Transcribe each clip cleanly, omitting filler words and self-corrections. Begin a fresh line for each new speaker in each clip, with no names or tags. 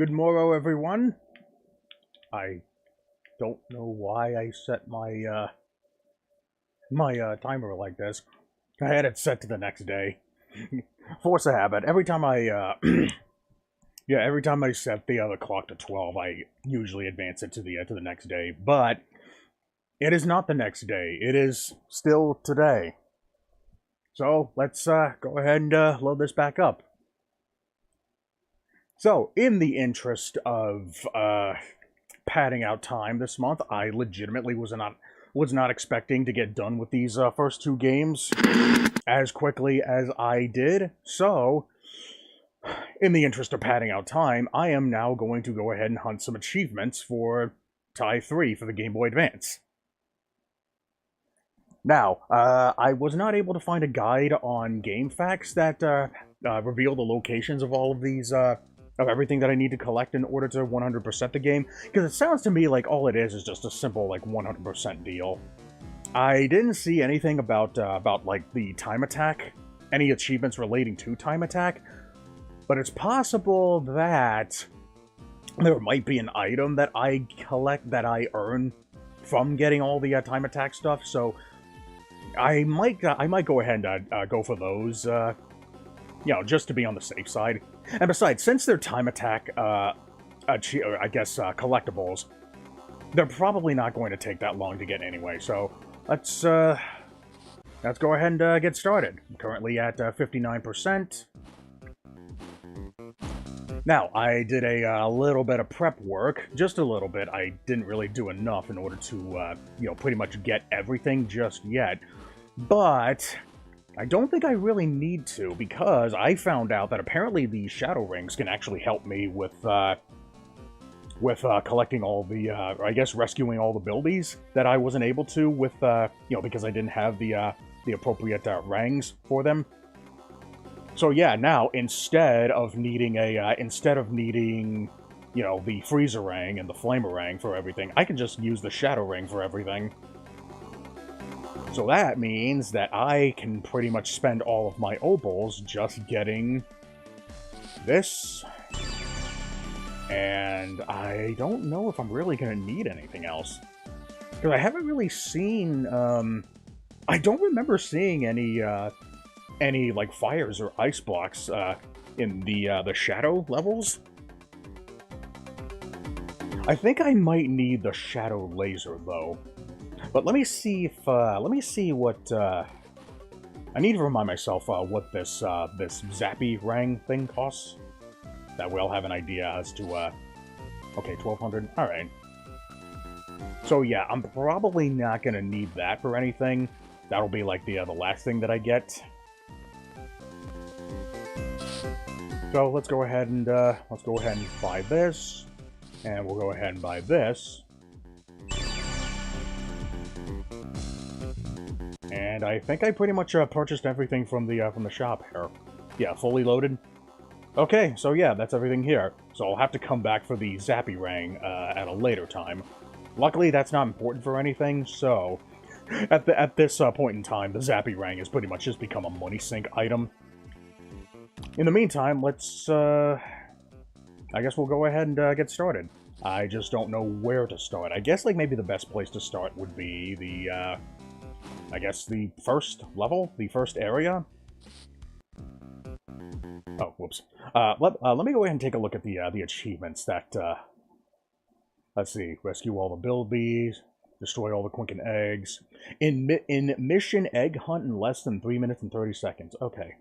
Good morrow, everyone. I don't know why I set my timer like this. I had it set to the next day. Force a habit. Every time I yeah, every time I set the clock to 12, I usually advance it to the next day. But it is not the next day. It is still today. So let's go ahead and load this back up. So, in the interest of padding out time this month, I legitimately was not expecting to get done with these first two games as quickly as I did. So, in the interest of padding out time, I am now going to go ahead and hunt some achievements for Tie 3 for the Game Boy Advance. Now, I was not able to find a guide on GameFAQs that reveal the locations of all of these of everything that I need to collect in order to 100% the game, because it sounds to me like all it is just a simple, like, 100% deal. I didn't see anything about like, the time attack, any achievements relating to time attack, but it's possible that there might be an item that I collect that I earn from getting all the time attack stuff, so I might go ahead and go for those, just to be on the safe side. And besides, since they're time attack, collectibles, they're probably not going to take that long to get anyway. So let's go ahead and get started. I'm currently at 59%. Now, I did a little bit of prep work, just a little bit. I didn't really do enough in order to, pretty much get everything just yet. But I don't think I really need to, because I found out that apparently the shadow rings can actually help me with collecting all the, or I guess rescuing all the buildies that I wasn't able to with, because I didn't have the appropriate rings for them. So yeah, now instead of needing the freezer ring and the flamer ring for everything, I can just use the shadow ring for everything. So that means that I can pretty much spend all of my opals just getting this. And I don't know if I'm really going to need anything else. Because I haven't really seen, I don't remember seeing any like, fires or ice blocks, in the shadow levels. I think I might need the shadow laser, though. But let me see if, what, I need to remind myself, what this Zappy Rang thing costs. That way I'll have an idea as to, okay, 1,200, alright. So yeah, I'm probably not gonna need that for anything. That'll be, like, the last thing that I get. So let's go ahead and buy this. And we'll go ahead and buy this. And I think I pretty much purchased everything from the shop here. Yeah, fully loaded. Okay, so yeah, that's everything here. So I'll have to come back for the Zappy Rang at a later time. Luckily, that's not important for anything, so at this point in time, the Zappy Rang has pretty much just become a money sink item. In the meantime, let's, I guess we'll go ahead and get started. I just don't know where to start. I guess, like, maybe the best place to start would be the, I guess the first level, the first area. Oh, whoops. Let me go ahead and take a look at the achievements that, let's see, rescue all the bilbies, destroy all the Quinkan eggs. In mission egg hunt in less than 3 minutes and 30 seconds. Okay.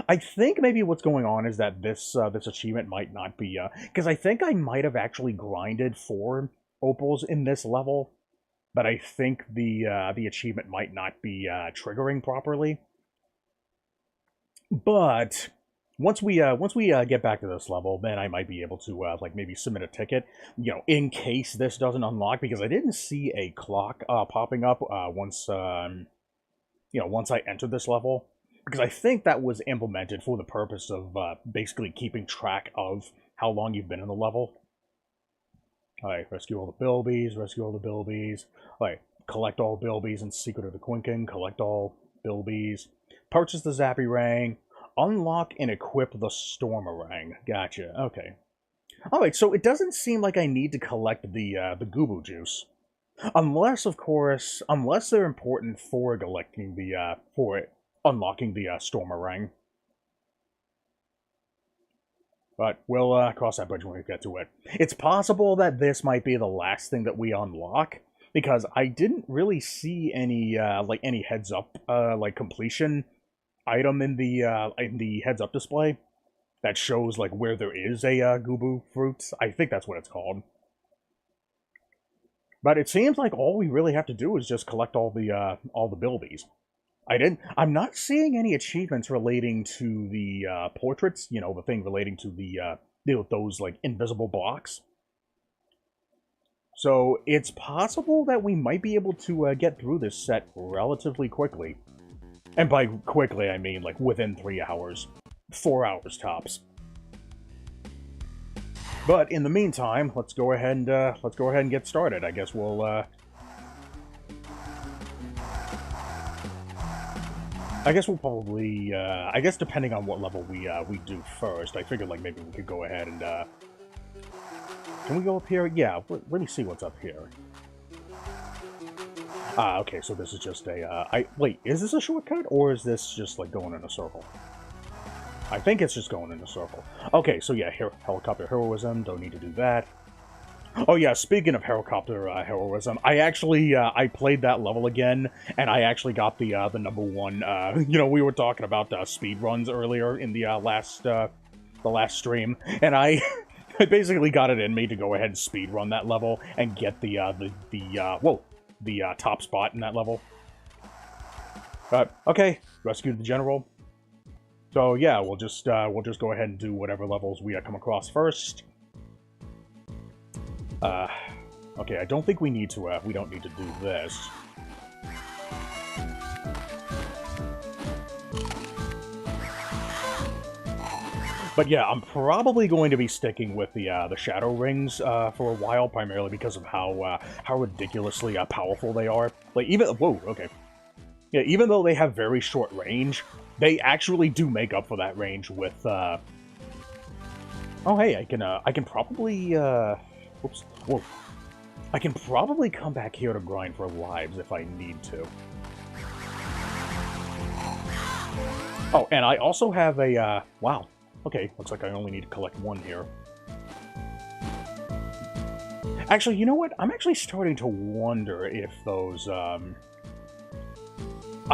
I think maybe what's going on is that this achievement might not be, because I think I might have actually grinded for opals in this level, but I think the achievement might not be triggering properly. But once we get back to this level, then I might be able to like, maybe submit a ticket, in case this doesn't unlock, because I didn't see a clock popping up once once I entered this level. Because I think that was implemented for the purpose of basically keeping track of how long you've been in the level. Alright, rescue all the bilbies, rescue all the bilbies. Alright, collect all bilbies in Secret of the Quinkan, collect all bilbies. Purchase the Zappy Rang, unlock and equip the Stormer Rang. Gotcha, okay. Alright, so it doesn't seem like I need to collect the Goobo juice. Unless, of course, unless they're important for collecting for unlocking the Stormerang. But we'll cross that bridge when we get to it. It's possible that this might be the last thing that we unlock, because I didn't really see any, like, any heads-up, like, completion item in the heads-up display that shows, like, where there is a Goobo fruit. I think that's what it's called. But it seems like all we really have to do is just collect all the bilbies. I'm not seeing any achievements relating to the portraits, you know, the thing relating to the those like invisible blocks. So it's possible that we might be able to get through this set relatively quickly. And by quickly, I mean like within 3 hours. 4 hours tops. But in the meantime, let's go ahead and get started. I guess we'll probably, I guess depending on what level we do first, I figured like maybe we could go ahead and, can we go up here? Yeah, let me see what's up here. Okay, so this is just a, wait, is this a shortcut, or is this just like going in a circle? I think it's just going in a circle. Okay, so yeah, helicopter heroism, don't need to do that. Oh yeah, speaking of helicopter heroism, I actually, I played that level again, and I actually got the #1, you know, we were talking about speed runs earlier in the last stream, and I basically got it in me to go ahead and speed run that level and get the top spot in that level. Okay, rescued the general. So yeah, we'll just go ahead and do whatever levels we come across first. Okay, I don't think we need to, we don't need to do this. But yeah, I'm probably going to be sticking with the Shadow Rings for a while, primarily because of how ridiculously powerful they are. Like even whoa, okay, yeah, even though they have very short range, they actually do make up for that range with. Oh hey, I can probably oops, whoa. I can probably come back here to grind for lives if I need to. Oh, and I also have a, wow. Okay, looks like I only need to collect one here. Actually, you know what? I'm actually starting to wonder if those, I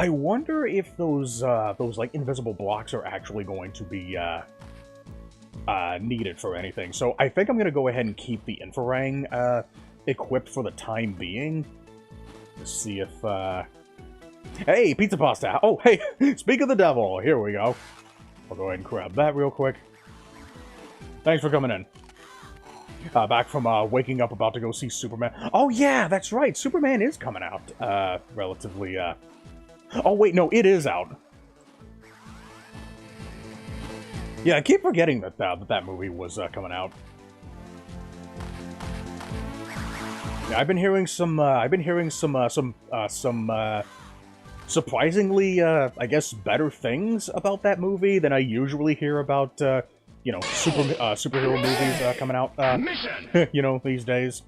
wonder if those, like, invisible blocks are actually going to be, needed for anything. So I think I'm going to go ahead and keep the Infarang, equipped for the time being. Let's see if, hey, pizza pasta! Oh, hey, speak of the devil! Here we go. I'll go ahead and grab that real quick. Thanks for coming in. Back from, waking up about to go see Superman. Oh, yeah, that's right! Superman is coming out, relatively, Oh, wait, no, it is out. Yeah, I keep forgetting that, that movie was, coming out. Yeah, I've been hearing some surprisingly, I guess, better things about that movie than I usually hear about, you know, superhero movies coming out, you know, these days.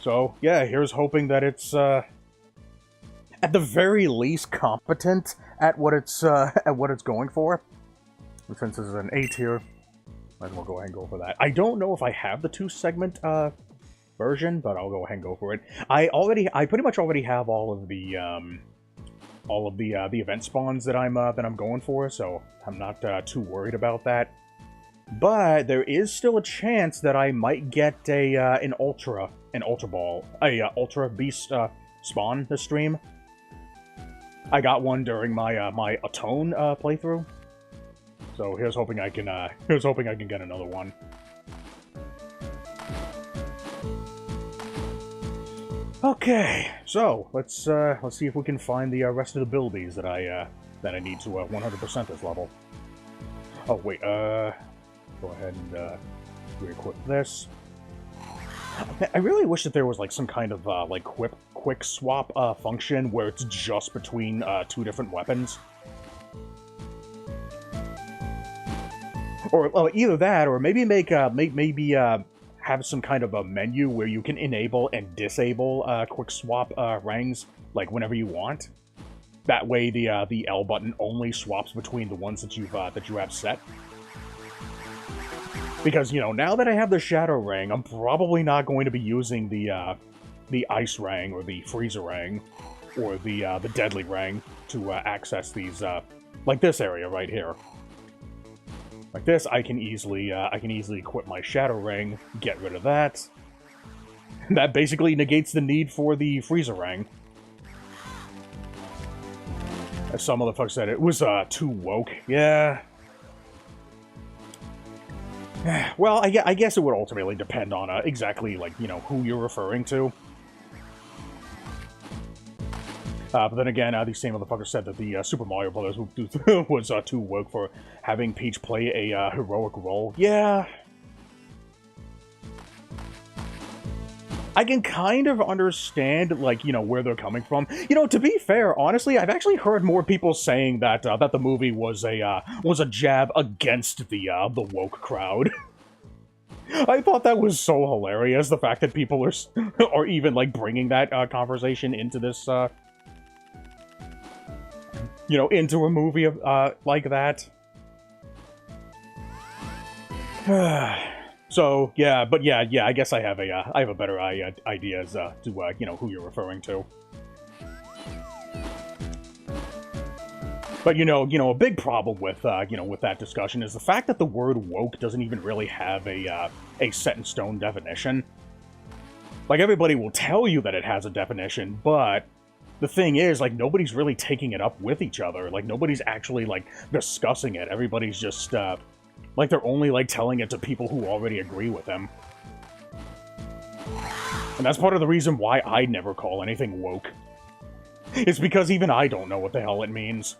So, yeah, here's hoping that it's, at the very least, competent at what it's going for. Since this is an A tier, might as well go ahead and go for that. I don't know if I have the 2-segment, version, but I'll go ahead and go for it. I pretty much already have all of the event spawns that I'm going for, so I'm not too worried about that. But there is still a chance that I might get an ultra ball, ultra beast spawn this stream. I got one during my my Atone playthrough, so here's hoping I can get another one. Okay, so let's see if we can find the rest of the bilbies that I need to 100% this level. Oh wait, go ahead and re-equip this. I really wish that there was like some kind of like quick swap function where it's just between 2 different weapons. Or well, either that, or maybe maybe have some kind of a menu where you can enable and disable quick swap rangs like whenever you want. That way, the L button only swaps between the ones that you have set. Because now that I have the Shadow Ring, I'm probably not going to be using the Ice Ring or the Freezer Ring or the Deadly Ring to access these like this area right here. Like this, I can easily equip my Shadow Ring, get rid of that. That basically negates the need for the Freezer Ring. As some motherfucker said, it was too woke. Yeah. Well, I guess it would ultimately depend on exactly like who you're referring to. But then again, these same motherfuckers said that the Super Mario Brothers was too woke for having Peach play a heroic role. Yeah. I can kind of understand, like, where they're coming from. To be fair, honestly, I've actually heard more people saying that that the movie was a jab against the woke crowd. I thought that was so hilarious, the fact that people are even, like, bringing that conversation into this, into a movie like that. So yeah, but yeah, I guess I have a better idea as to who you're referring to. But a big problem with with that discussion is the fact that the word woke doesn't even really have a set in stone definition. Like, everybody will tell you that it has a definition, but the thing is, like, nobody's really taking it up with each other. Like, nobody's actually like discussing it. Everybody's just like, they're only, like, telling it to people who already agree with them. And that's part of the reason why I never call anything woke. It's because even I don't know what the hell it means.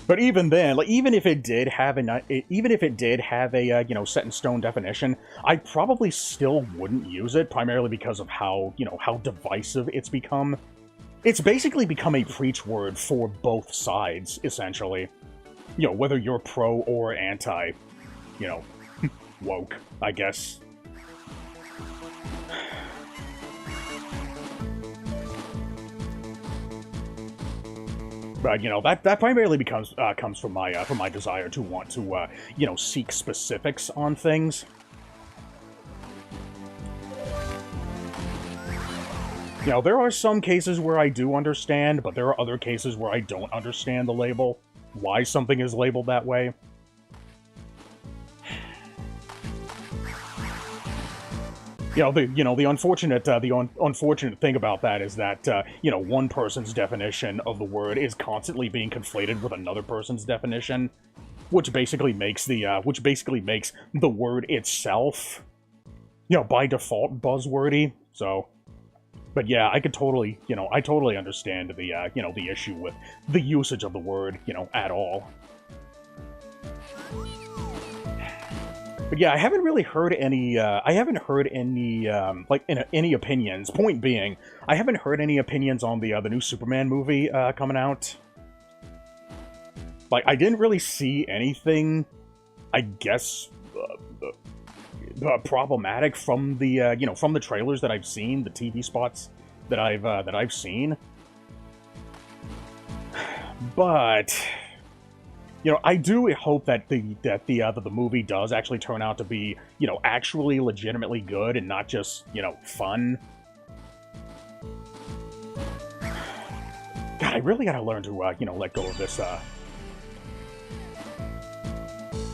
But even then, like, even if it did have a set in stone definition, I probably still wouldn't use it, primarily because of how how divisive it's become. It's basically become a preach word for both sides, essentially. Whether you're pro or anti, woke, I guess. But that primarily comes from my desire to want to seek specifics on things. There are some cases where I do understand, but there are other cases where I don't understand the label, why something is labeled that way. The unfortunate thing about that is that one person's definition of the word is constantly being conflated with another person's definition, which basically makes the word itself, by default buzzwordy. So, but yeah, I could totally, I totally understand the the issue with the usage of the word, at all. But yeah, I haven't really heard any, any opinions. Point being, I haven't heard any opinions on the new Superman movie coming out. Like, I didn't really see anything, I guess, problematic from the, from the trailers that I've seen, the TV spots that I've seen. But I do hope that the movie does actually turn out to be, actually legitimately good and not just, fun. God, I really gotta learn to, let go of this,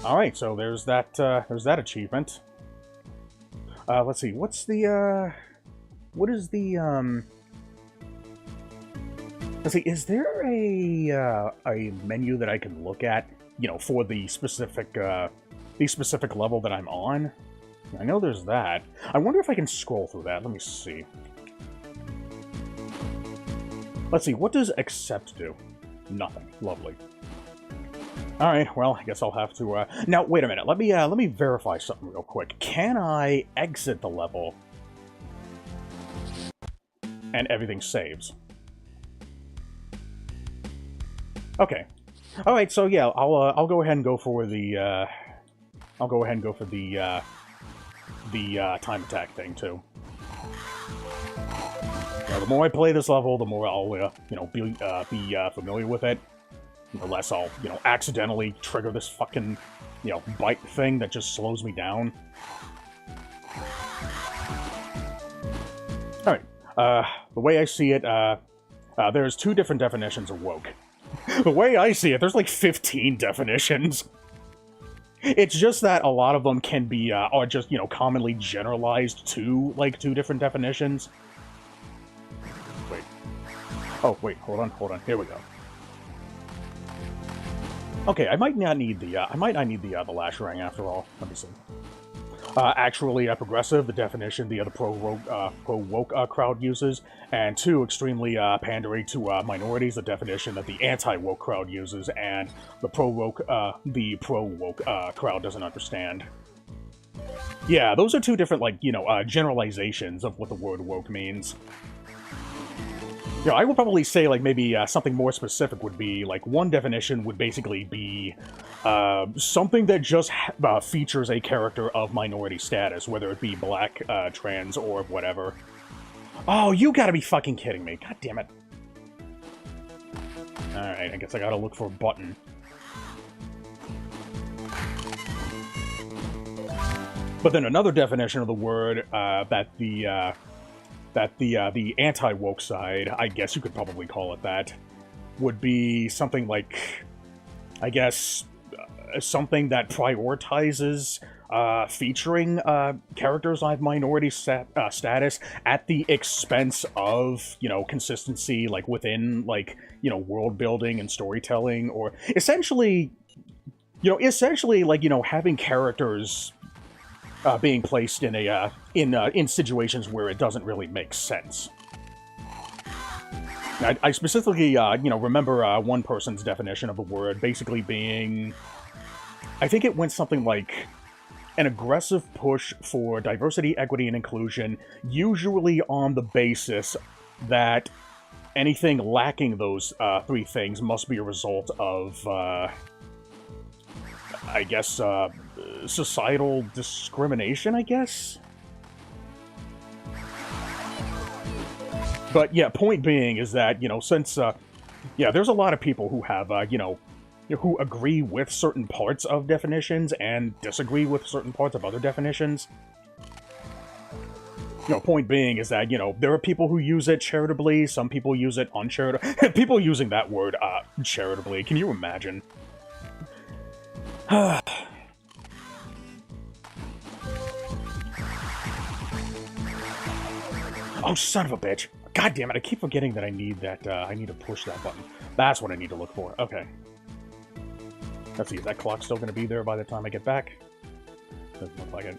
Alright, so there's that achievement. Let's see, what is the, let's see, is there a menu that I can look at, for the specific level that I'm on? I know there's that. I wonder if I can scroll through that. Let me see. Let's see, what does accept do? Nothing. Lovely. Alright, well, I guess I'll have to, Now, wait a minute. Let me verify something real quick. Can I exit the level and everything saves? Okay. All right. So yeah, I'll go ahead and go for the time attack thing too. Now, the more I play this level, the more I'll be familiar with it. The less I'll accidentally trigger this fucking bite thing that just slows me down. All right. The way I see it, there's two different definitions of woke. The way I see it, there's like 15 definitions. It's just that a lot of them can be, are just, commonly generalized to, like, two different definitions. Wait. Oh, wait, hold on. Here we go. Okay, I might not need the lash ring after all. Let me see. Actually, progressive, the definition the pro-woke crowd uses, and two, extremely pandering to minorities, the definition that the anti-woke crowd uses, and the pro-woke crowd doesn't understand. Yeah, those are two different, like, generalizations of what the word woke means. I would probably say, like, maybe something more specific would be, like, one definition would basically be something that just features a character of minority status, whether it be black, trans, or whatever. Oh, you gotta be fucking kidding me. God damn it. Alright, I guess I gotta look for a button. But then another definition of the word that the anti-woke side, I guess you could probably call it that, would be something like, I guess, something that prioritizes featuring characters of minority status at the expense of, consistency, like, within, like, world building and storytelling, or essentially, like, having characters being placed in a in situations where it doesn't really make sense. I specifically, remember one person's definition of the word basically being, I think it went something like an aggressive push for diversity, equity, and inclusion, usually on the basis that anything lacking those three things must be a result of, I guess, societal discrimination, I guess? But yeah, point being is that, since, there's a lot of people who have, who agree with certain parts of definitions and disagree with certain parts of other definitions. Point being is that, there are people who use it charitably, some people use it uncharitably. People using that word, charitably, can you imagine? Oh, son of a bitch. God damn it, I keep forgetting that I need that, I need to push that button. That's what I need to look for. Okay. Let's see, is that clock still going to be there by the time I get back? Doesn't look like it.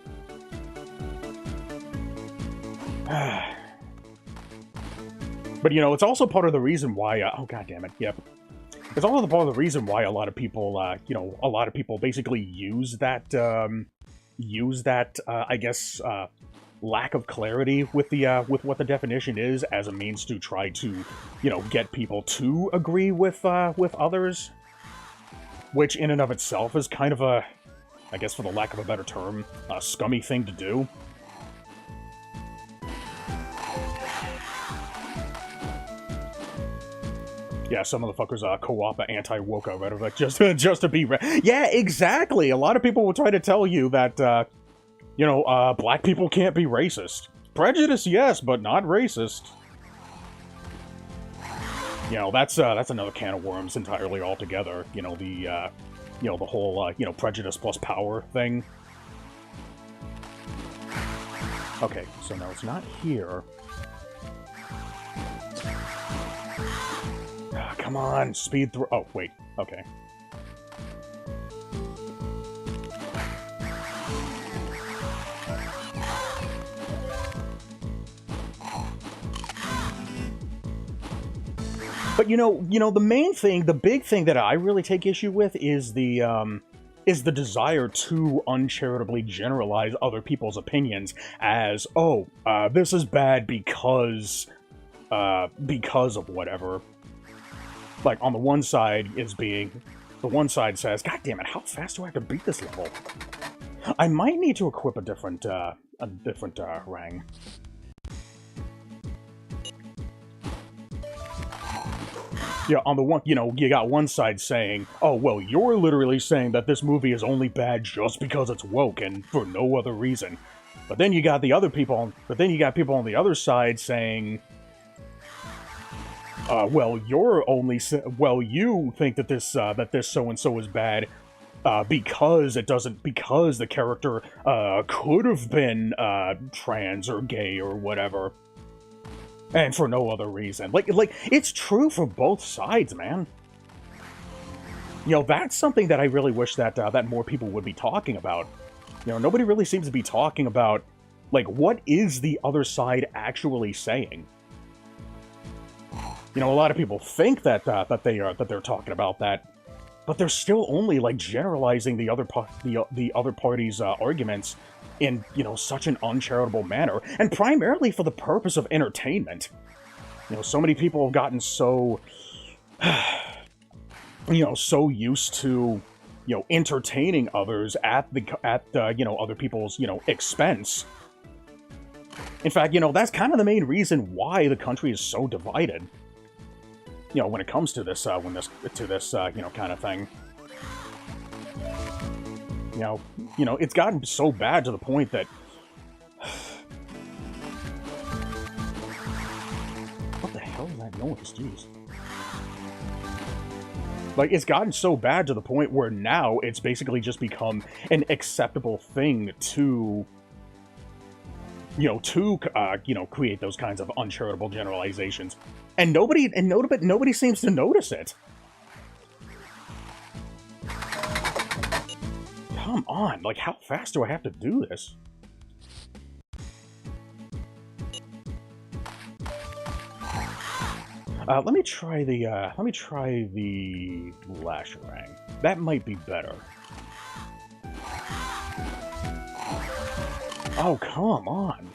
But, it's also part of the reason why, oh, god damn it, yep. It's also part of the reason why a lot of people, a lot of people basically use that, I guess, lack of clarity with the, with what the definition is as a means to try to, get people to agree with others. Which, in and of itself, is kind of a, I guess for the lack of a better term, a scummy thing to do. Yeah, some motherfuckers co-op anti-woke rhetoric just to be yeah, exactly! A lot of people will try to tell you that, black people can't be racist. Prejudice, yes, but not racist. That's another can of worms entirely altogether. The whole, prejudice plus power thing. Okay, so now it's not here. Come on, speed through. Oh, wait. Okay. But the main thing, the big thing that I really take issue with is the desire to uncharitably generalize other people's opinions as, oh, this is bad because of whatever. Like, on the one side is being... The one side says, God damn it, how fast do I have to beat this level? I might need to equip a different rang. Yeah, on the one, you know, you got one side saying, oh, well, you're literally saying that this movie is only bad just because it's woke and for no other reason. But then you got the other people, people on the other side saying, well, you think that this so-and-so is bad, because the character, could have been, trans or gay or whatever. And for no other reason. Like, it's true for both sides, man. You know, that's something that I really wish that, that more people would be talking about. You know, nobody really seems to be talking about, like, what is the other side actually saying? You know, a lot of people think that, that they're talking about that, but they're still only, like, generalizing the other party's, arguments in, you know, such an uncharitable manner, and primarily for the purpose of entertainment. You know, so many people have gotten so, you know, so used to, you know, entertaining others at the, you know, other people's, you know, expense. In fact, you know, that's kind of the main reason why the country is so divided. You know, when it comes to this, you know, kind of thing. You know, it's gotten so bad to the point that... What the hell is that noise? Jeez. Like, it's gotten so bad to the point where now it's basically just become an acceptable thing to... You know, create those kinds of uncharitable generalizations. And nobody seems to notice it. Come on, like, how fast do I have to do this? Let me try the Lash Rang. That might be better. Oh, come on.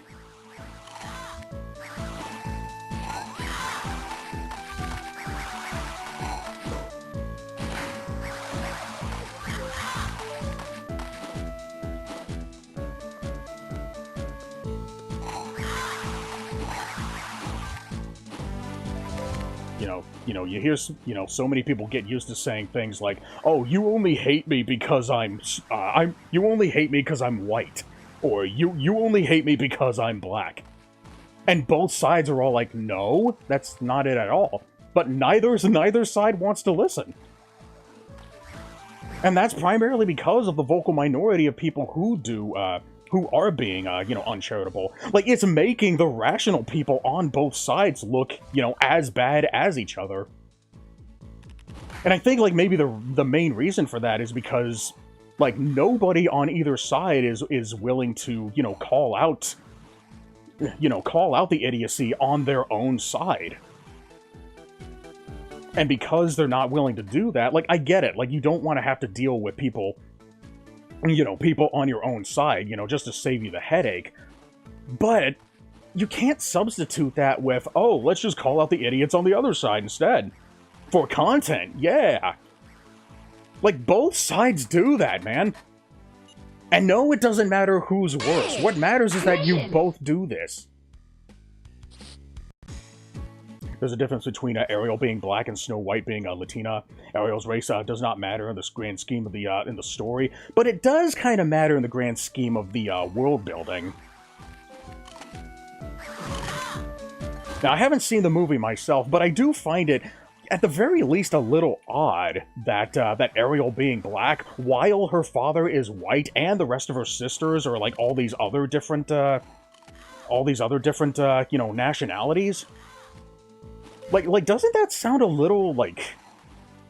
You know, you hear, you know, so many people get used to saying things like, "Oh, you only hate me because you only hate me because I'm white," or "You only hate me because I'm black," and both sides are all like, "No, that's not it at all." But neither side wants to listen, and that's primarily because of the vocal minority of people who are being, you know, uncharitable. Like, it's making the rational people on both sides look, you know, as bad as each other. And I think, like, maybe the main reason for that is because, like, nobody on either side is willing to, you know, call out the idiocy on their own side. And because they're not willing to do that, like, I get it. Like, you don't want to have to deal with people, you know, people on your own side, you know, just to save you the headache. But you can't substitute that with, oh, let's just call out the idiots on the other side instead. For content, yeah. Like, both sides do that, man. And no, it doesn't matter who's worse. What matters is that you both do this. There's a difference between Ariel being black and Snow White being Latina. Ariel's race does not matter in this grand scheme of the in the story, but it does kind of matter in the grand scheme of the world building. Now, I haven't seen the movie myself, but I do find it, at the very least, a little odd that that Ariel being black, while her father is white, and the rest of her sisters are like all these other different, you know, nationalities. Like, doesn't that sound a little, like,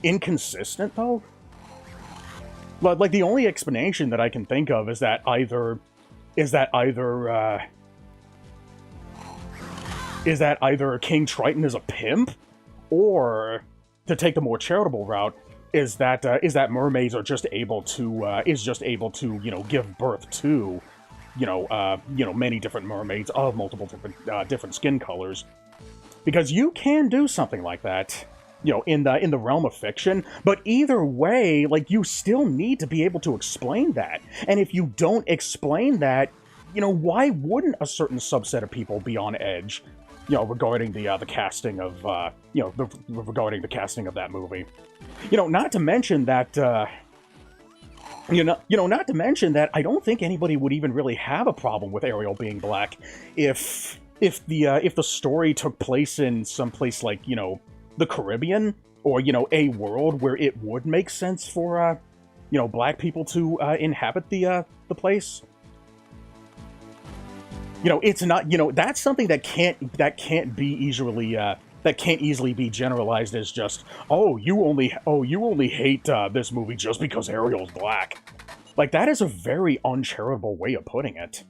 inconsistent, though? Like, the only explanation that I can think of is that either King Triton is a pimp, or, to take the more charitable route, is that mermaids are just able to, you know, give birth to, you know, many different mermaids of multiple different skin colors. Because you can do something like that. in the realm of fiction. But either way, like, you still need to be able to explain that. And if you don't explain that, why wouldn't a certain subset of people be on edge, regarding the casting of, regarding the casting of that movie? Not to mention that, not to mention that I don't think anybody would even really have a problem with Ariel being black if the story took place in some place like, the Caribbean, or, a world where it would make sense for, black people to inhabit the place. It's not, that's something that can't be easily, that can't easily be generalized as just, oh, you only hate this movie just because Ariel's black. Like, that is a very uncharitable way of putting it.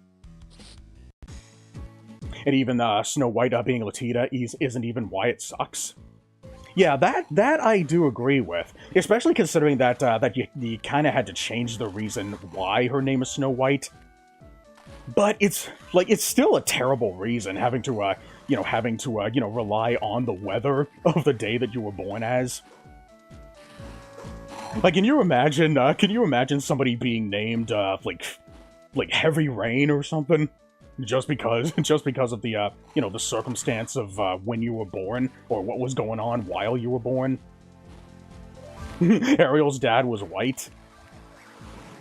And even Snow White being Latina isn't even why it sucks. Yeah, that I do agree with, especially considering that that you kind of had to change the reason why her name is Snow White. But it's still a terrible reason, having to rely on the weather of the day that you were born as. Like, can you imagine somebody being named like Heavy Rain or something? Just because of the, the circumstance of when you were born, or what was going on while you were born. Ariel's dad was white.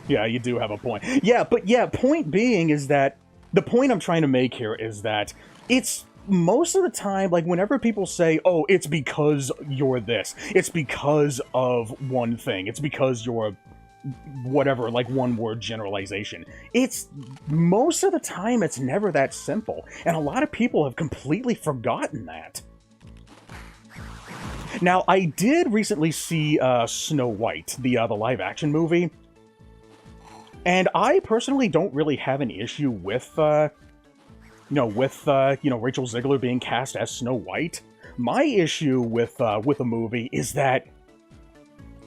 Yeah, you do have a point. Yeah, but yeah, point being is that, the point I'm trying to make here is that it's, most of the time, like, whenever people say, oh, it's because you're this, it's because of one thing, it's because you're whatever, like, one-word generalization. It's, most of the time, it's never that simple, and a lot of people have completely forgotten that. Now, I did recently see Snow White, the live-action movie, and I personally don't really have an issue with, Rachel Zegler being cast as Snow White. My issue with the movie is that,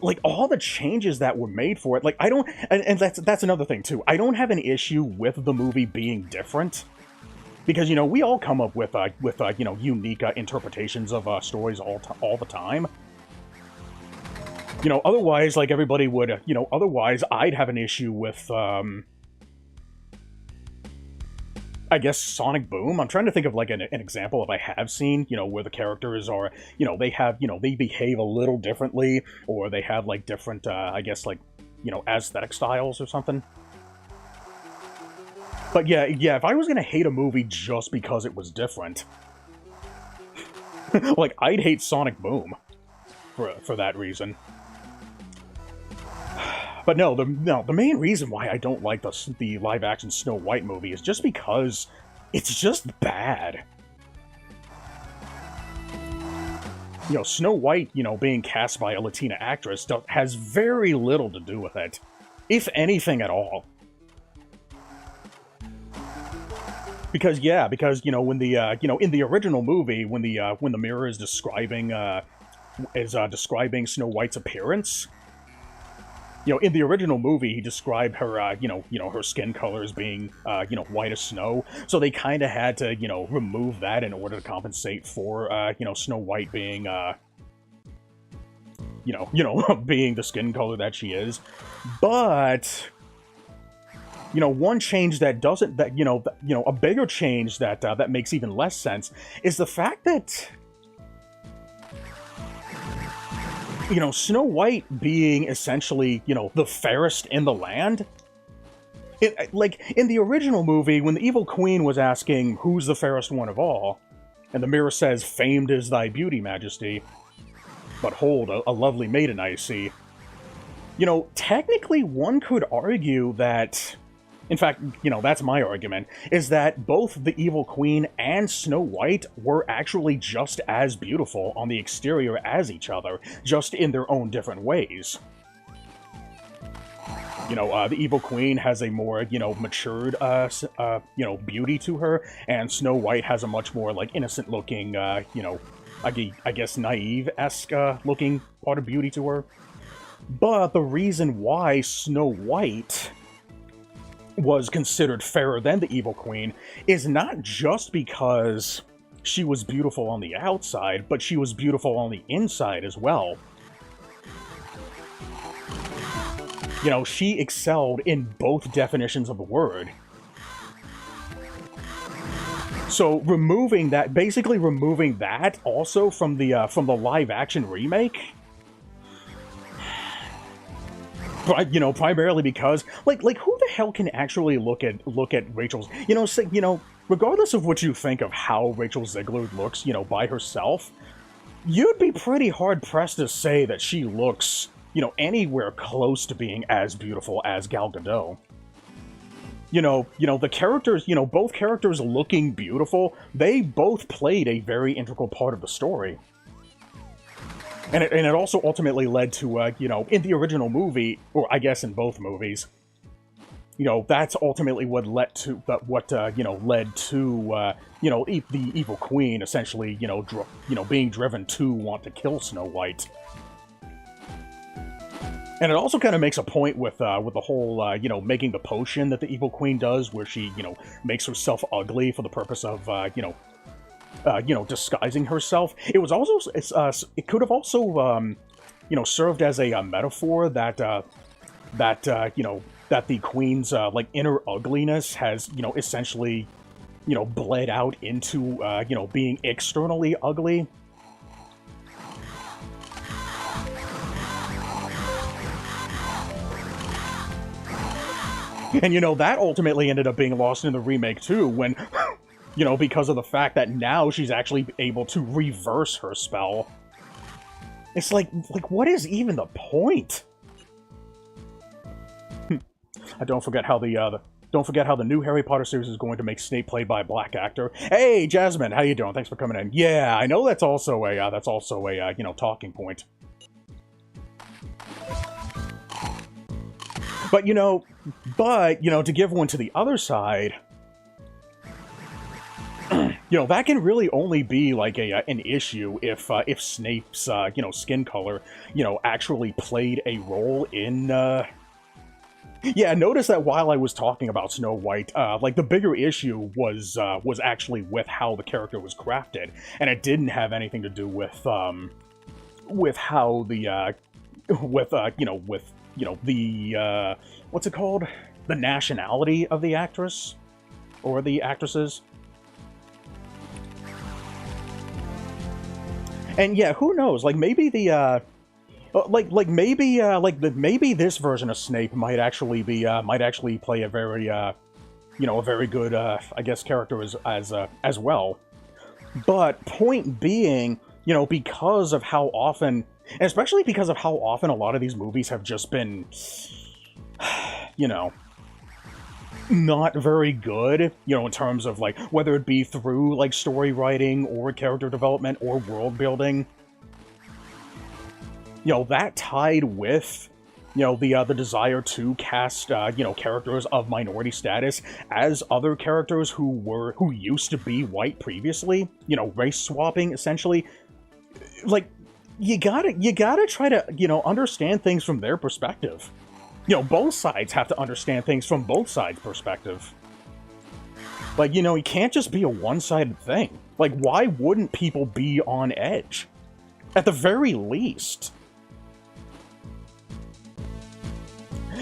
like, all the changes that were made for it, like, I don't, and that's another thing, too. I don't have an issue with the movie being different, because, we all come up with unique interpretations of stories all the time. Otherwise, like, everybody would, otherwise I'd have an issue with, I guess, Sonic Boom. I'm trying to think of, like, an example if I have seen, where the characters are, they have, they behave a little differently, or they have, like, different, I guess, like, aesthetic styles or something. But yeah, if I was gonna hate a movie just because it was different, like, I'd hate Sonic Boom for that reason. But no, the main reason why I don't like the live-action Snow White movie is just because it's just bad. Snow White, being cast by a Latina actress has very little to do with it, if anything at all. Because when the in the original movie, when the mirror is describing Snow White's appearance. In the original movie, he described her, her skin color as being, white as snow. So they kind of had to, remove that in order to compensate for, Snow White being, being the skin color that she is. But, one change that doesn't, a bigger change that makes even less sense is the fact that, Snow White being essentially, the fairest in the land. Like, in the original movie, when the evil queen was asking, who's the fairest one of all, and the mirror says, famed is thy beauty, majesty, but hold, a lovely maiden I see. Technically one could argue that, in fact, that's my argument, is that both the Evil Queen and Snow White were actually just as beautiful on the exterior as each other, just in their own different ways. The Evil Queen has a more, matured, beauty to her, and Snow White has a much more, like, innocent-looking, I guess naive-esque, looking part of beauty to her. But the reason why Snow White was considered fairer than the Evil Queen is not just because, she was beautiful on the outside, but she was beautiful on the inside as well. You know, she excelled in both definitions of the word. So removing that, basically removing that also from the live-action remake, you know, primarily because, like who the hell can actually look at Rachel's, you know, say, you know, regardless of what you think of how Rachel Zegler looks, you know, by herself, you'd be pretty hard-pressed to say that she looks, you know, anywhere close to being as beautiful as Gal Gadot. You know, the characters, you know, both characters looking beautiful, they both played a very integral part of the story. And it also ultimately led to, you know, in the original movie, or I guess in both movies, you know, that's ultimately what led to, you know, you know, the evil queen essentially, you know, being driven to want to kill Snow White. And it also kind of makes a point with the whole, you know, making the potion that the evil queen does, where she, you know, makes herself ugly for the purpose of, you know, disguising herself. It was also, it could have also, you know, served as a metaphor that, you know, that the queen's, like, inner ugliness has, you know, essentially, you know, bled out into, you know, being externally ugly. And, you know, that ultimately ended up being lost in the remake, too, when, you know, because of the fact that now she's actually able to reverse her spell. It's like what is even the point? Don't forget how the new Harry Potter series is going to make Snape played by a black actor. Hey, Jasmine, how you doing? Thanks for coming in. Yeah, I know that's also a, you know, talking point. But, you know, to give one to the other side, you know, that can really only be, like, an issue if Snape's, you know, skin color, you know, actually played a role in, Yeah, notice that while I was talking about Snow White, like, the bigger issue was actually with how the character was crafted, and it didn't have anything to do with how the, you know, the, what's it called? The nationality of the actress? Or the actresses? And yeah, who knows? Like, maybe the, maybe this version of Snape might actually be, might actually play a very, you know, a very good, I guess, character as well. But point being, you know, because of how often, especially because of how often a lot of these movies have just been, you know, not very good, you know, in terms of, like, whether it be through, like, story writing, or character development, or world building. You know, that tied with, you know, the desire to cast, you know, characters of minority status as other characters who used to be white previously, you know, race swapping, essentially. Like, you gotta try to, you know, understand things from their perspective. You know, both sides have to understand things from both sides' perspective. Like, you know, it can't just be a one-sided thing. Like, why wouldn't people be on edge? At the very least.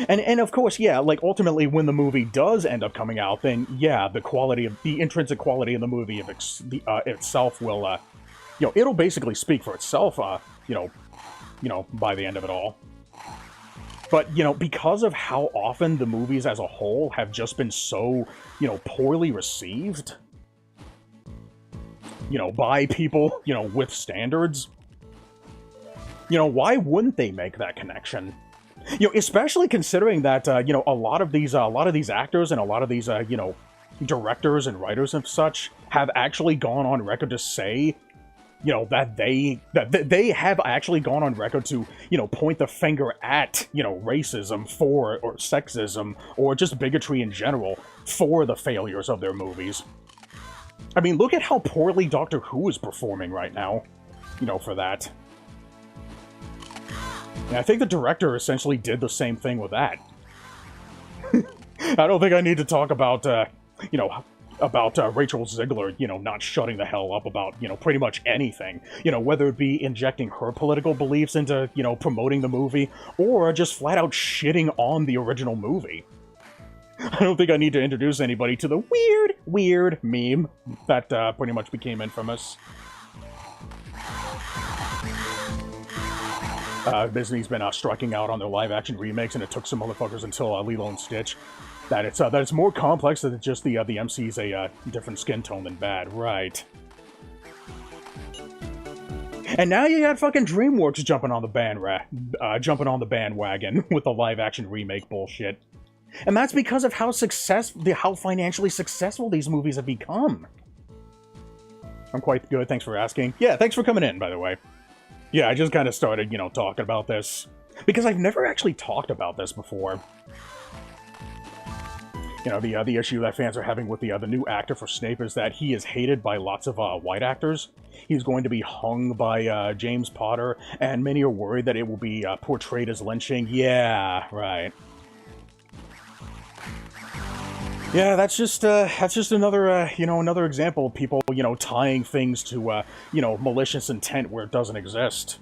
And of course, yeah, like, ultimately, when the movie does end up coming out, then, yeah, the intrinsic quality of the movie of itself will, you know, it'll basically speak for itself, you know, by the end of it all. But, you know, because of how often the movies as a whole have just been so, you know, poorly received, you know, by people, you know, with standards, you know, why wouldn't they make that connection? You know, especially considering that, you know, a lot of these actors and a lot of these, you know, directors and writers and such have actually gone on record to say, you know, that they have actually gone on record to, you know, point the finger at, you know, racism or sexism, or just bigotry in general for the failures of their movies. I mean, look at how poorly Doctor Who is performing right now, you know, for that. And I think the director essentially did the same thing with that. I don't think I need to talk about, you know, Rachel Ziegler, not shutting the hell up about, pretty much anything. Whether it be injecting her political beliefs into, promoting the movie, or just flat out shitting on the original movie. I don't think I need to introduce anybody to the weird meme that pretty much became infamous. Disney's been striking out on their live-action remakes, and it took some motherfuckers until Lilo and Stitch. That it's more complex than just the MC's a different skin tone than bad, right? And now you got fucking DreamWorks jumping on the bandwagon with the live-action remake bullshit, and that's because of how financially successful these movies have become. I'm quite good. Thanks for asking. Yeah, thanks for coming in, by the way. Yeah, I just kind of started, talking about this because I've never actually talked about this before. The issue that fans are having with the new actor for Snape is that he is hated by lots of white actors. He's going to be hung by James Potter, and many are worried that it will be portrayed as lynching. Yeah, right. Yeah, that's just another another example of people tying things to malicious intent where it doesn't exist.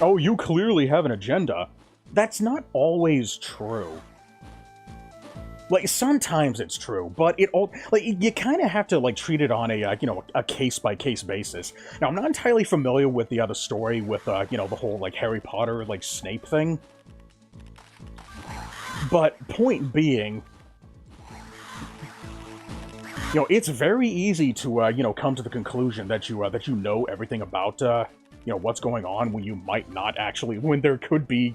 Oh, you clearly have an agenda. That's not always true. Like, sometimes it's true, but you kind of have to treat it on a case-by-case basis. Now, I'm not entirely familiar with the other story with the whole Harry Potter Snape thing. But point being, it's very easy to come to the conclusion that you know everything about what's going on when you might not actually, when there could be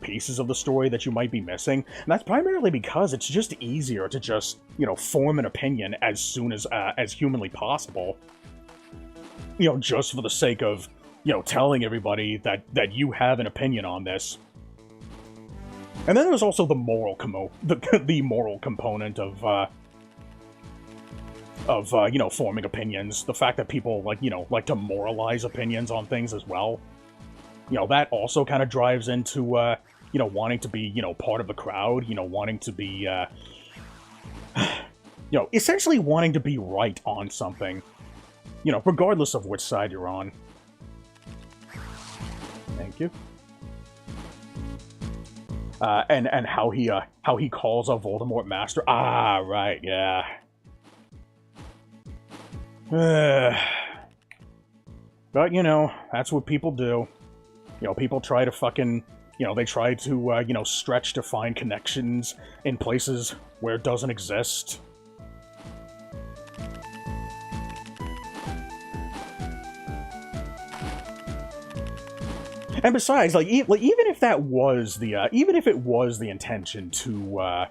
pieces of the story that you might be missing. And that's primarily because it's just easier to just form an opinion as soon as humanly possible. Just for the sake of telling everybody that you have an opinion on this. And then there's also the moral component of forming opinions. The fact that people like to moralize opinions on things as well. That also kind of drives into wanting to be part of the crowd. Wanting to be essentially wanting to be right on something. Regardless of which side you're on. Thank you. And how he calls a Voldemort master. Ah, right, yeah. But that's what people do. People try to fucking, they try to stretch to find connections in places where it doesn't exist. And besides, even if that was the, even if it was the intention to,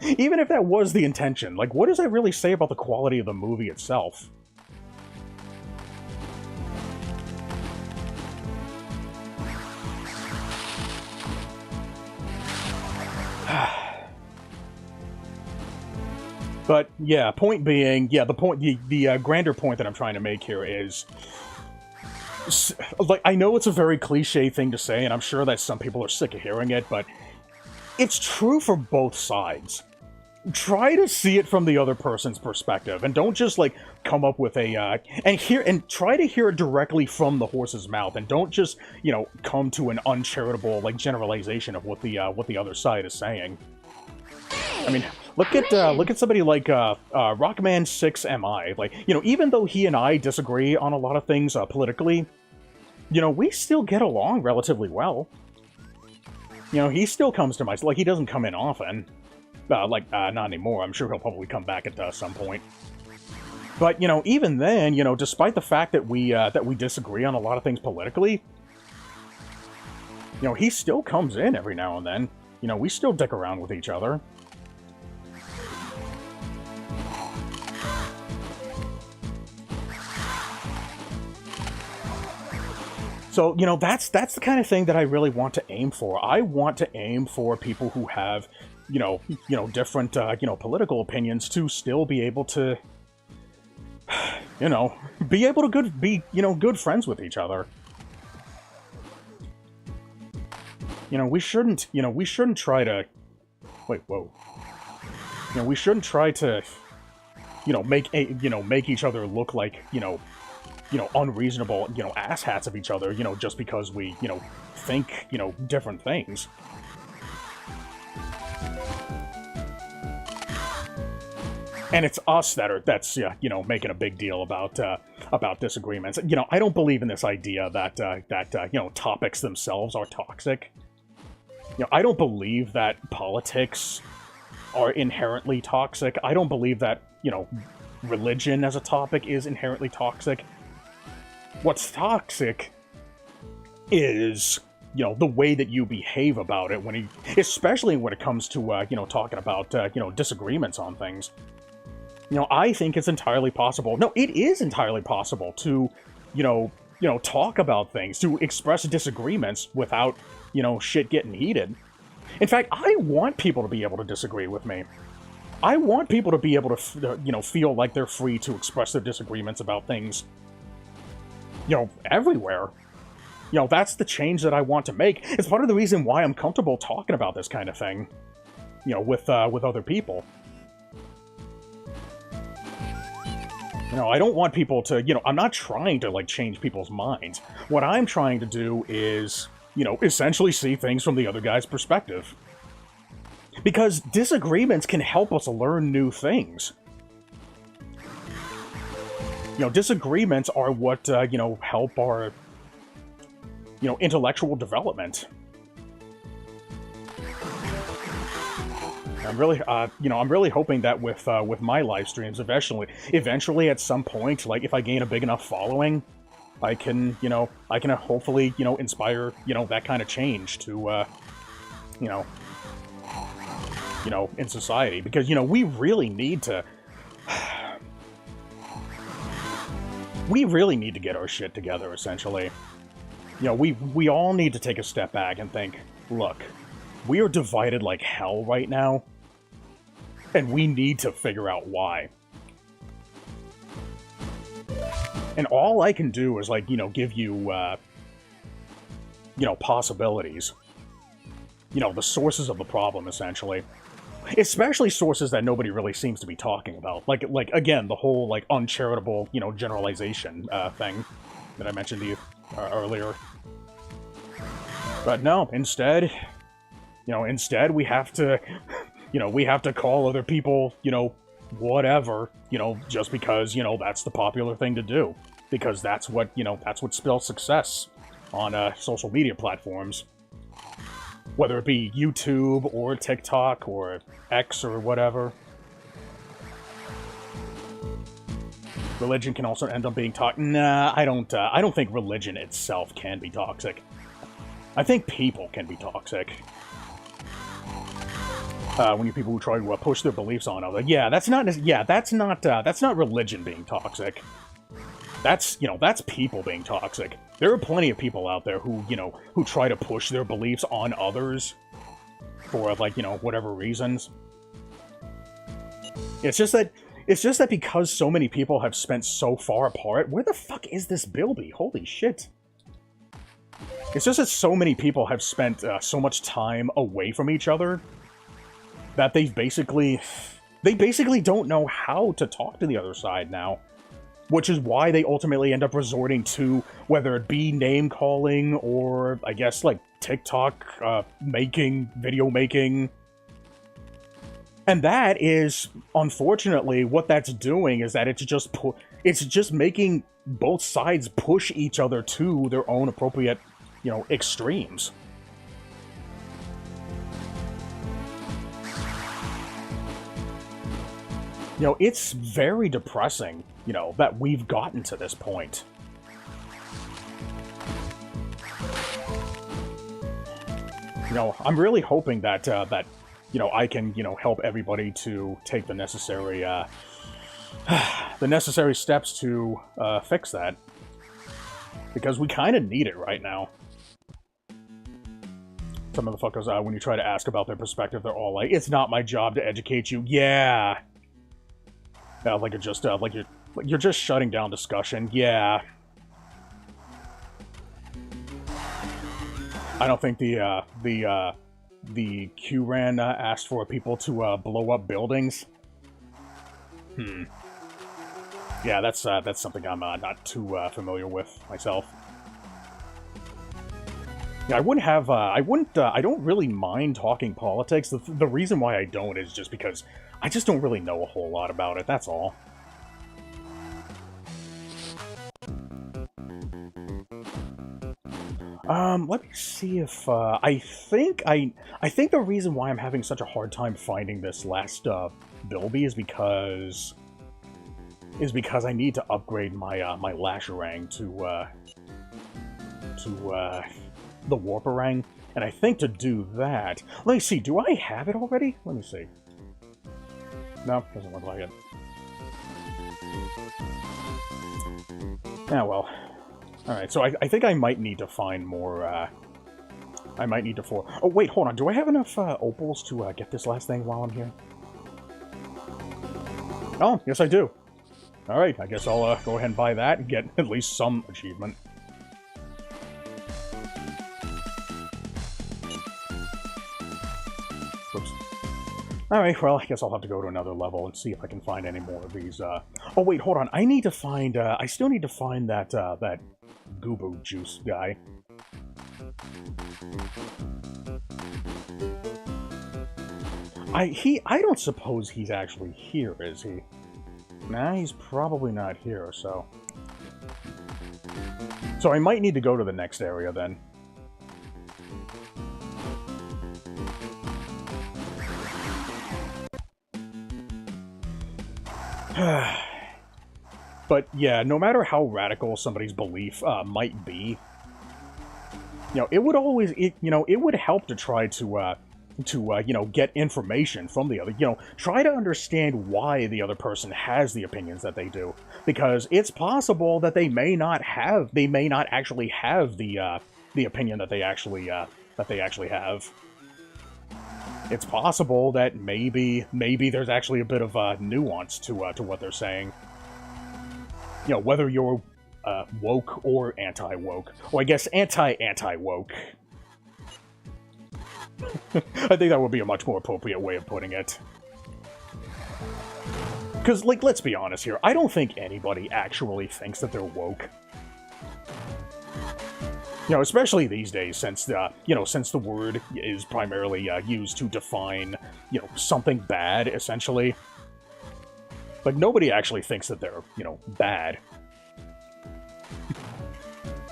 even if that was the intention, what does that really say about the quality of the movie itself? But yeah, point being, yeah, the grander point that I'm trying to make here is, I know it's a very cliche thing to say, and I'm sure that some people are sick of hearing it, but it's true for both sides. Try to see it from the other person's perspective, and don't just come up with a and try to hear it directly from the horse's mouth, and don't just come to an uncharitable generalization of what the other side is saying. I mean, look at somebody like Rockman 6MI. Even though he and I disagree on a lot of things politically, we still get along relatively well. He still comes to my he doesn't come in often. Not anymore. I'm sure he'll probably come back at some point. But even then, despite the fact that we disagree on a lot of things politically, he still comes in every now and then. We still dick around with each other. So, that's the kind of thing that I really want to aim for. I want to aim for people who have, different, political opinions to still be able to, be able to be good friends with each other. We shouldn't try to, Wait, whoa. You know, we shouldn't try to, make each other look like, unreasonable, asshats of each other, just because we, think, different things. And it's us that's making a big deal about disagreements. I don't believe in this idea that topics themselves are toxic. I don't believe that politics are inherently toxic. I don't believe that, religion as a topic is inherently toxic. What's toxic is, the way that you behave about it, especially when it comes to, talking about, disagreements on things. I think it's entirely possible. No, it is entirely possible to, talk about things, to express disagreements without, shit getting heated. In fact, I want people to be able to disagree with me. I want people to be able to, feel like they're free to express their disagreements about things, everywhere. That's the change that I want to make. It's part of the reason why I'm comfortable talking about this kind of thing, with other people. I don't want people to, I'm not trying to, change people's minds. What I'm trying to do is, essentially see things from the other guy's perspective. Because disagreements can help us learn new things. Disagreements are what, help our, intellectual development. I'm really hoping that with my live streams, eventually at some point, if I gain a big enough following, I can hopefully, inspire, that kind of change to, in society. Because, we really need to get our shit together, essentially. We all need to take a step back and think, look, we are divided like hell right now, and we need to figure out why. And all I can do is, give you, possibilities. The sources of the problem, essentially. Especially sources that nobody really seems to be talking about. Like again, the whole, uncharitable, generalization, thing that I mentioned to you earlier. But no, instead, we have to, we have to call other people, whatever, just because, that's the popular thing to do. Because that's what spells success on social media platforms. Whether it be YouTube or TikTok or X or whatever. Religion can also end up being toxic. Nah, I don't think religion itself can be toxic. I think people can be toxic. When you people who try to push their beliefs on others, that's not religion being toxic. That's people being toxic. There are plenty of people out there who try to push their beliefs on others for whatever reasons. It's just that because so many people have spent so far apart. Where the fuck is this Bilby? Holy shit. It's just that so many people have spent so much time away from each other that they basically don't know how to talk to the other side now. Which is why they ultimately end up resorting to, whether it be name-calling or, I guess, TikTok video making. And that is, unfortunately, what that's doing is that it's just making both sides push each other to their own appropriate, extremes. It's very depressing, that we've gotten to this point. I'm really hoping that, I can, help everybody to take the necessary steps to, fix that. Because we kind of need it right now. Some motherfuckers, when you try to ask about their perspective, they're all like, it's not my job to educate you. Yeah. You're just shutting down discussion. Yeah. I don't think the the Qran asked for people to blow up buildings. Yeah, that's something I'm not too familiar with myself. Yeah, I don't really mind talking politics. The reason why I don't is just because I just don't really know a whole lot about it, that's all. Let me see if, I think the reason why I'm having such a hard time finding this last, Bilby is because I need to upgrade my, my Lasherang to the Warparang, and I think to do that... Let me see, do I have it already? Let me see. No, doesn't look like it. Ah, well. Alright, so I think I might need to find more, I might need to Oh, wait, hold on. Do I have enough, opals to, get this last thing while I'm here? Oh, yes I do. Alright, I guess I'll, go ahead and buy that and get at least some achievement. Oops. Alright, well, I guess I'll have to go to another level and see if I can find any more of these, Oh, wait, hold on. I need to find, I still need to find that, that Goobo Juice guy. I don't suppose he's actually here, is he? Nah, he's probably not here, so... So I might need to go to the next area, then. But yeah, no matter how radical somebody's belief might be, you know, it would always, it would help to try to you know, get information from the other, you know, try to understand why the other person has the opinions that they do, because it's possible that they may not actually have the opinion that they actually have. It's possible that maybe there's actually a bit of nuance to what they're saying. You know, whether you're woke or anti-woke, or I guess anti-woke. I think that would be a much more appropriate way of putting it. Because, like, let's be honest here, I don't think anybody actually thinks that they're woke. You know, especially these days, since you know, since the word is primarily used to define, you know, something bad, essentially. Like, nobody actually thinks that they're, you know, bad.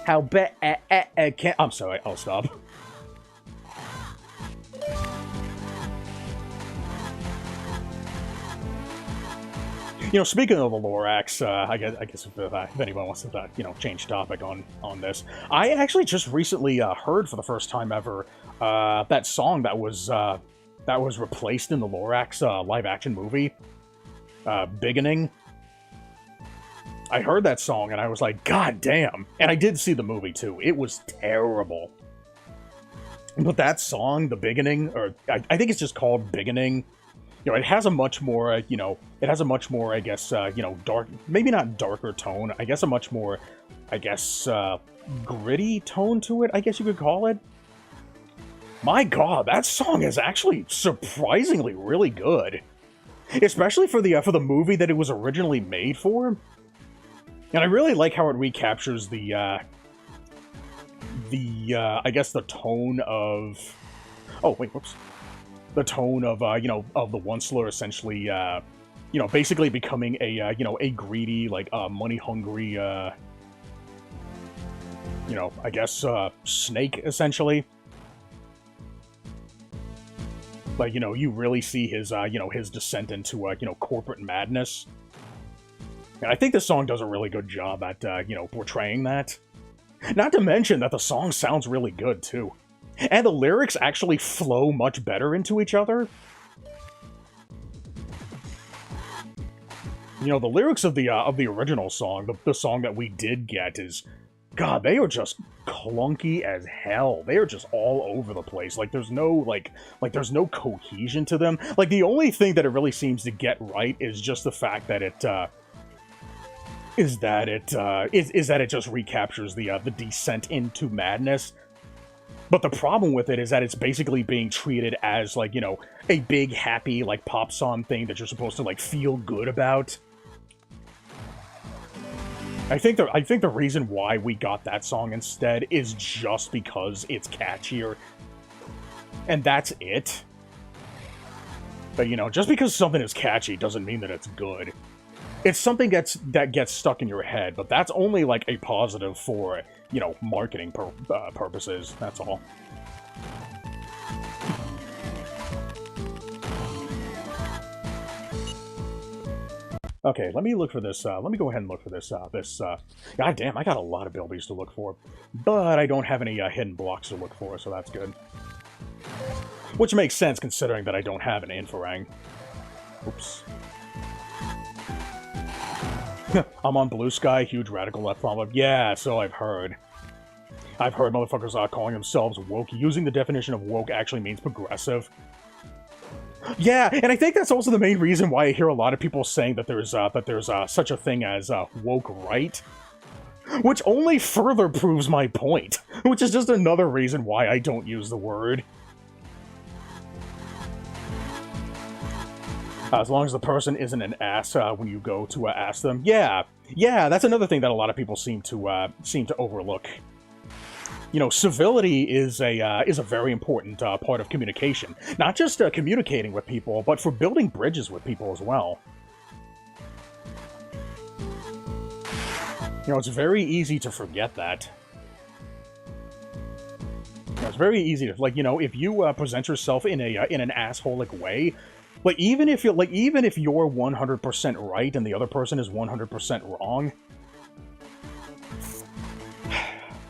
How bad? I'm sorry, I'll stop. You know, speaking of the Lorax, I guess if anyone wants to, you know, change topic on this, I actually just recently heard for the first time ever that song that was replaced in the Lorax live-action movie, Beginning. I heard that song and I was like, God damn! And I did see the movie too. It was terrible. But that song, The Beginning, or I think it's just called Beginning. You know, it has a much more, you know, I guess, you know, dark, maybe not darker tone, I guess a much more, I guess, gritty tone to it, I guess you could call it. My god, that song is actually surprisingly really good. Especially for the movie that it was originally made for. And I really like how it recaptures the, I guess the tone of... Oh, wait, whoops. The tone of, you know, of the Onceler essentially, you know, basically becoming a, you know, a greedy, like, money-hungry, you know, I guess, snake, essentially. Like, you know, you really see his, you know, his descent into, you know, corporate madness. And I think this song does a really good job at, you know, portraying that. Not to mention that the song sounds really good, too. And the lyrics actually flow much better into each other. You know, the lyrics of the original song, the song that we did get is... God, they are just clunky as hell. They are just all over the place. Like, there's no, like there's no cohesion to them. Like, the only thing that it really seems to get right is just the fact that it, is that it just recaptures the descent into madness. But the problem with it is that it's basically being treated as, like, you know, a big, happy, like, pop song thing that you're supposed to, like, feel good about. I think the reason why we got that song instead is just because it's catchier. And that's it. But, you know, just because something is catchy doesn't mean that it's good. It's something that gets stuck in your head, but that's only, like, a positive for, you know, marketing purposes, that's all. Okay, let me look for this, let me go ahead and look for this, god damn, I got a lot of bilbies to look for, but I don't have any, hidden blocks to look for, so that's good. Which makes sense, considering that I don't have an Inforang. Oops. I'm on Blue Sky, huge radical left problem. Yeah, so I've heard. I've heard motherfuckers calling themselves woke. Using the definition of woke actually means progressive. Yeah, and I think that's also the main reason why I hear a lot of people saying that there's such a thing as woke right, which only further proves my point. Which is just another reason why I don't use the word. As long as the person isn't an ass when you go to ask them. Yeah, that's another thing that a lot of people seem to overlook. You know, civility is a very important part of communication. Not just communicating with people, but for building bridges with people as well. You know, it's very easy to forget that. You know, it's very easy to, like, you know, if you present yourself in an assholic way, like, even if you're 100% right and the other person is 100% wrong,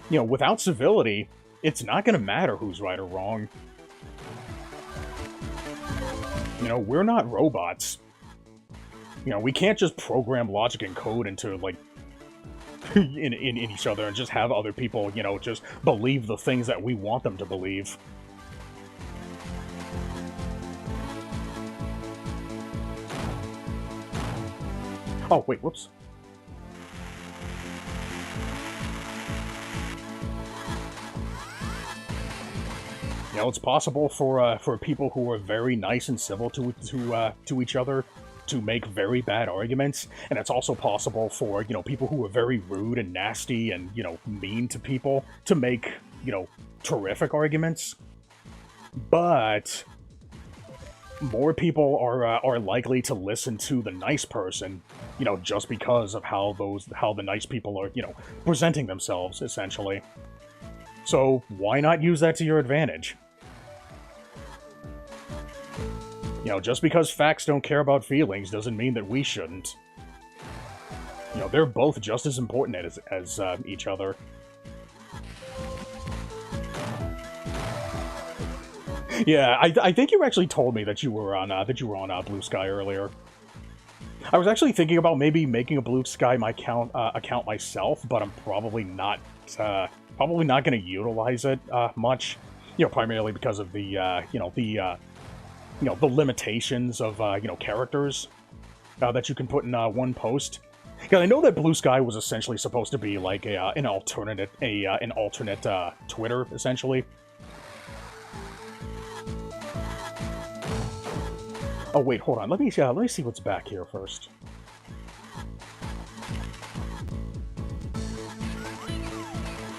you know, without civility, it's not going to matter who's right or wrong. You know, we're not robots. You know, we can't just program logic and code into, like, in each other and just have other people, you know, just believe the things that we want them to believe. Oh, wait, whoops. You know, it's possible for people who are very nice and civil to each other to make very bad arguments, and it's also possible for, you know, people who are very rude and nasty and, you know, mean to people to make, you know, terrific arguments. But more people are likely to listen to the nice person, you know, just because of how the nice people are, you know, presenting themselves, essentially. So why not use that to your advantage? You know, just because facts don't care about feelings doesn't mean that we shouldn't. You know, they're both just as important as each other. Yeah, I think you actually told me that you were on Blue Sky earlier. I was actually thinking about maybe making a Blue Sky account myself, but I'm probably not going to utilize it much. You know, primarily because of the the limitations of characters that you can put in one post. Because I know that Blue Sky was essentially supposed to be like an alternate Twitter, essentially. Oh wait, hold on. Let me see what's back here first.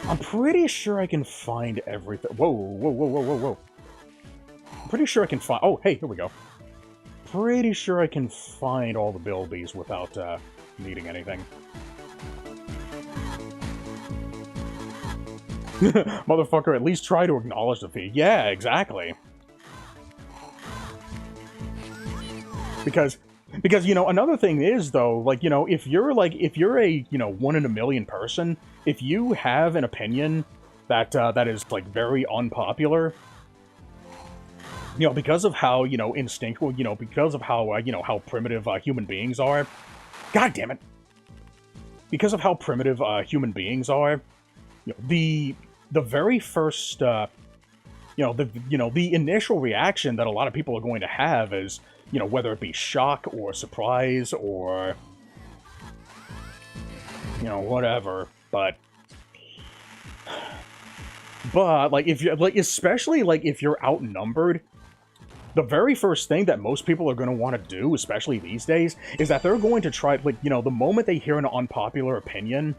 I'm pretty sure I can find everything. Whoa. I'm pretty sure I can find... Oh, hey, here we go. Pretty sure I can find all the bilbies without needing anything. Motherfucker, at least try to acknowledge the fee. Yeah, exactly. Because, you know, another thing is, though, like, you know, if you're a, you know, 1 in a million person, if you have an opinion that is, like, very unpopular, you know, because of how, you know, instinctual, you know, because of how, you know, how primitive human beings are, god damn it, because of how primitive human beings are, you know, the very first, the initial reaction that a lot of people are going to have is, you know, whether it be shock or surprise or, you know, whatever, but But, like, if you're, like, especially, like, if you're outnumbered, the very first thing that most people are going to want to do, especially these days, is that they're going to try, like, you know, the moment they hear an unpopular opinion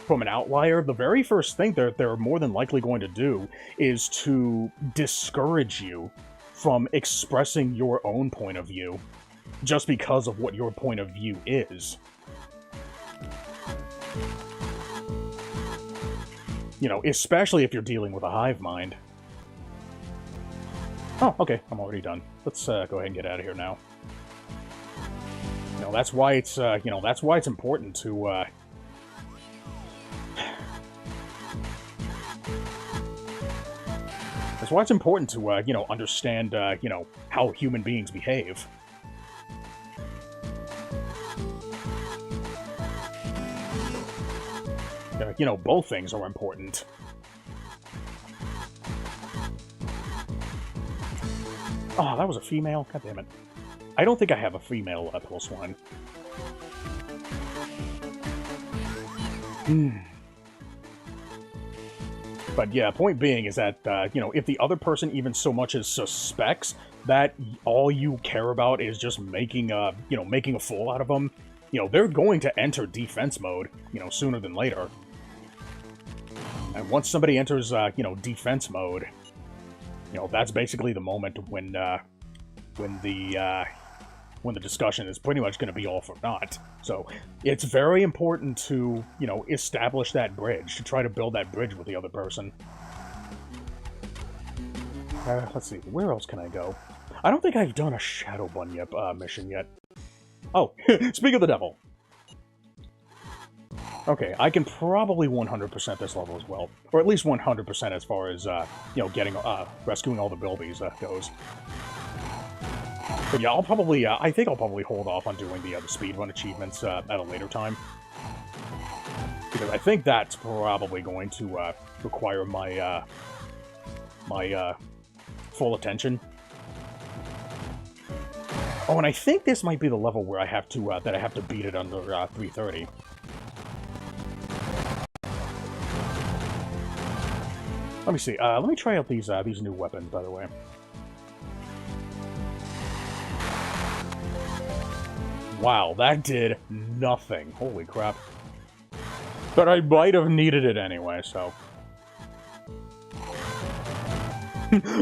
from an outlier, the very first thing they're more than likely going to do is to discourage you from expressing your own point of view, just because of what your point of view is. You know, especially if you're dealing with a hive mind. Oh, okay, I'm already done. Let's go ahead and get out of here now. You know, that's why it's you know, that's why it's important to that's why it's important to you know, understand you know, how human beings behave. You know, both things are important. Oh, that was a female? God damn it. I don't think I have a female Pilswine. But yeah, point being is that, you know, if the other person even so much as suspects that all you care about is just making, you know, making a fool out of them, you know, they're going to enter defense mode, you know, sooner than later. And once somebody enters, you know, defense mode, you know, that's basically the moment when the discussion is pretty much going to be all for naught. So it's very important to, you know, establish that bridge, to try to build that bridge with the other person. Let's see, where else can I go? I don't think I've done a Shadow Bunyip mission yet. Oh, speak of the devil. Okay, I can probably 100% this level as well. Or at least 100% as far as, you know, getting, rescuing all the Bilbies goes. But yeah, I'll probably, I think I'll probably hold off on doing the speedrun achievements at a later time. Because I think that's probably going to require my, my full attention. Oh, and I think this might be the level where I have to, that I have to beat it under 330. Let me see. Let me try out these new weapons, by the way. Wow, that did nothing. Holy crap. But I might have needed it anyway, so...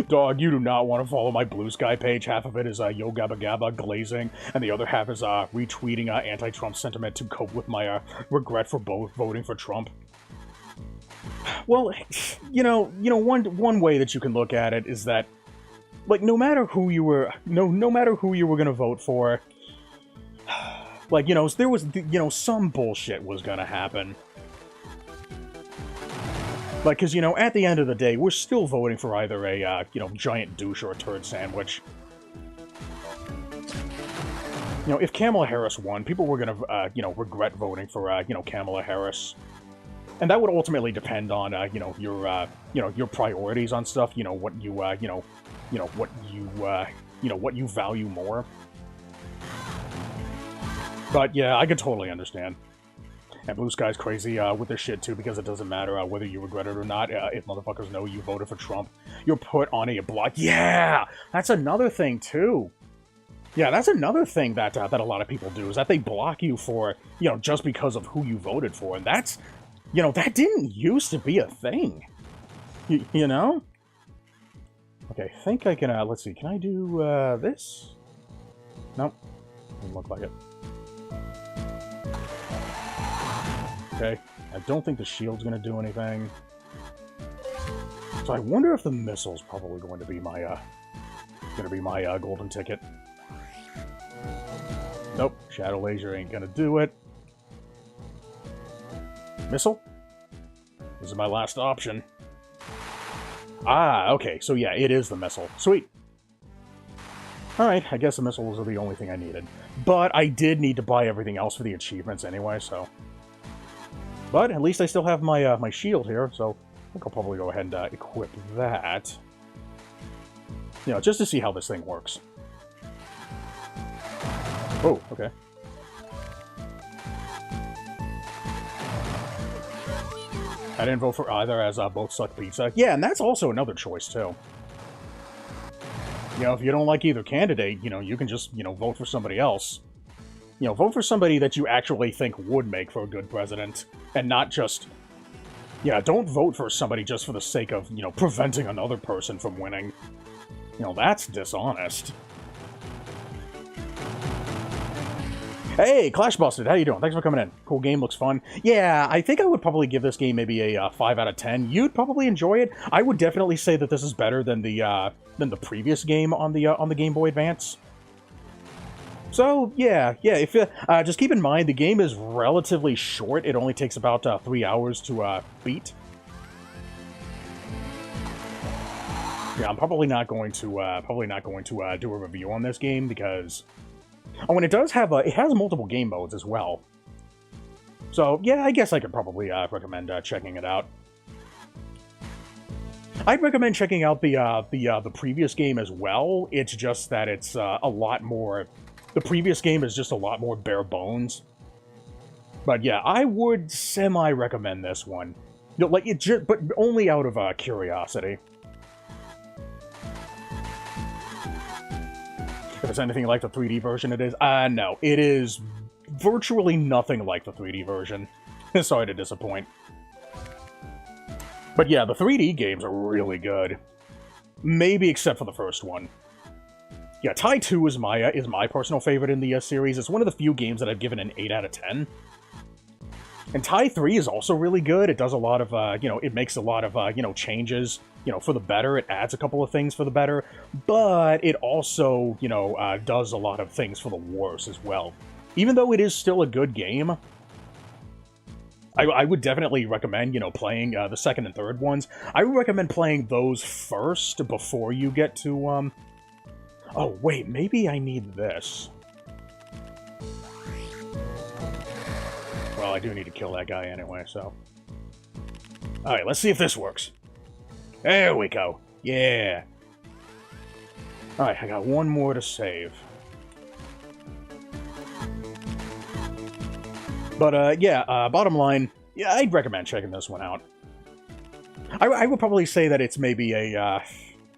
Dog, you do not want to follow my Blue Sky page. Half of it is Yo Gabba Gabba glazing, and the other half is retweeting anti-Trump sentiment to cope with my regret for voting for Trump. Well, you know, one way that you can look at it is that, like, no matter who you were, no matter who you were gonna vote for, like, you know, there was, you know, some bullshit was gonna happen. Like, because, you know, at the end of the day, we're still voting for either a, you know, giant douche or a turd sandwich. You know, if Kamala Harris won, people were gonna, you know, regret voting for, you know, Kamala Harris. And that would ultimately depend on, you know, your priorities on stuff. You know, what you, what you value more. But yeah, I could totally understand. And Blue Sky's crazy with this shit too, because it doesn't matter whether you regret it or not. If motherfuckers know you voted for Trump, you're put on a block. Yeah, that's another thing too. Yeah, that's another thing that that a lot of people do, is that they block you for, you know, just because of who you voted for, and that's. You know, that didn't used to be a thing. You know? Okay, I think I can, let's see, can I do, this? Nope. Doesn't look like it. Okay, I don't think the shield's gonna do anything. So I wonder if the missile's probably going to be my, golden ticket. Nope, Shadow Laser ain't gonna do it. Missile? This is my last option. Ah, okay, so yeah, it is the missile. Sweet. Alright, I guess the missiles are the only thing I needed. But I did need to buy everything else for the achievements anyway, so... But at least I still have my, my shield here, so I think I'll probably go ahead and equip that. You know, just to see how this thing works. Oh, okay. I didn't vote for either, as both suck pizza. Yeah, and that's also another choice, too. You know, if you don't like either candidate, you know, you can just, you know, vote for somebody else. You know, vote for somebody that you actually think would make for a good president, and not just... Yeah, don't vote for somebody just for the sake of, you know, preventing another person from winning. You know, that's dishonest. Hey, Clash Busted, how you doing? Thanks for coming in. Cool game, looks fun. Yeah, I think I would probably give this game maybe a 5 out of 10. You'd probably enjoy it. I would definitely say that this is better than the previous game on the Game Boy Advance. So, yeah, if just keep in mind, the game is relatively short. It only takes about 3 hours to beat. Yeah, I'm probably not going to do a review on this game because, oh, and it does have it has multiple game modes as well. So, yeah, I guess I could probably recommend checking it out. I'd recommend checking out the previous game as well. It's just that it's a lot more. The previous game is just a lot more bare bones. But yeah, I would semi-recommend this one. You know, like it just, but only out of curiosity. If it's anything like the 3D version, it is. No, it is virtually nothing like the 3D version. Sorry to disappoint. But yeah, the 3D games are really good. Maybe except for the first one. Yeah, Tai 2 is my personal favorite in the series. It's one of the few games that I've given an 8 out of 10. And Tai 3 is also really good. It does a lot of, you know, it makes a lot of, you know, changes, you know, for the better. It adds a couple of things for the better. But it also, you know, does a lot of things for the worse as well. Even though it is still a good game, I would definitely recommend, you know, playing the second and third ones. I would recommend playing those first before you get to, oh, wait, maybe I need this. Well, I do need to kill that guy anyway, so... Alright, let's see if this works. There we go. Yeah. Alright, I got one more to save. But, yeah, bottom line, yeah, I'd recommend checking this one out. I would probably say that it's maybe a,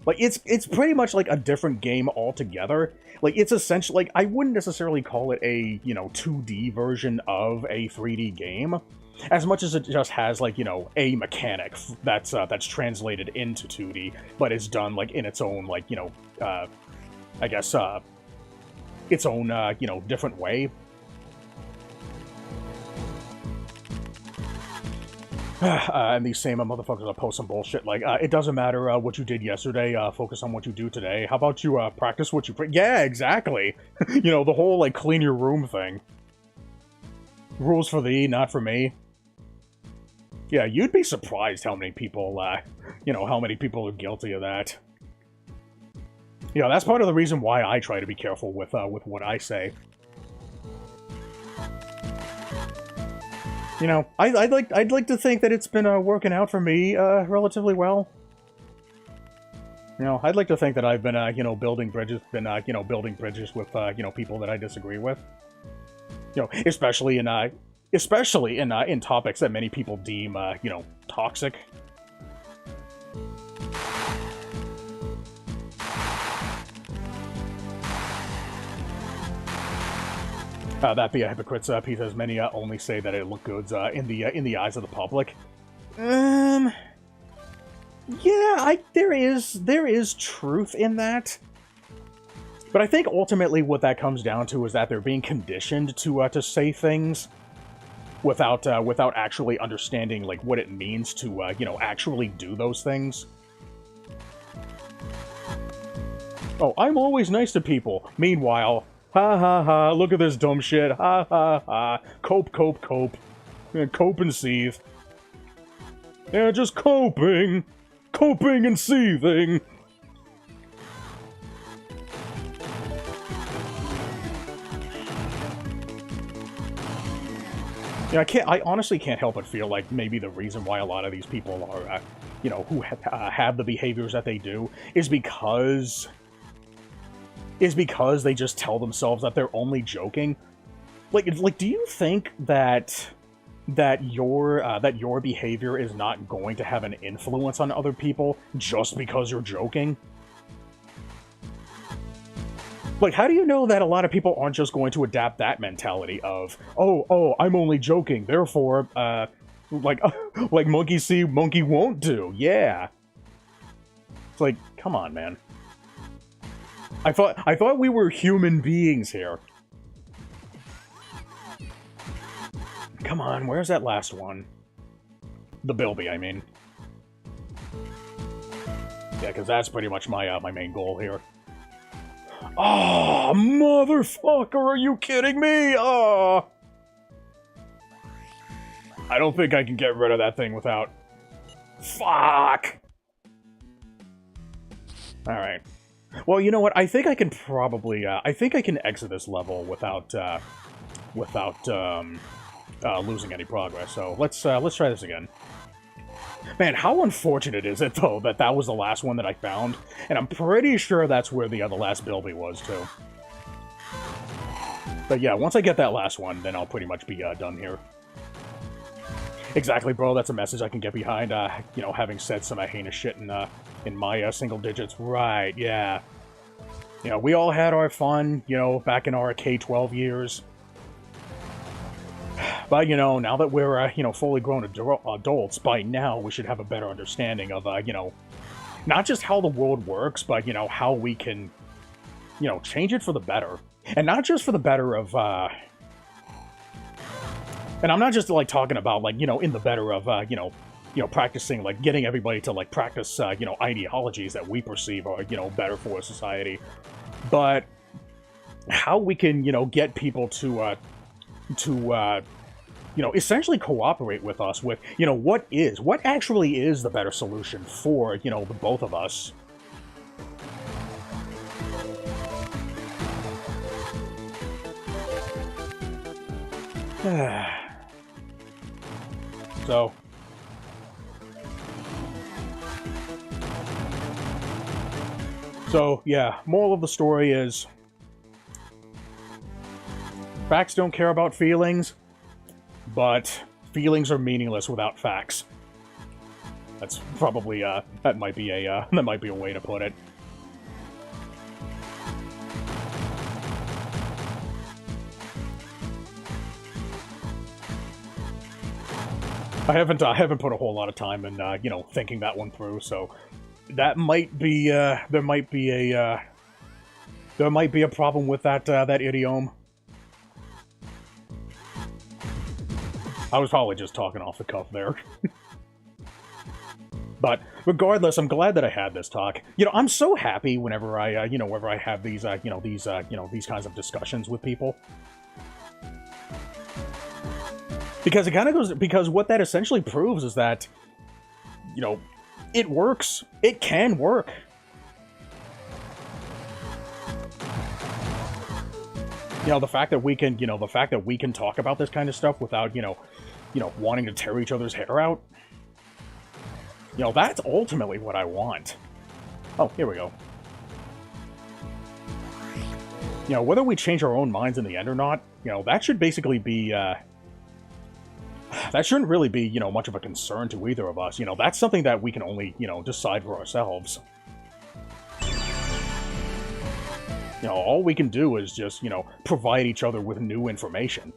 like, it's pretty much like a different game altogether. Like, it's essentially, like, I wouldn't necessarily call it a, you know, 2D version of a 3D game, as much as it just has, like, you know, a mechanic that's translated into 2D, but is done, like, in its own, like, you know, I guess, its own, you know, different way. And these same motherfuckers will post some bullshit like, it doesn't matter what you did yesterday, focus on what you do today. How about you practice what you yeah, exactly. You know, the whole, like, clean your room thing. Rules for thee, not for me. Yeah, you'd be surprised how many people, you know, how many people are guilty of that. You know, that's part of the reason why I try to be careful with what I say. You know, I'd like to think that it's been working out for me relatively well. You know, I'd like to think that I've been you know, building bridges with you know, people that I disagree with. You know, especially in topics that many people deem you know, toxic. That be a hypocrite's piece, as many only say that it looked good in the eyes of the public. Yeah, there is truth in that, but I think ultimately what that comes down to is that they're being conditioned to say things without actually understanding, like, what it means to you know, actually do those things. Oh, I'm always nice to people. Meanwhile, ha ha ha, look at this dumb shit. Ha ha ha. Cope, cope, cope. Yeah, cope and seethe. Yeah, just coping. Coping and seething. Yeah, I honestly can't help but feel like maybe the reason why a lot of these people are, you know, who have the behaviors that they do is because they just tell themselves that they're only joking. Like, do you think that that your behavior is not going to have an influence on other people just because you're joking? Like, how do you know that a lot of people aren't just going to adapt that mentality of, oh, I'm only joking, therefore, like, like monkey see, monkey won't do, yeah. It's like, come on, man. I thought we were human beings here. Come on, where's that last one? The Bilby, I mean. Yeah, because that's pretty much my my main goal here. Oh, motherfucker, are you kidding me? Oh. I don't think I can get rid of that thing without... Fuck! Alright. Well, you know what? I think I can probably... I think I can exit this level without losing any progress. So let's try this again. Man, how unfortunate is it, though, that that was the last one that I found? And I'm pretty sure that's where the last Bilby was, too. But yeah, once I get that last one, then I'll pretty much be done here. Exactly, bro. That's a message I can get behind, you know, having said some heinous shit in my single digits. Right, yeah. You know, we all had our fun, you know, back in our K-12 years. But, you know, now that we're, you know, fully grown adults, by now we should have a better understanding of, you know, not just how the world works, but, you know, how we can, you know, change it for the better. And not just for the better of, and I'm not just, like, talking about, like, you know, in the better of, you know, practicing, like, getting everybody to, like, practice, you know, ideologies that we perceive are, you know, better for society. But how we can, you know, get people to you know, essentially cooperate with us with, you know, what actually is the better solution for, you know, the both of us. So, yeah, moral of the story is facts don't care about feelings, but feelings are meaningless without facts. That's probably, that might be a way to put it. I haven't put a whole lot of time in, you know, thinking that one through, so that might be, there might be a problem with that, that idiom. I was probably just talking off the cuff there. But regardless, I'm glad that I had this talk. You know, I'm so happy whenever I, you know, whenever I have these, you know, these kinds of discussions with people. Because it kind of goes, because what that essentially proves is that, you know, it works. It can work. You know, the fact that we can, you know, the fact that we can talk about this kind of stuff without, you know, wanting to tear each other's hair out. You know, that's ultimately what I want. Oh, here we go. You know, whether we change our own minds in the end or not, you know, that should basically be, that shouldn't really be, you know, much of a concern to either of us. You know, that's something that we can only, you know, decide for ourselves. You know, all we can do is just, you know, provide each other with new information.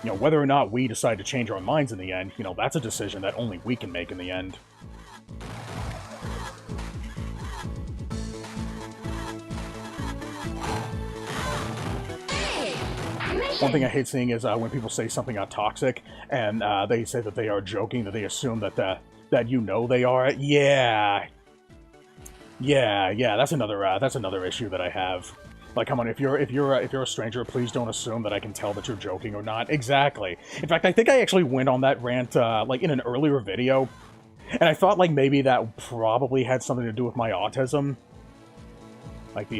You know, whether or not we decide to change our minds in the end, you know, that's a decision that only we can make in the end. One thing I hate seeing is when people say something toxic, and they say that they are joking, that they assume that that you know they are. Yeah, that's another issue that I have. Like, come on, if you're a stranger, please don't assume that I can tell that you're joking or not. Exactly. In fact, I think I actually went on that rant like in an earlier video, and I thought like maybe that probably had something to do with my autism. Like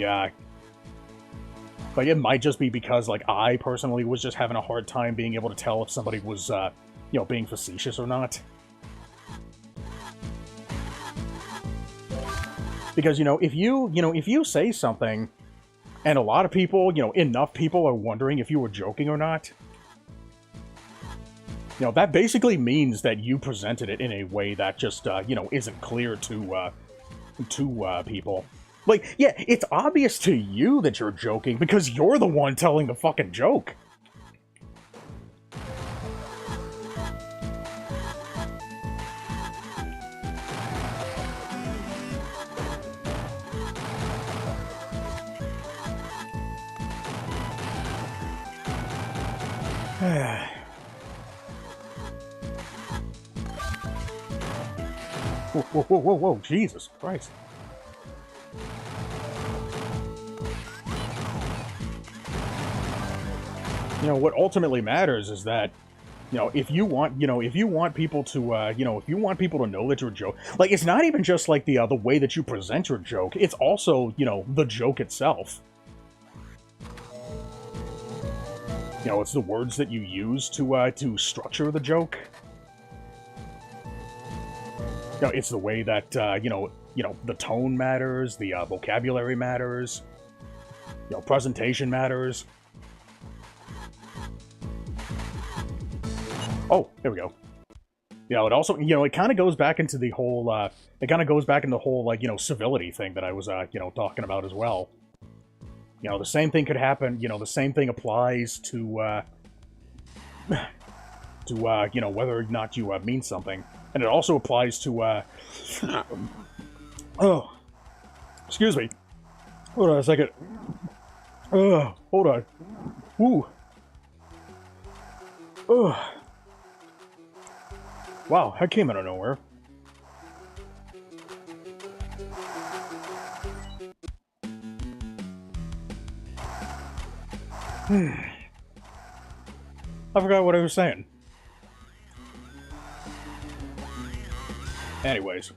like it might just be because like I personally was just having a hard time being able to tell if somebody was you know, being facetious or not. Because, you know, if you say something, and a lot of people, you know, enough people are wondering if you were joking or not, You know, that basically means that you presented it in a way that just, you know, isn't clear to people. Like, yeah, it's obvious to you that you're joking because you're the one telling the fucking joke. Whoa, whoa, whoa, whoa, whoa, Jesus Christ. You know, what ultimately matters is that, you know, if you want people to, you know, if you want people to know that you're a joke, like, it's not even just, like, the way that you present your joke, it's also, you know, the joke itself. You know, it's the words that you use to structure the joke. You know, it's the way that, you know, the tone matters, the vocabulary matters, you know, presentation matters. Oh, there we go. You know, it also, you know, it kind of goes back into the whole, like, you know, civility thing that I was, you know, talking about as well. You know, the same thing could happen, you know, the same thing applies to, you know, whether or not you, mean something. And it also applies to, oh, excuse me. Hold on a second. Hold on. Ooh. Ugh. Wow, that came out of nowhere. I forgot what I was saying. Anyways.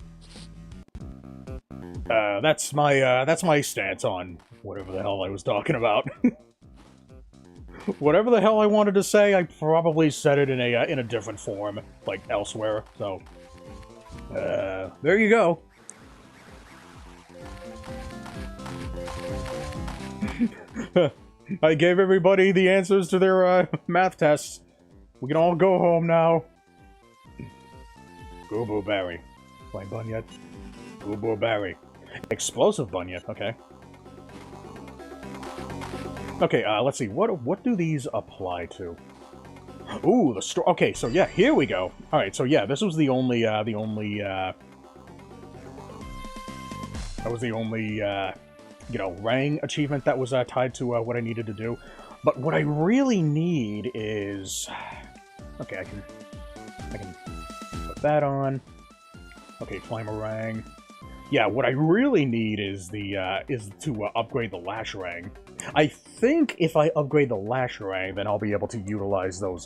That's my stance on whatever the hell I was talking about. Whatever the hell I wanted to say, I probably said it in a different form, like elsewhere, so... there you go. I gave everybody the answers to their, math tests. We can all go home now. Goobo Berry. Flame Bunyet. Goobo Berry. Explosive Bunyet, okay. Okay, let's see. What do these apply to? Ooh, the store. Okay, so yeah, here we go. All right, so yeah, this was the only, that was the only, you know, rang achievement that was tied to what I needed to do. But what I really need is, okay, I can put that on. Okay, Flamerang. Yeah, what I really need is to upgrade the Lashrang. I think if I upgrade the Lashrang, then I'll be able to utilize those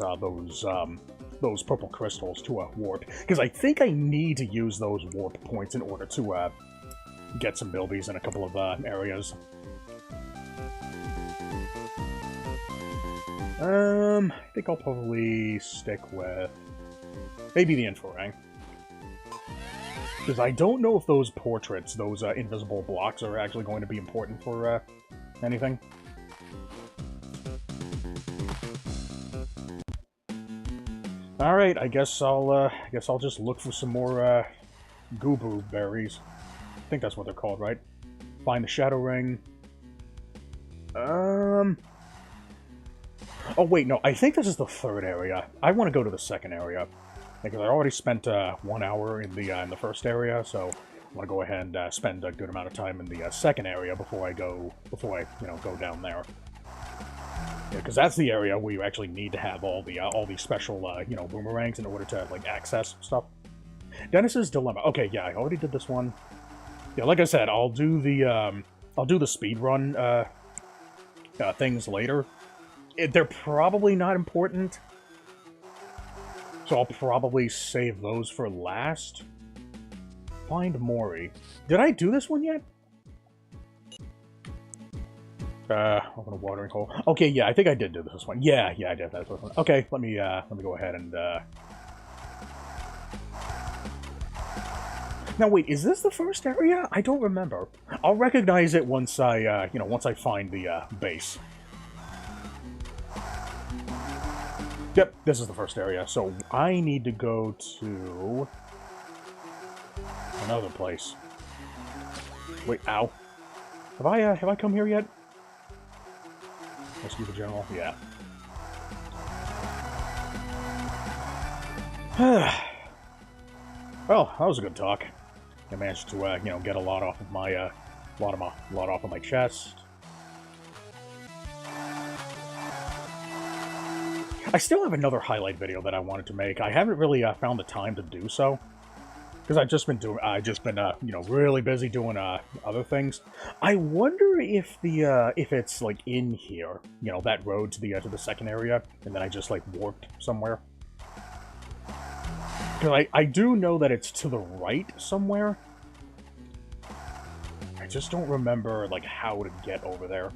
purple crystals to warp. Because I think I need to use those warp points in order to get some buildies in a couple of areas. I think I'll probably stick with maybe the Infrarang. Because I don't know if those portraits, those invisible blocks, are actually going to be important for anything. All right, I guess I'll just look for some more Goobo berries. I think that's what they're called, right? Find the Shadow Ring. Oh wait, no, I think this is the third area. I want to go to the second area. Because I already spent 1 hour in the first area, so I want to go ahead and spend a good amount of time in the second area before I go down there. Yeah, because that's the area where you actually need to have all the special boomerangs in order to like access stuff. Dennis's Dilemma. Okay, yeah, I already did this one. Yeah, like I said, I'll do the speed run things later. They're probably not important. So I'll probably save those for last. Find Mori. Did I do this one yet? Open a watering hole. Okay, yeah, I think I did do this one. Yeah, I did that one. Okay, let me go ahead and Now wait, is this the first area? I don't remember. I'll recognize it once once I find the base. Yep, this is the first area, so I need to go to another place. Wait, ow. Have I come here yet? Rescue the general? Yeah. Well, that was a good talk. I managed to, you know, get a lot off of my, lot off of my chest. I still have another highlight video that I wanted to make. I haven't really found the time to do so, because I've just been you know, really busy doing other things. I wonder if if it's like in here, you know, that road to the second area, and then I just like warped somewhere. Because I do know that it's to the right somewhere. I just don't remember like how to get over there.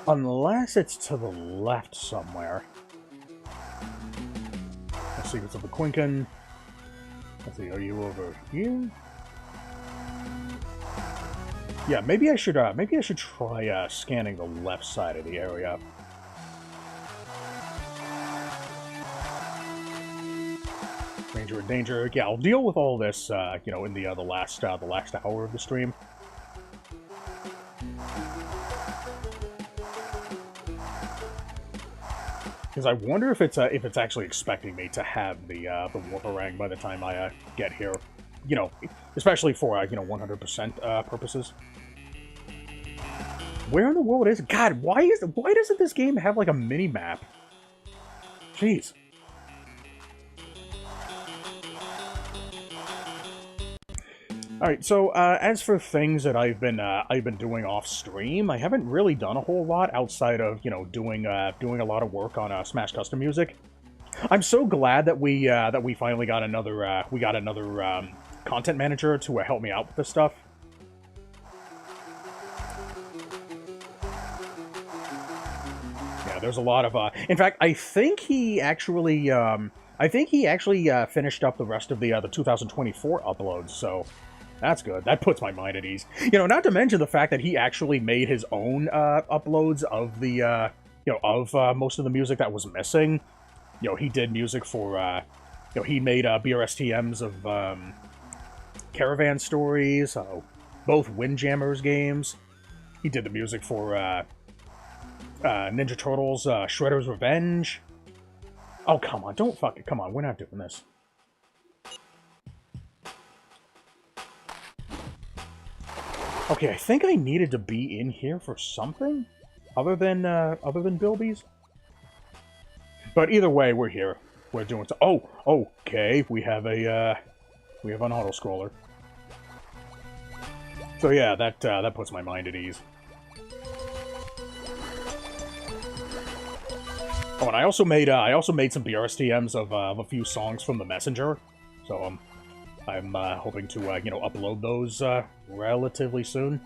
Unless it's to the left somewhere. The Secrets of the Quinkan. Let's see, are you over here? Yeah, maybe I should try scanning the left side of the area. Danger and danger. Yeah, I'll deal with all this, you know, in the last hour of the stream. Because I wonder if it's actually expecting me to have the warparang by the time I get here, you know, especially for you know, 100% purposes. Where in the world is it? God? Why doesn't this game have like a mini map? Jeez. Alright, so, as for things that I've been doing off-stream, I haven't really done a whole lot outside of, you know, doing a lot of work on, Smash Custom Music. I'm so glad that we finally got another, content manager to help me out with this stuff. Yeah, there's a lot of, in fact, I think he actually finished up the rest of the 2024 uploads, so... That's good. That puts my mind at ease. You know, not to mention the fact that he actually made his own uploads of the, you know, of most of the music that was missing. You know, he did music for, you know, he made BRSTMs of Caravan Stories, both Windjammers games. He did the music for Ninja Turtles, Shredder's Revenge. Oh, come on. Don't fucking... Come on, we're not doing this. Okay, I think I needed to be in here for something other than Bilby's. But either way, we're here. We're doing so. Oh, okay. We have an auto scroller. So yeah, that puts my mind at ease. Oh, and I also made some BRSTMs of a few songs from The Messenger. So I'm hoping to you know, upload those relatively soon.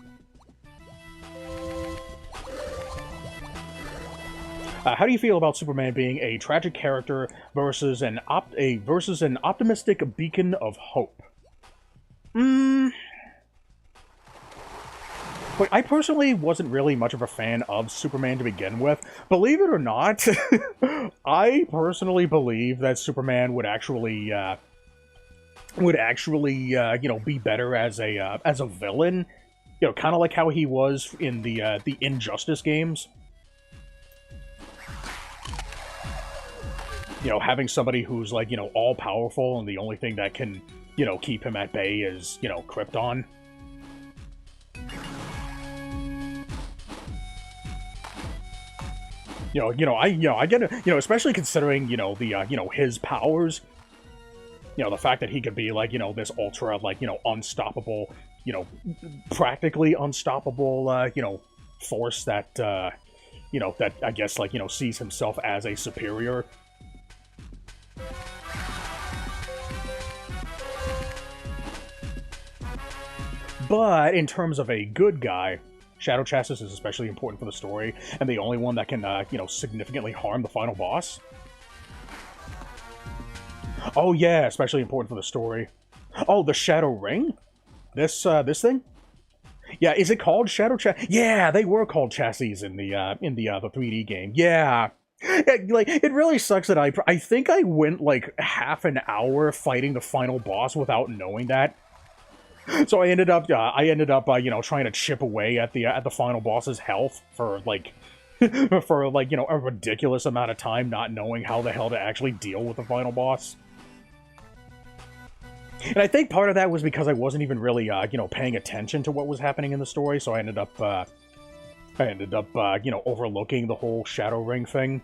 How do you feel about Superman being a tragic character versus an optimistic beacon of hope? But I personally wasn't really much of a fan of Superman to begin with. Believe it or not, I personally believe that Superman would actually you know, be better as a villain, you know, kind of like how he was in the Injustice games. You know, having somebody who's like, you know, all powerful, and the only thing that can, you know, keep him at bay is, you know, Krypton. I get it, you know, especially considering, you know, the you know, his powers. You know, the fact that he could be, like, you know, this ultra, like, you know, unstoppable, you know, practically unstoppable, you know, force that, you know, that, I guess, like, you know, sees himself as a superior. But, in terms of a good guy, Shadow Chassis is especially important for the story, and the only one that can, you know, significantly harm the final boss. Oh yeah, especially important for the story. Oh, the Shadow Ring? this thing? Yeah, is it called Shadow Chassis? Yeah, they were called chassis in the 3D game. Yeah. Like, it really sucks that I think I went, like, half an hour fighting the final boss without knowing that. So I ended up, you know, trying to chip away at the final boss's health for, like, for, like, you know, a ridiculous amount of time, not knowing how the hell to actually deal with the final boss. And I think part of that was because I wasn't even really, you know, paying attention to what was happening in the story, so I ended up, you know, overlooking the whole Shadow Ring thing.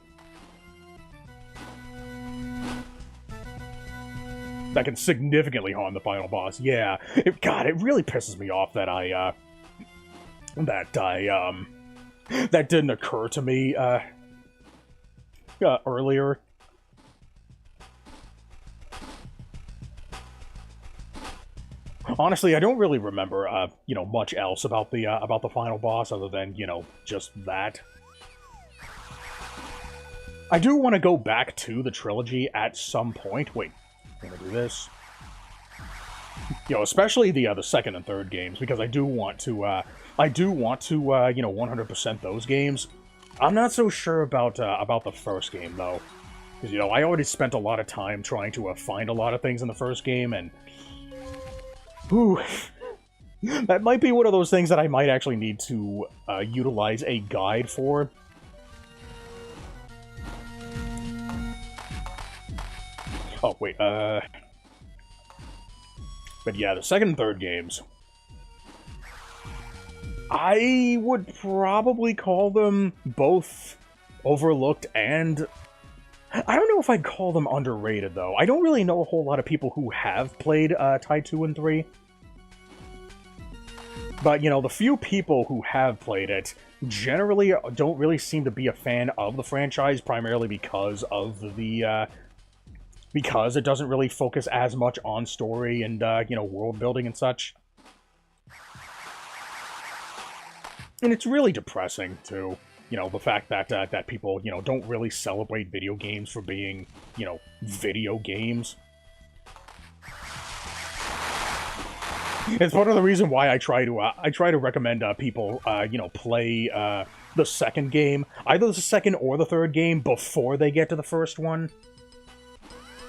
That can significantly harm the final boss. Yeah, God, it really pisses me off that that didn't occur to me earlier. Honestly, I don't really remember, you know, much else about the final boss other than, you know, just that. I do want to go back to the trilogy at some point. Wait. I'm gonna do this. You know, especially the second and third games, because I do want to, you know, 100% those games. I'm not so sure about the first game, though. Because, you know, I already spent a lot of time trying to find a lot of things in the first game, and... Whew. That might be one of those things that I might actually need to utilize a guide for. Oh, wait, But yeah, the second and third games. I would probably call them both overlooked and... I don't know if I'd call them underrated, though. I don't really know a whole lot of people who have played Tai 2 and 3. But, you know, the few people who have played it generally don't really seem to be a fan of the franchise, primarily because of the... because it doesn't really focus as much on story and, you know, world building and such. And it's really depressing, too. You know, the fact that, that people, you know, don't really celebrate video games for being, you know, video games. It's part of the reason why I try to recommend, people, you know, play, the second game, either the second or the third game, before they get to the first one.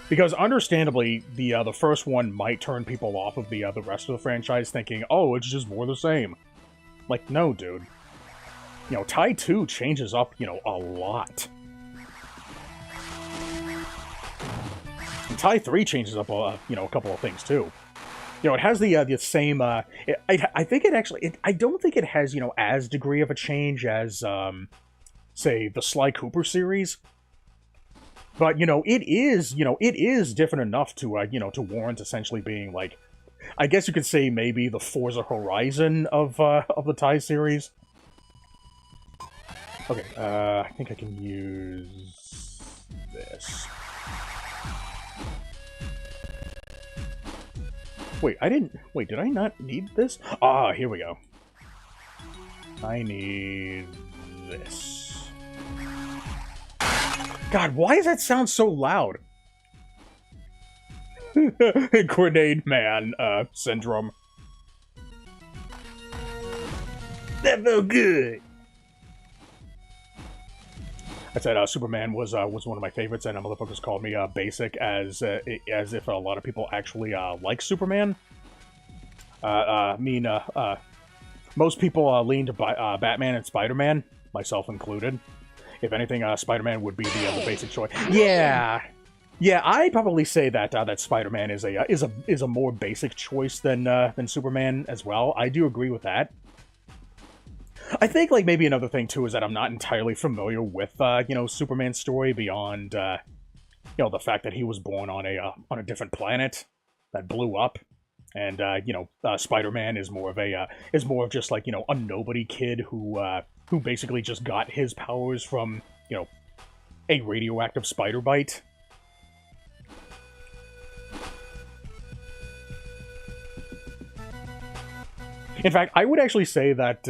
Because, understandably, the first one might turn people off of the rest of the franchise, thinking, oh, it's just more the same. Like, no, dude. You know, Tai 2 changes up, you know, a lot. And Tai 3 changes up, you know, a couple of things, too. You know, it has the same, I think it actually, I don't think it has, you know, as degree of a change as, say, the Sly Cooper series. But, you know, it is different enough to, you know, to warrant essentially being, like, I guess you could say maybe the Forza Horizon of the Tai series. Okay, I think I can use this. Wait, did I not need this? Ah, here we go. I need this. God, why does that sound so loud? Grenade Man, syndrome. That felt good! I said Superman was one of my favorites, and motherfuckers called me basic, as if a lot of people actually like Superman. I mean, most people lean to Batman and Spider-Man, myself included. If anything, Spider-Man would be the basic choice. Yeah, yeah, I'd probably say that that Spider-Man is a more basic choice than Superman as well. I do agree with that. I think, like, maybe another thing, too, is that I'm not entirely familiar with, you know, Superman's story beyond, you know, the fact that he was born on a different planet that blew up. And, you know, Spider-Man is more of just, like, you know, a nobody kid who basically just got his powers from, you know, a radioactive spider bite. In fact, I would actually say that,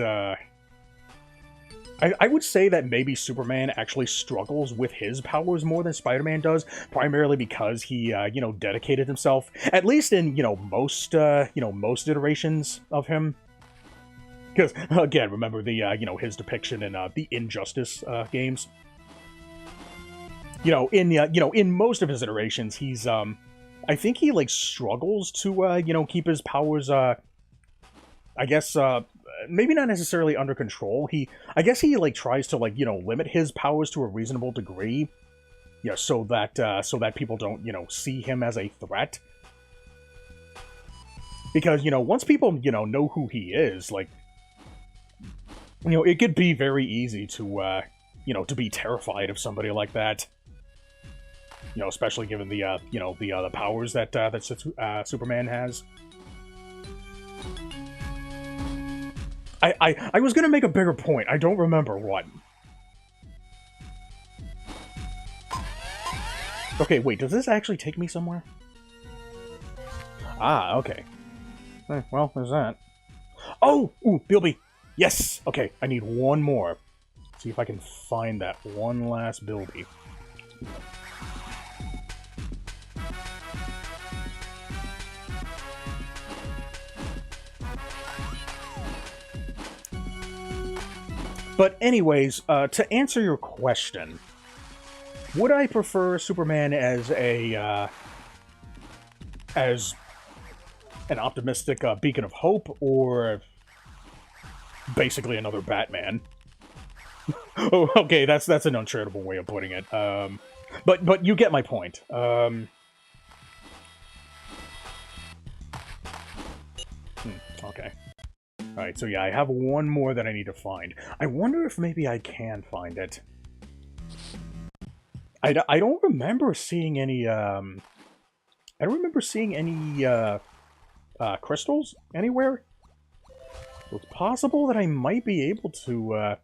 I would say that maybe Superman actually struggles with his powers more than Spider-Man does, primarily because he, you know, dedicated himself, at least in, you know, most iterations of him. Because, again, remember the, you know, his depiction in the Injustice games. You know, in most of his iterations, he's, I think he, like, struggles to, you know, keep his powers, I guess, maybe not necessarily under control. I guess he, like, tries to, like, you know, limit his powers to a reasonable degree. Yeah, so that people don't, you know, see him as a threat. Because, you know, once people, you know who he is, like, you know, it could be very easy to, you know, to be terrified of somebody like that. You know, especially given the, you know, the powers that Superman has. I was gonna make a bigger point. I don't remember what. Okay, wait, does this actually take me somewhere? Ah, okay. Well, there's that. Oh! Ooh, Bilby! Yes! Okay, I need one more. See if I can find that one last Bilby. But anyways, to answer your question, would I prefer Superman as a, as an optimistic beacon of hope, or basically another Batman? Oh, okay, that's an uncharitable way of putting it. But you get my point. Okay. Alright, so yeah, I have one more that I need to find. I wonder if maybe I can find it. I don't remember seeing any, I don't remember seeing any, crystals anywhere. So it's possible that I might be able to,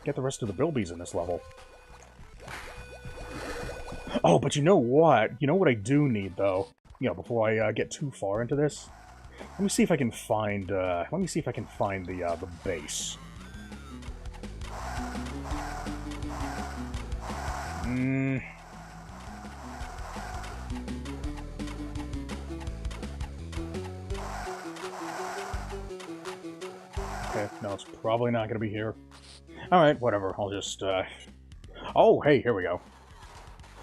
get the rest of the Bilbies in this level. Oh, but you know what? You know what I do need, though? You know, before I get too far into this? Let me see if I can find, the base. Okay, no, it's probably not gonna be here. Alright, whatever, I'll just, Oh, hey, here we go.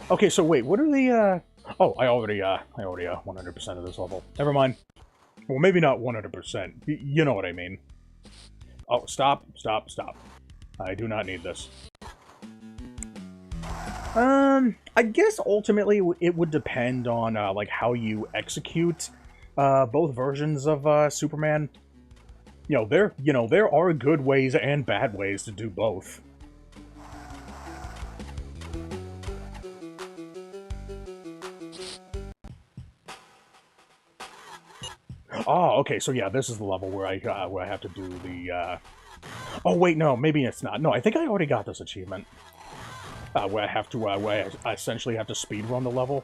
Okay, so wait, what are the, Oh, I already 100% of this level. Never mind. Well, maybe not 100%. You know what I mean. Oh, stop. I do not need this. I guess ultimately it would depend on, like, how you execute, both versions of, Superman. There are good ways and bad ways to do both. Oh, okay, so yeah, this is the level where I have to do the, Oh, wait, no, maybe it's not. No, I think I already got this achievement. Where I essentially have to speedrun the level.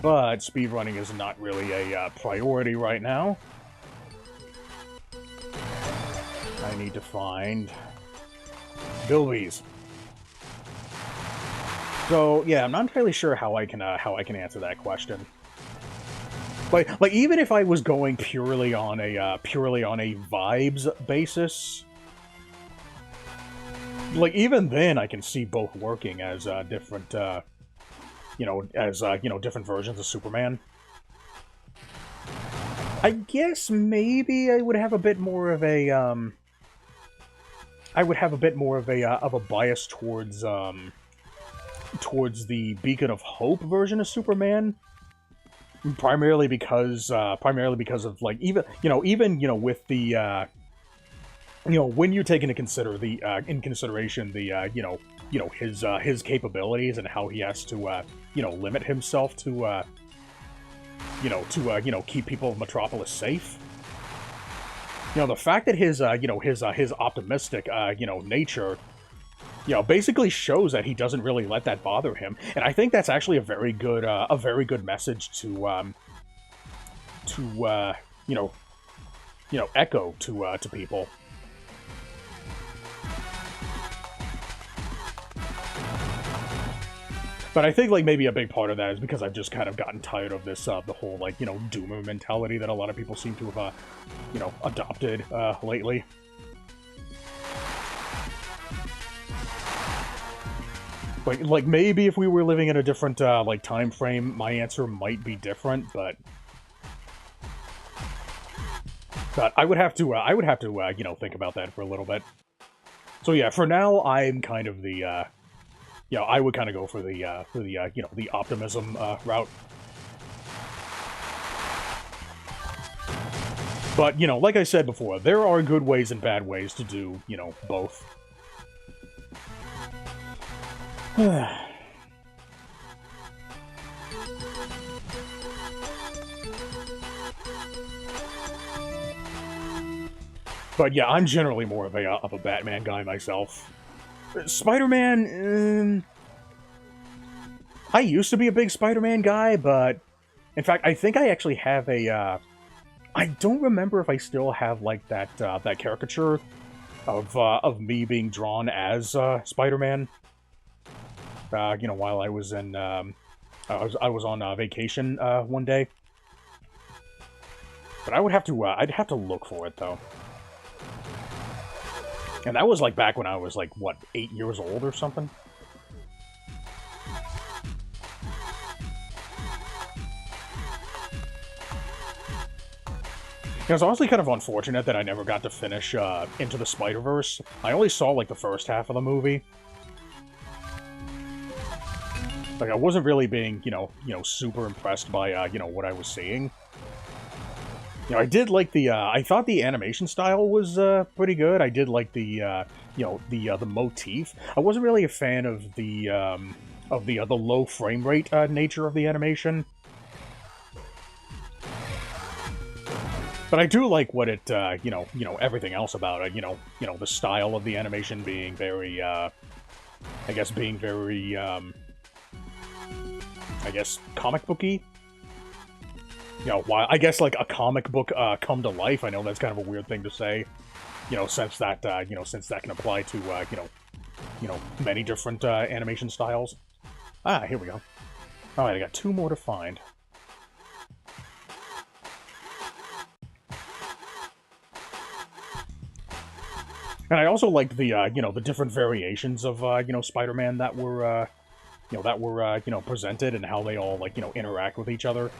But speedrunning is not really a, priority right now. I need to find Bilbies. So yeah, I'm not entirely sure how I can answer that question. Like even if I was going purely on a vibes basis, like even then I can see both working as different different versions of Superman. I guess maybe I would have a bit more of a bias towards the Beacon of Hope version of Superman, primarily because of, like, even with the when you take into consideration his capabilities and how he has to limit himself to keep people of Metropolis safe. The fact that his optimistic nature basically shows that he doesn't really let that bother him, and I think that's actually a very good message to you know, echo to people. But I think, like, maybe a big part of that is because I've just kind of gotten tired of this, the whole, like, doomer mentality that a lot of people seem to have, adopted, lately. Like, maybe if we were living in a different, like, time frame, my answer might be different, but I would have to, think about that for a little bit. So yeah, for now, I'm kind of the, I would kind of go for the, the optimism, route. But, like I said before, there are good ways and bad ways to do, both. But yeah, I'm generally more of a Batman guy myself. Spider-Man, I used to be a big Spider-Man guy, but in fact, I think I actually have a, I don't remember if I still have, like, that caricature of me being drawn as, Spider-Man. While I was in, I was on vacation, one day. But I would have to, I'd have to look for it, though. And that was, like, back when I was, like, what, 8 years old or something? It was honestly kind of unfortunate that I never got to finish, Into the Spider-Verse. I only saw, like, the first half of the movie. Like, I wasn't really being, super impressed by, what I was seeing. I did like the, I thought the animation style was, pretty good. I did like the, the motif. I wasn't really a fan of the low frame rate, nature of the animation. But I do like what it, everything else about it, the style of the animation being very, I guess being very, I guess, comic booky. Why? I guess, like, a comic book come to life. I know that's kind of a weird thing to say, since that, since that can apply to, many different animation styles. Ah, here we go. All right, I got 2 more to find. And I also liked the, the different variations of, Spider-Man that were, presented and how they all, like, interact with each other.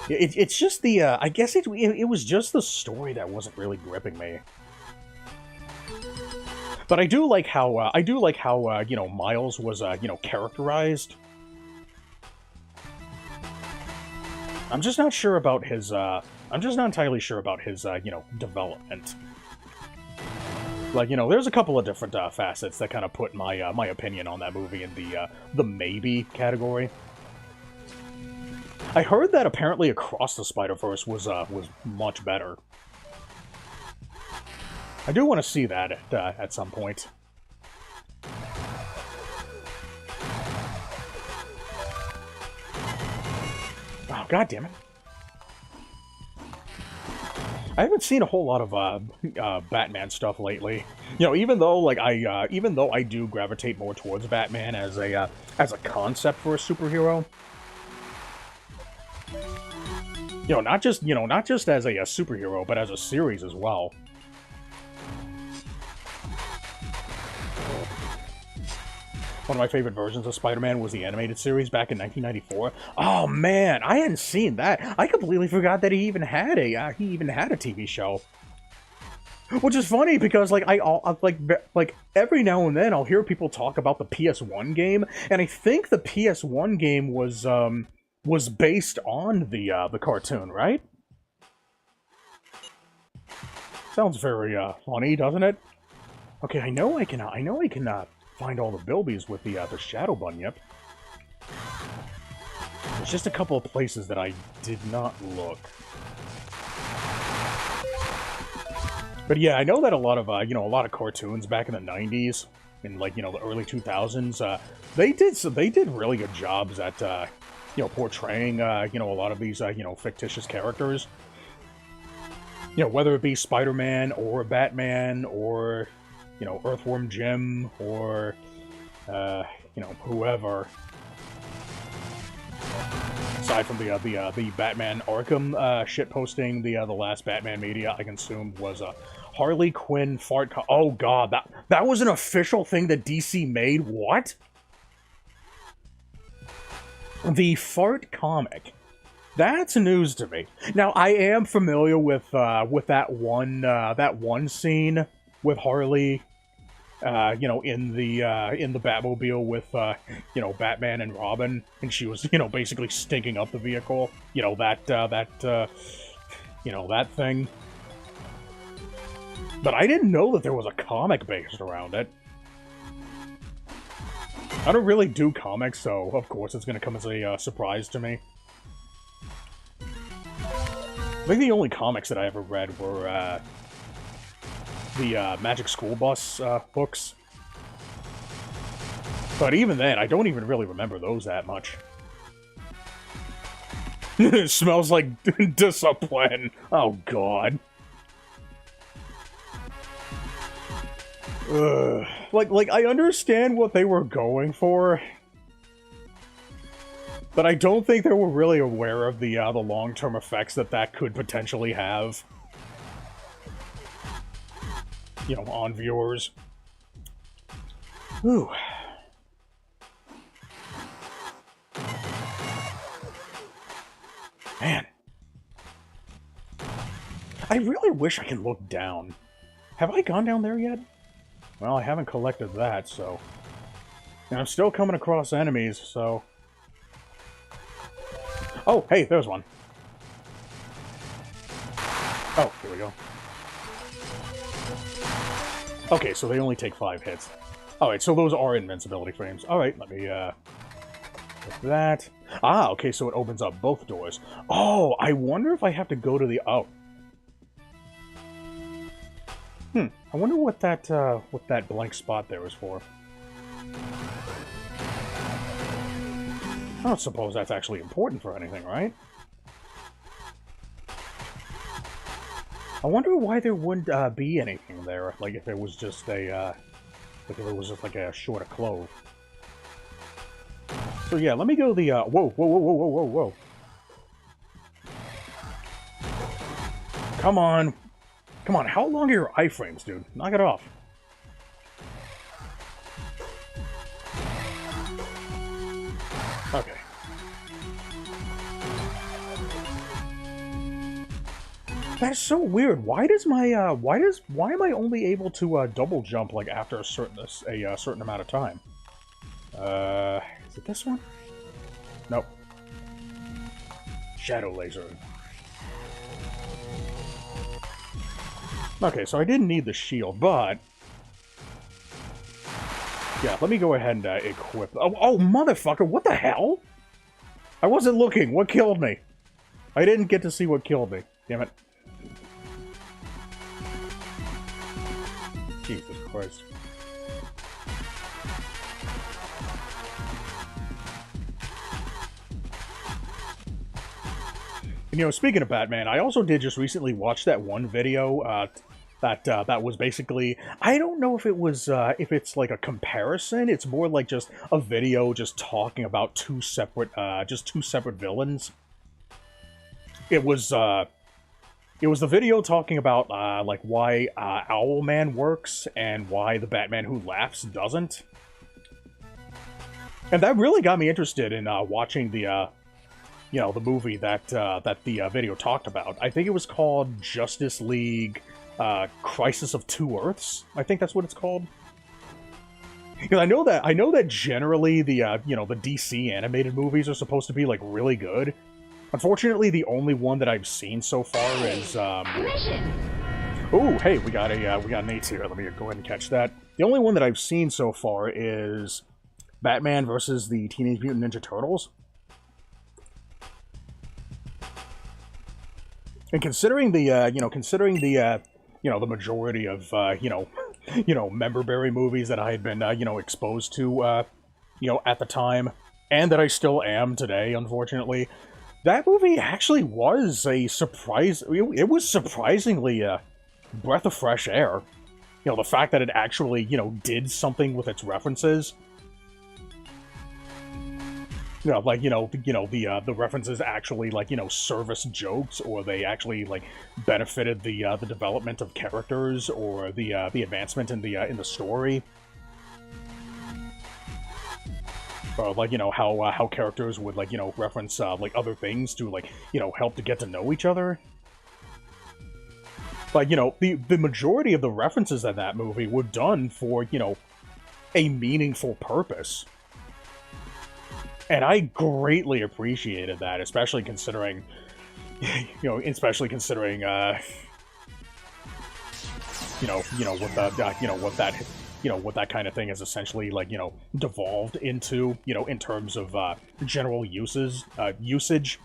It's just the, I guess it was just the story that wasn't really gripping me. But I do like how, Miles was, characterized. I'm just not sure about his, I'm just not entirely sure about his, development. Like, there's a couple of different, facets that kind of put my, my opinion on that movie in the maybe category. I heard that apparently Across the Spider-Verse was much better. I do want to see that at some point. Oh, God damn it. I haven't seen a whole lot of Batman stuff lately. Even though, like, I do gravitate more towards Batman as a concept for a superhero. Not just as a superhero, but as a series as well. One of my favorite versions of Spider-Man was the animated series back in 1994. Oh man, I hadn't seen that. I completely forgot that he even had a TV show. Which is funny because, like, like every now and then I'll hear people talk about the PS1 game, and I think the PS1 game was based on the cartoon, right? Sounds very funny, doesn't it? Okay, I know I can find all the bilbies with the Shadow Bunyip. There's just a couple of places that I did not look. But yeah, I know that a lot of cartoons back in the 90s, and, like, the early 2000s, they did really good jobs at portraying, a lot of these, fictitious characters. Whether it be Spider-Man or Batman or, Earthworm Jim or, whoever. Aside from the Batman Arkham shitposting, the last Batman media I consumed was Harley Quinn fart. Oh god, that was an official thing that DC made. What? The fart comic. That's news to me. Now I am familiar with that one scene with Harley. In the Batmobile with, Batman and Robin, and she was, basically stinking up the vehicle. That thing. But I didn't know that there was a comic based around it. I don't really do comics, so of course it's gonna come as a surprise to me. I think the only comics that I ever read were, the Magic School Bus books. But even then, I don't even really remember those that much. It smells like discipline. Oh, God. Ugh. Like, I understand what they were going for, but I don't think they were really aware of the long-term effects that could potentially have. On viewers. Ooh. Man. I really wish I could look down. Have I gone down there yet? Well, I haven't collected that, so... And I'm still coming across enemies, so... Oh, hey, there's one. Oh, here we go. Okay, so they only take 5 hits. Alright, so those are invincibility frames. Alright, let me, put that. Ah, okay, so it opens up both doors. Oh, I wonder if I have to go to the... Oh. I wonder what that blank spot there was for. I don't suppose that's actually important for anything, right? I wonder why there wouldn't be anything there, like if it was just a, like a short of clove. So yeah, let me go the, whoa. Come on. Come on, how long are your iframes, dude? Knock it off. Okay. That's so weird. Why does my why am I only able to double jump like after a certain amount of time? Is it this one? Nope. Shadow laser. Okay, so I didn't need the shield, but yeah, let me go ahead and equip. Oh, motherfucker! What the hell? I wasn't looking. What killed me? I didn't get to see what killed me. Damn it. Jesus Christ. And, you know, speaking of Batman, I also did just recently watch that one video that was basically, I don't know if it was if it's like a comparison. It's more like just a video just talking about two separate villains. It was the video talking about like why Owlman works and why the Batman Who Laughs doesn't. And that really got me interested in watching the the movie that the video talked about. I think it was called Justice League Crisis of Two Earths. I think that's what it's called. Because I know that generally the the DC animated movies are supposed to be like really good. Unfortunately, the only one that I've seen so far is oh, hey, we got an 8 here. Let me go ahead and catch that. The only one that I've seen so far is Batman versus the Teenage Mutant Ninja Turtles. And considering the the majority of member berry movies that I had been exposed to at the time, and that I still am today, unfortunately, that movie actually was a surprise. It was surprisingly a breath of fresh air. You know, the fact that it actually, you know, did something with its references. You know, like, the references actually, like, you know, service jokes, or they actually, like, benefited the development of characters, or the advancement in the story. Or, like, you know, how characters would, like, you know, reference, like, other things to, like, you know, help to get to know each other. Like, you know, the majority of the references in that movie were done for, you know, a meaningful purpose. And I greatly appreciated that, especially considering, you know, what that kind of thing is essentially, like, you know, devolved into, you know, in terms of general usage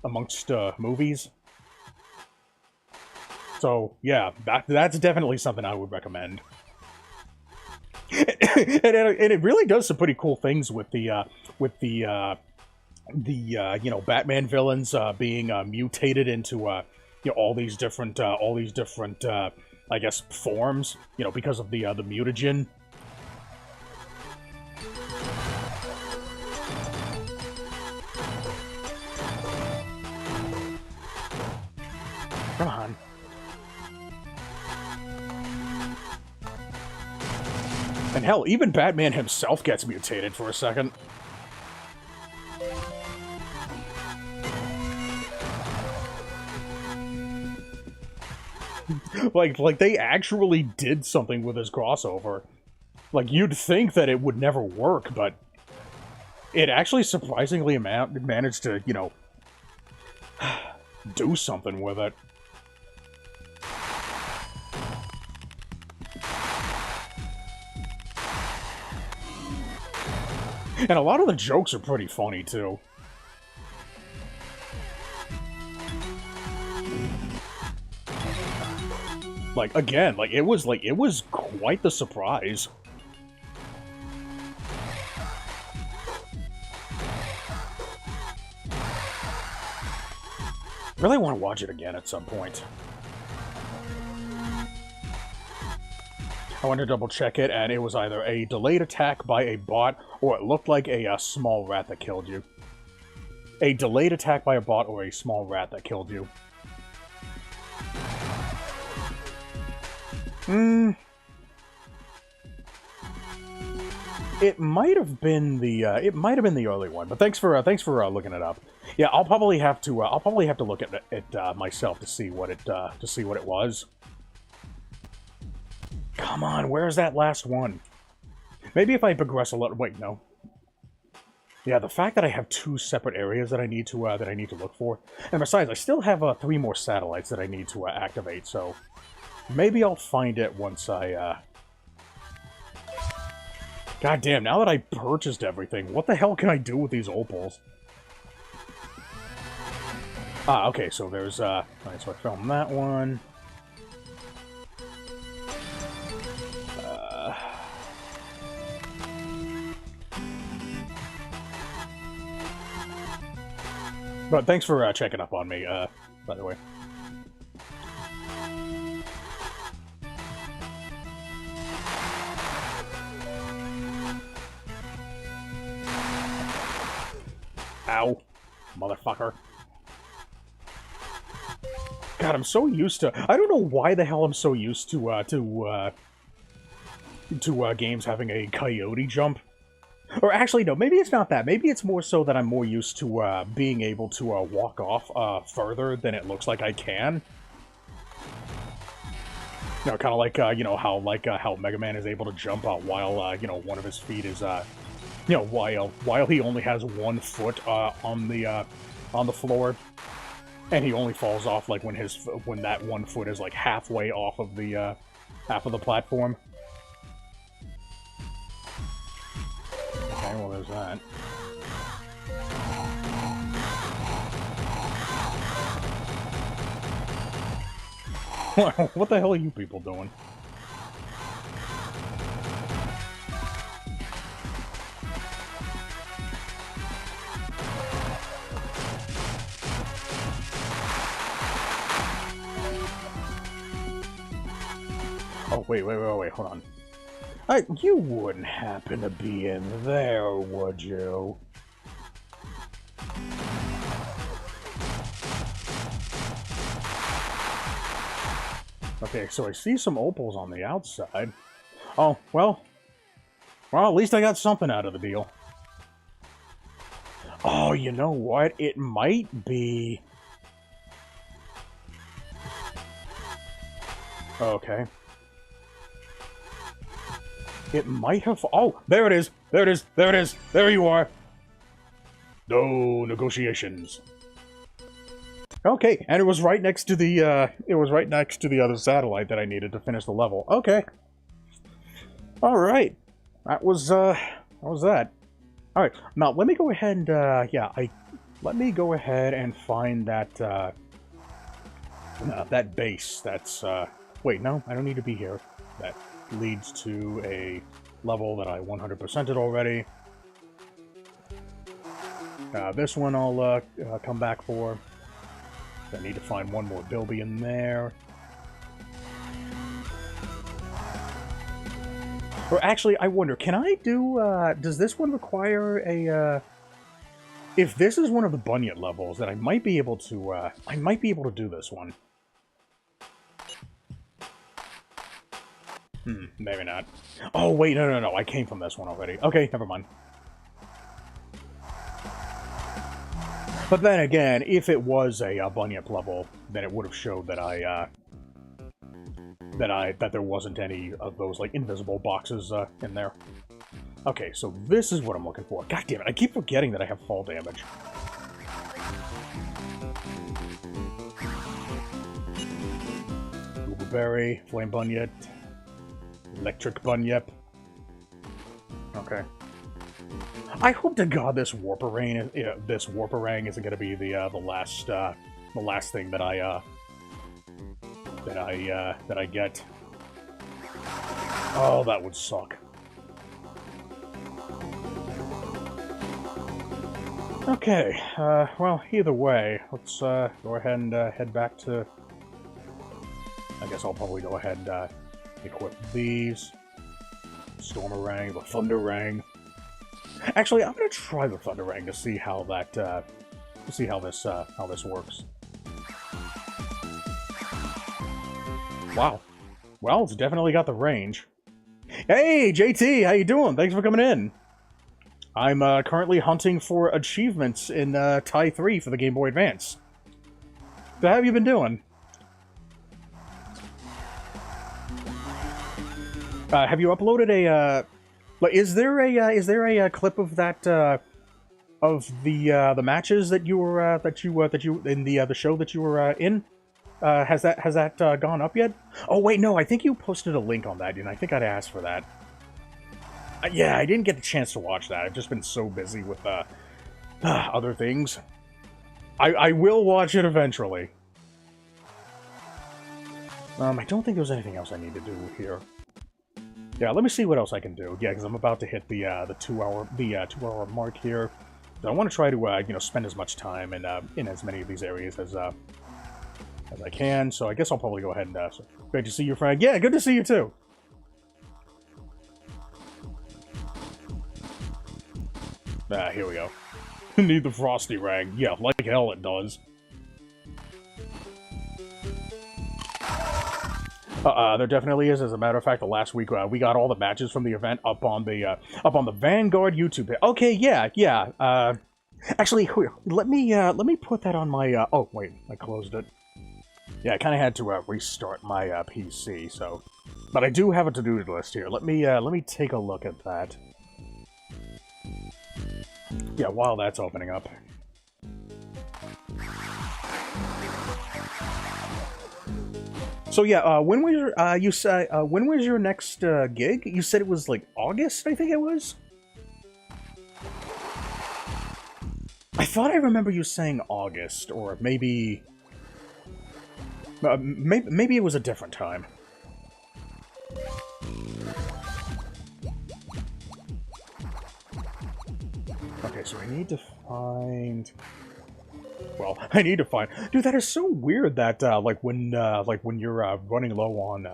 amongst movies. So yeah, that's definitely something I would recommend. And it really does some pretty cool things with the you know, Batman villains being mutated into you know, all these different I guess forms, you know, because of the mutagen. Come on. And hell, even Batman himself gets mutated for a second. like they actually did something with his crossover. Like, you'd think that it would never work, but it actually surprisingly managed to, you know, do something with it. And a lot of the jokes are pretty funny, too. Like, again, like, it was quite the surprise. Really want to watch it again at some point. I went to double check it, and it was either a delayed attack by a bot, or it looked like a small rat that killed you. A delayed attack by a bot or a small rat that killed you. It might have been the early one, but thanks for looking it up. Yeah, I'll probably have to look at it myself to see what it was. Come on, where's that last one? Maybe if I progress a little. Wait, no. Yeah, the fact that I have 2 separate areas that I need to look for, and besides, I still have 3 more satellites that I need to activate. So maybe I'll find it once I. God damn! Now that I purchased everything, what the hell can I do with these opals? Ah, okay. So there's alright, so I filmed that one. But thanks for checking up on me, by the way. Ow. Motherfucker. God, I'm so used to... I don't know why the hell I'm so used to games having a coyote jump. Or actually, no, maybe it's not that. Maybe it's more so that I'm more used to being able to walk off further than it looks like I can. You know, kind of like, you know, how Mega Man is able to jump out while, you know, one of his feet is, you know, while he only has 1 foot on the floor, and he only falls off like when that 1 foot is like halfway off of the platform. Okay, well, there's that. What the hell are you people doing? Oh, wait, hold on. You wouldn't happen to be in there, would you? Okay, so I see some opals on the outside. Oh, well, at least I got something out of the deal. Oh, you know what? It might be... Okay. It might have... Oh, there it is! There it is! There it is! There you are! No negotiations. Okay, and it was right next to the, other satellite that I needed to finish the level. Okay. Alright. That was that. Alright, now let me go ahead and, let me go ahead and find that, that base that's, wait, no, I don't need to be here. That leads to a level that I 100%ed already. This one I'll, come back for. I need to find one more Bilby in there. Or actually, I wonder, can I do, does this one require a, if this is one of the Bunyet levels, then I might be able to, do this one. Maybe not. Oh, wait, no, I came from this one already. Okay, never mind. But then again, if it was a Bunyet level, then it would have showed that that there wasn't any of those, like, invisible boxes in there. Okay, so this is what I'm looking for. God damn it, I keep forgetting that I have fall damage. Blueberry, Flame Bunyet, Electric Bunyet. Okay. I hope to God this Warparang isn't going to be the last thing that I get. Oh, that would suck. Okay, well, either way, let's go ahead and head back to... I guess I'll probably go ahead and equip these. Stormarang, the Thunderang. Actually, I'm gonna try the Thunderang to see how that, how this works. Wow. Well, it's definitely got the range. Hey, JT, how you doing? Thanks for coming in. I'm currently hunting for achievements in Tie 3 for the Game Boy Advance. So how have you been doing? Have you uploaded a, like, is there a clip of that, of the matches that you were, in the show that you were, in? Has that gone up yet? Oh, wait, no, I think you posted a link on that, and I think I'd asked for that. Yeah, I didn't get the chance to watch that. I've just been so busy with, other things. I will watch it eventually. I don't think there's anything else I need to do here. Yeah, let me see what else I can do. Yeah, because I'm about to hit the 2-hour mark here. So I want to try to you know, spend as much time in as many of these areas as I can. So I guess I'll probably go ahead and great to see you, Frank. Yeah, good to see you too. Here we go. Need the Frosty Rang. Yeah, like hell it does. There definitely is. As a matter of fact, the last week we got all the matches from the event up on the Vanguard YouTube page. Okay, yeah. Actually, let me put that on my. Oh wait, I closed it. Yeah, I kind of had to restart my PC. So, but I do have a to-do list here. Let me take a look at that. Yeah, while that's opening up. So yeah, when was your, when was your next gig? You said it was like August, I think it was? I thought I remember you saying August, or maybe... maybe it was a different time. Okay, so I need to find... Well, I need to find... Dude, that is so weird that, like, when you're running low on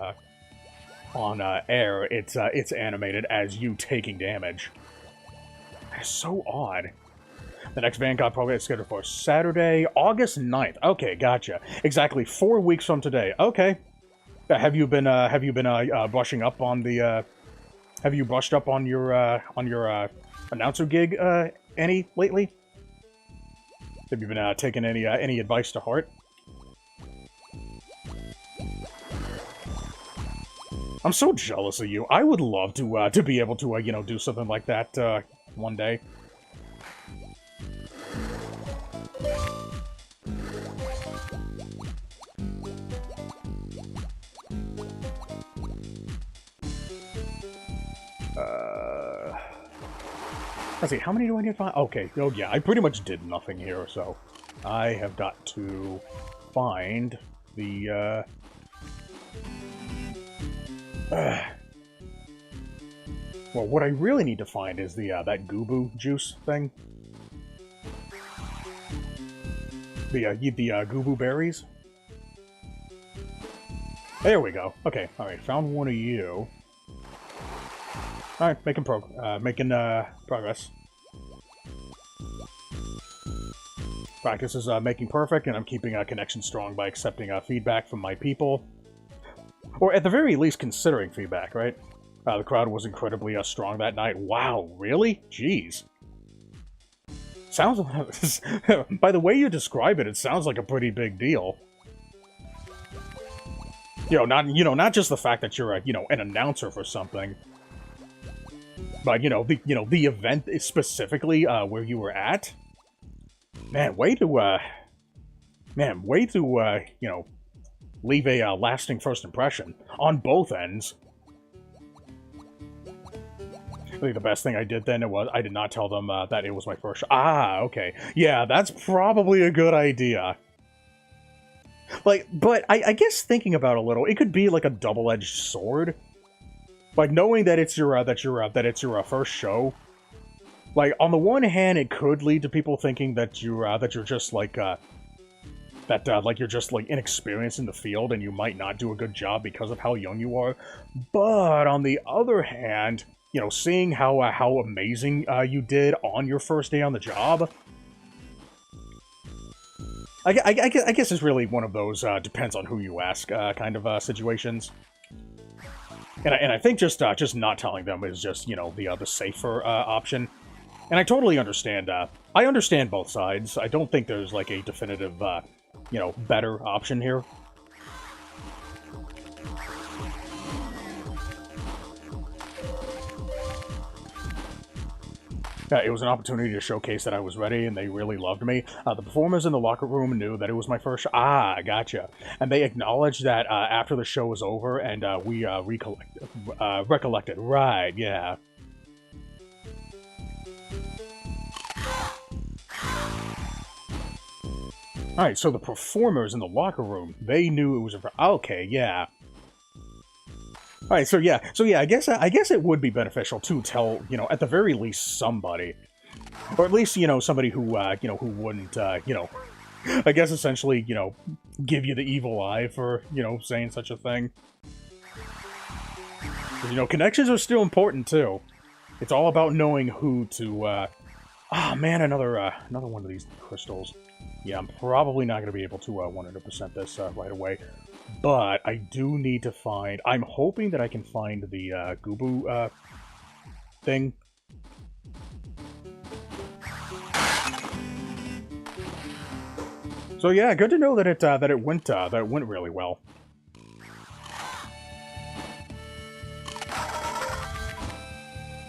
on air, it's animated as you taking damage. That's so odd. The next Vanguard program is scheduled for Saturday, August 9th. Okay, gotcha. Exactly 4 weeks from today. Okay. Have you been brushing up on the have you brushed up on your announcer gig any lately? Have you been taking any advice to heart? I'm so jealous of you. I would love to be able to you know, do something like that one day. Let's see, how many do I need to find? Okay, oh yeah, I pretty much did nothing here, so I have got to find the, well, what I really need to find is the, that Goobu juice thing. The Goobu berries. There we go. Okay, alright, found one of you. Alright, making progress. Practice is making perfect, and I'm keeping a connection strong by accepting feedback from my people. Or at the very least, considering feedback, right? The crowd was incredibly strong that night. Wow, really? Jeez. Sounds... By the way you describe it, it sounds like a pretty big deal. Not just the fact that you're an announcer for something. But, the event specifically where you were at? Man, way to, leave a lasting first impression on both ends. I think the best thing I did then was I did not tell them that it was my first. Ah, okay. Yeah, that's probably a good idea. Like, but I guess thinking about it a little, it could be like a double-edged sword. Like, knowing that it's your first show. Like, on the one hand, it could lead to people thinking that you're just like you're just like inexperienced in the field and you might not do a good job because of how young you are. But on the other hand, seeing how amazing you did on your first day on the job, I guess it's really one of those depends on who you ask kind of situations. And I think just not telling them is just the safer option. And I totally understand. I understand both sides. I don't think there's like a definitive better option here. It was an opportunity to showcase that I was ready, and they really loved me. The performers in the locker room knew that it was my first... Ah, gotcha. And they acknowledged that after the show was over, and we recollected. Right, yeah. Alright, so the performers in the locker room, they knew it was a... Okay, yeah. Alright, so yeah, I guess it would be beneficial to tell, at the very least somebody. Or at least, somebody who, who wouldn't, I guess essentially, give you the evil eye for, saying such a thing. Connections are still important, too. It's all about knowing who to, Ah, man, another one of these crystals. Yeah, I'm probably not going to be able to 100% this right away. But I do need to find... I'm hoping that I can find the Goobu thing. So yeah, good to know that it went really well.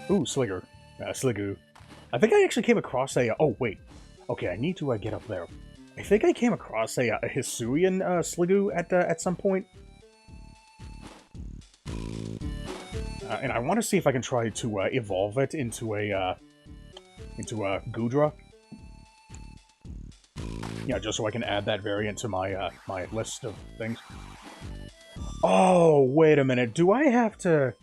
Ooh, Sliggoo. I think I actually came across a... Oh, wait. Okay, I need to get up there. I think I came across a Hisuian Sliggoo at some point. And I want to see if I can try to evolve it into a Goodra. Yeah, just so I can add that variant to my my list of things. Oh, wait a minute. Do I have to...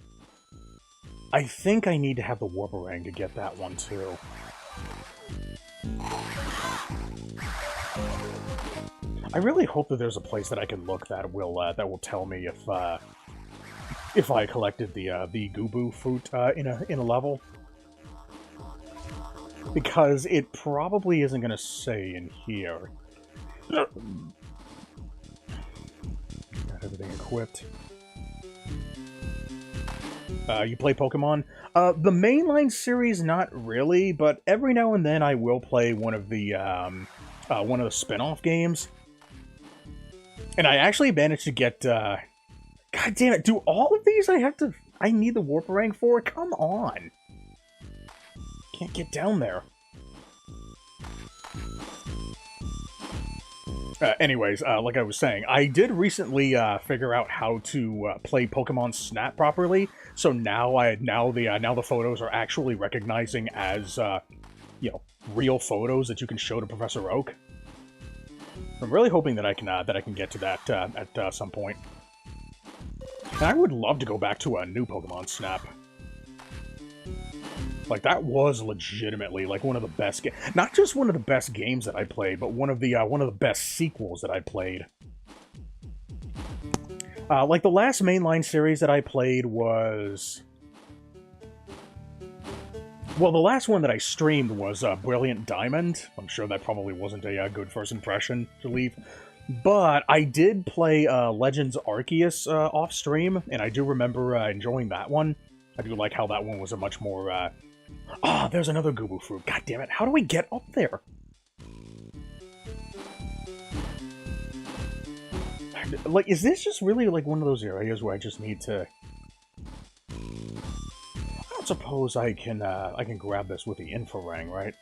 I think I need to have the Warbarang to get that one, too. I really hope that there's a place that I can look that will tell me if if I collected the Gubu fruit in a level, because it probably isn't gonna say in here. Got everything equipped. You play Pokemon? The mainline series, not really, but every now and then I will play one of the spin-off games. And I actually managed to get, God damn it, do all of these I need the Warp Rank for? Come on! Can't get down there. Anyways, like I was saying, I did recently figure out how to play Pokemon Snap properly. So now the photos are actually recognizing as real photos that you can show to Professor Oak. I'm really hoping that I can get to that at some point. And I would love to go back to a new Pokemon Snap. Like, that was legitimately, like, one of the best games. Not just one of the best games that I played, but one of the best sequels that I played. Like, the last mainline series that I played was... Well, the last one that I streamed was Brilliant Diamond. I'm sure that probably wasn't a good first impression to leave. But I did play Legends Arceus off-stream, and I do remember enjoying that one. I do like how that one was a much more... there's another Gubu fruit. God damn it, how do we get up there? Like, is this just really, like, one of those areas where I just need to... I don't suppose I can grab this with the Inforang, right?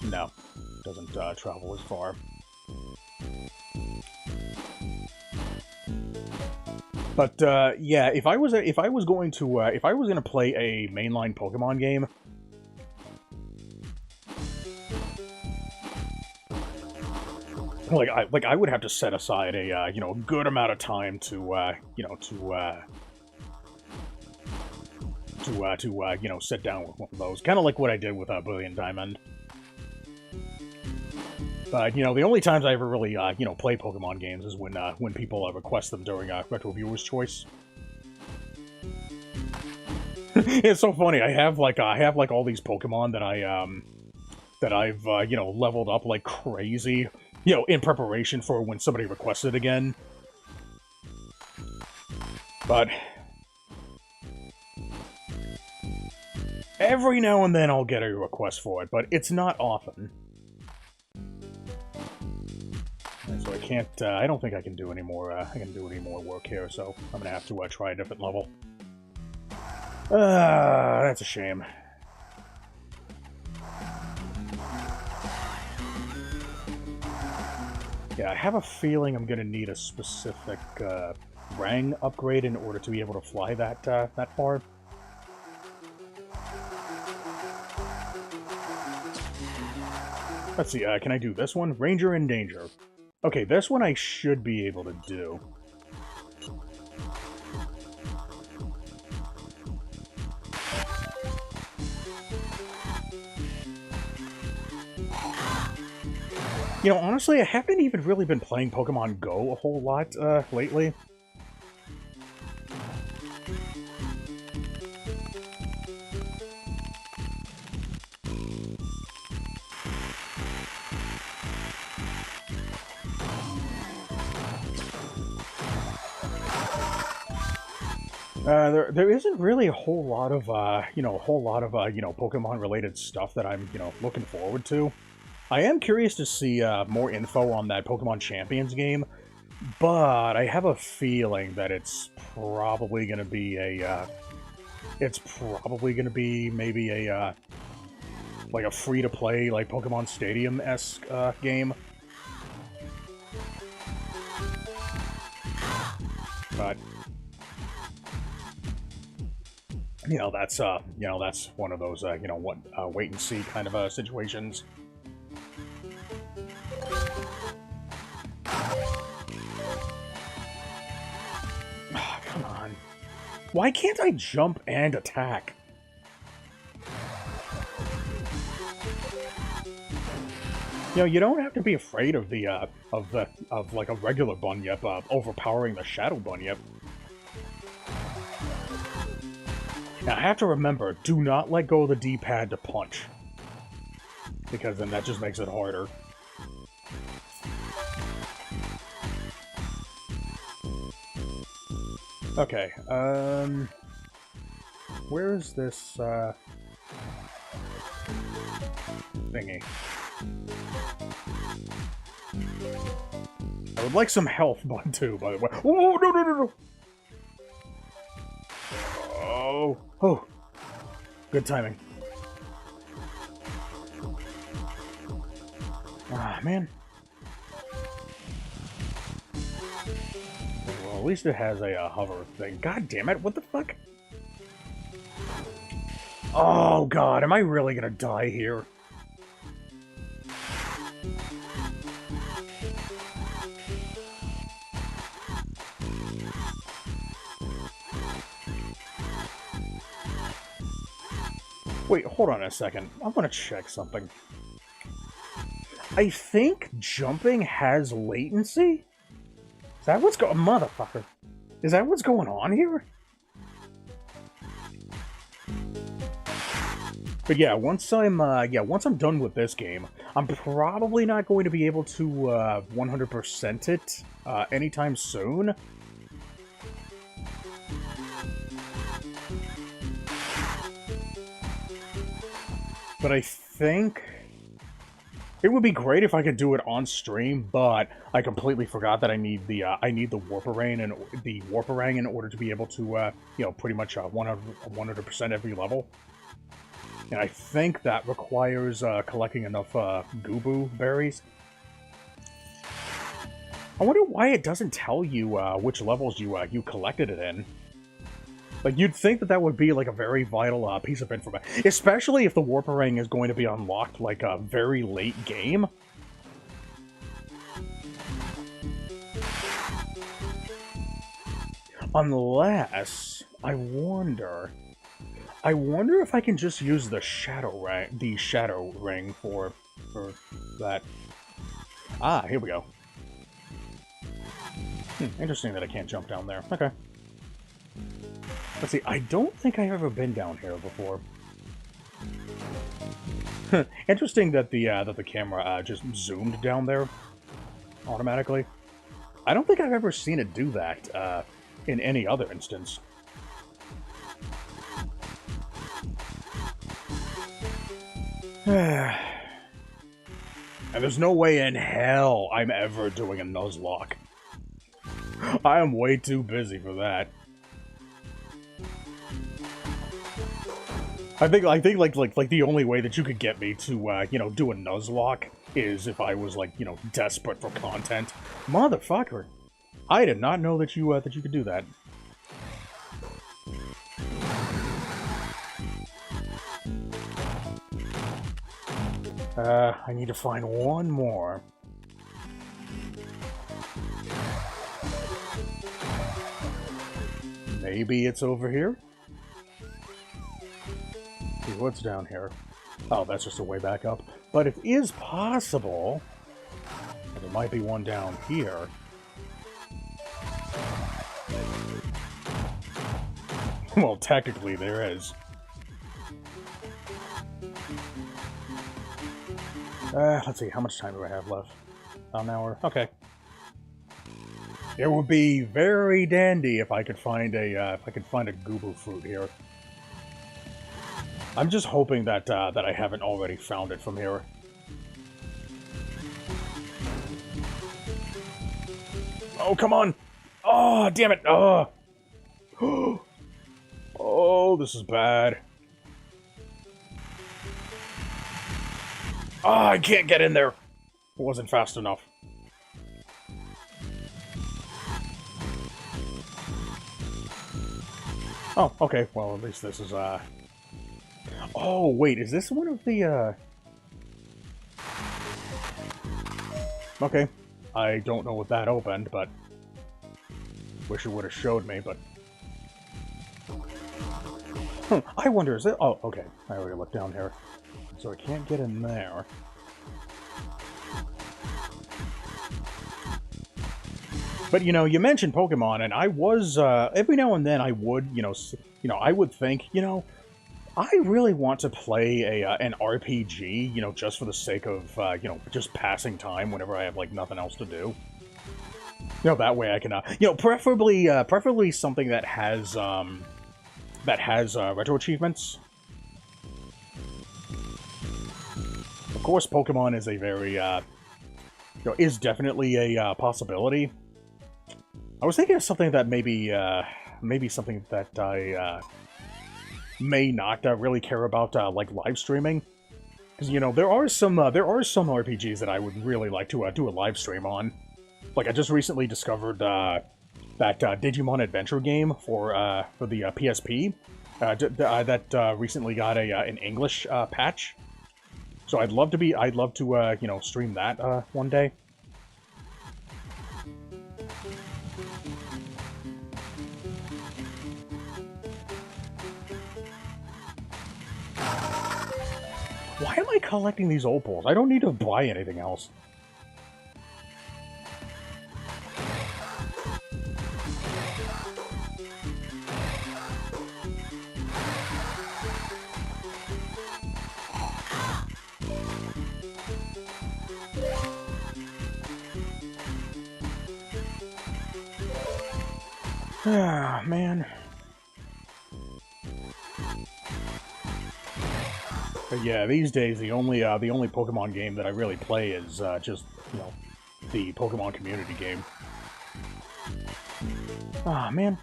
No. Doesn't travel as far. But yeah, if I was going to play a mainline Pokemon game, like I would have to set aside a good amount of time to sit down with one of those, kind of like what I did with Brilliant Diamond. But, the only times I ever really, play Pokemon games is when people request them during Retro Viewers Choice. It's so funny. I have all these Pokemon that I've leveled up like crazy, in preparation for when somebody requests it again. But every now and then I'll get a request for it, but it's not often. So I can't, I don't think I can do any more, work here, so I'm gonna have to try a different level. That's a shame. Yeah, I have a feeling I'm gonna need a specific, rang upgrade in order to be able to fly that far. Let's see, can I do this one? Ranger in Danger. Okay, this one I should be able to do. Honestly, I haven't even really been playing Pokemon Go a whole lot, lately. There isn't really a whole lot of, Pokemon-related stuff that I'm, looking forward to. I am curious to see, more info on that Pokemon Champions game, but I have a feeling that it's probably gonna be a, maybe a, like a free-to-play, like, Pokemon Stadium-esque, game. But... that's one of those, wait and see kind of, situations. Oh, come on. Why can't I jump and attack? You know, you don't have to be afraid of the, of like a regular Bunyip, overpowering the Shadow Bunyip. Now, I have to remember, do not let go of the D-pad to punch. Because then that just makes it harder. Okay, where is this, thingy? I would like some health, bud, too, by the way. Oh, no, no, no, no! Oh, oh. Good timing. Ah, man. Well, at least it has a hover thing. God damn it, what the fuck? Oh, God, am I really gonna die here? Wait, hold on a second. I want to check something. I think jumping has latency? Is that what's going... Motherfucker. Is that what's going on here? But yeah, once I'm done with this game, I'm probably not going to be able to 100% it anytime soon. But I think it would be great if I could do it on stream, but I completely forgot that I need the Warparang in order to be able to you know, pretty much 100% every level. And I think that requires collecting enough Goobu berries. I wonder why it doesn't tell you which levels you collected it in. Like, you'd think that that would be, like, a very vital piece of information. Especially if the Warparang is going to be unlocked, like, a very late game. Unless, I wonder if I can just use the Shadow Ring for that. Ah, here we go. Interesting that I can't jump down there. Okay. Let's see, I don't think I've ever been down here before. Interesting that the camera just zoomed down there automatically. I don't think I've ever seen it do that in any other instance. And there's no way in hell I'm ever doing a Nuzlocke. I am way too busy for that. I think like the only way that you could get me to you know, do a Nuzlocke is if I was, like, you know, desperate for content. Motherfucker, I did not know that you could do that. I need to find one more. Maybe it's over here? See, what's down here? Oh, that's just a way back up. But it is possible that there might be one down here. Well, technically there is. Let's see, how much time do I have left? About an hour? Okay. It would be very dandy if I could find a Goobu fruit here. I'm just hoping that that I haven't already found it from here. Oh, come on! Oh, damn it! Oh, oh, this is bad. Oh, I can't get in there. It wasn't fast enough. Oh, okay. Well, at least this is, Oh, wait. Is this one of the, Okay. I don't know what that opened, but... Wish it would have showed me, but... I wonder, is it... Oh, okay. I already looked down here. So I can't get in there. But, you know, you mentioned Pokemon, and I was, every now and then I would, I would think, I really want to play an RPG, just for the sake of, just passing time whenever I have, like, nothing else to do. That way I can, preferably something that has retro achievements. Of course, Pokemon is a very, is definitely a possibility. I was thinking of something that maybe something that I may not really care about, like live streaming, because there are some RPGs that I would really like to do a live stream on. Like I just recently discovered that Digimon Adventure game for the PSP that recently got an English patch. So I'd love to stream that one day. Why am I collecting these opals? I don't need to buy anything else. Ah, man. But yeah, these days the only Pokemon game that I really play is just the Pokemon community game. Ah, man.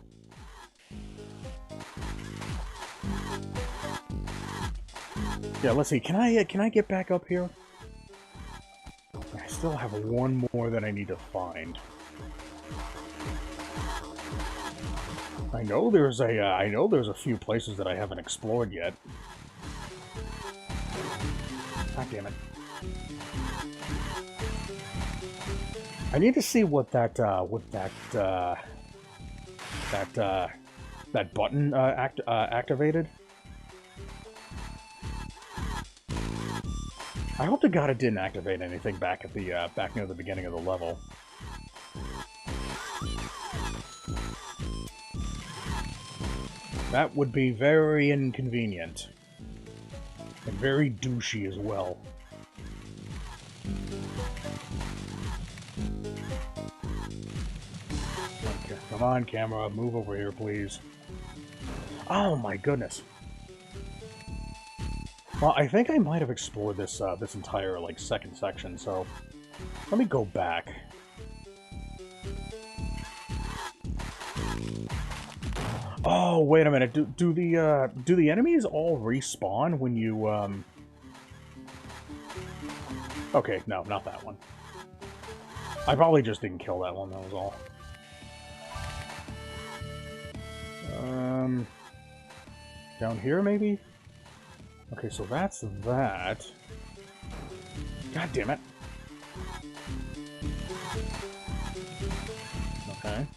Yeah, let's see. Can I get back up here? I still have one more that I need to find. I know there's a few places that I haven't explored yet. God damn it. I need to see what that button activated. I hope to God it didn't activate anything back at the back near the beginning of the level. That would be very inconvenient. And very douchey as well. Okay, come on, camera, move over here, please. Oh my goodness. Well, I think I might have explored this this entire like second section, so let me go back. Oh, wait a minute. Do the enemies all respawn when you Okay, no, not that one. I probably just didn't kill that one, that was all. Down here maybe? Okay, so that's that. God damn it. Okay.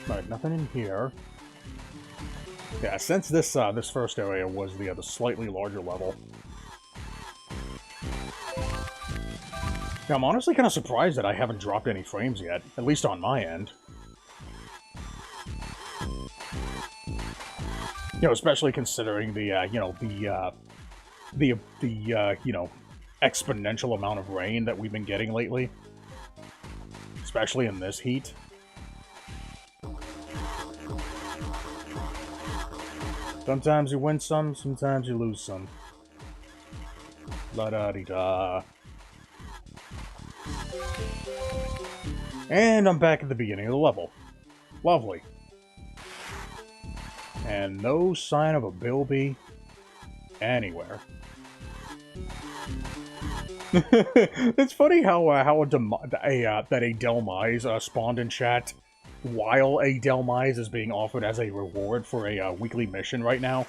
Alright, nothing in here. Yeah, since this this first area was the slightly larger level. Now, I'm honestly kind of surprised that I haven't dropped any frames yet, at least on my end. Especially considering the exponential amount of rain that we've been getting lately, especially in this heat. Sometimes you win some, sometimes you lose some. La-da-dee-da. And I'm back at the beginning of the level. Lovely. And no sign of a Bilby anywhere. It's funny how a Delmise spawned in chat while a Delmise is being offered as a reward for a weekly mission right now.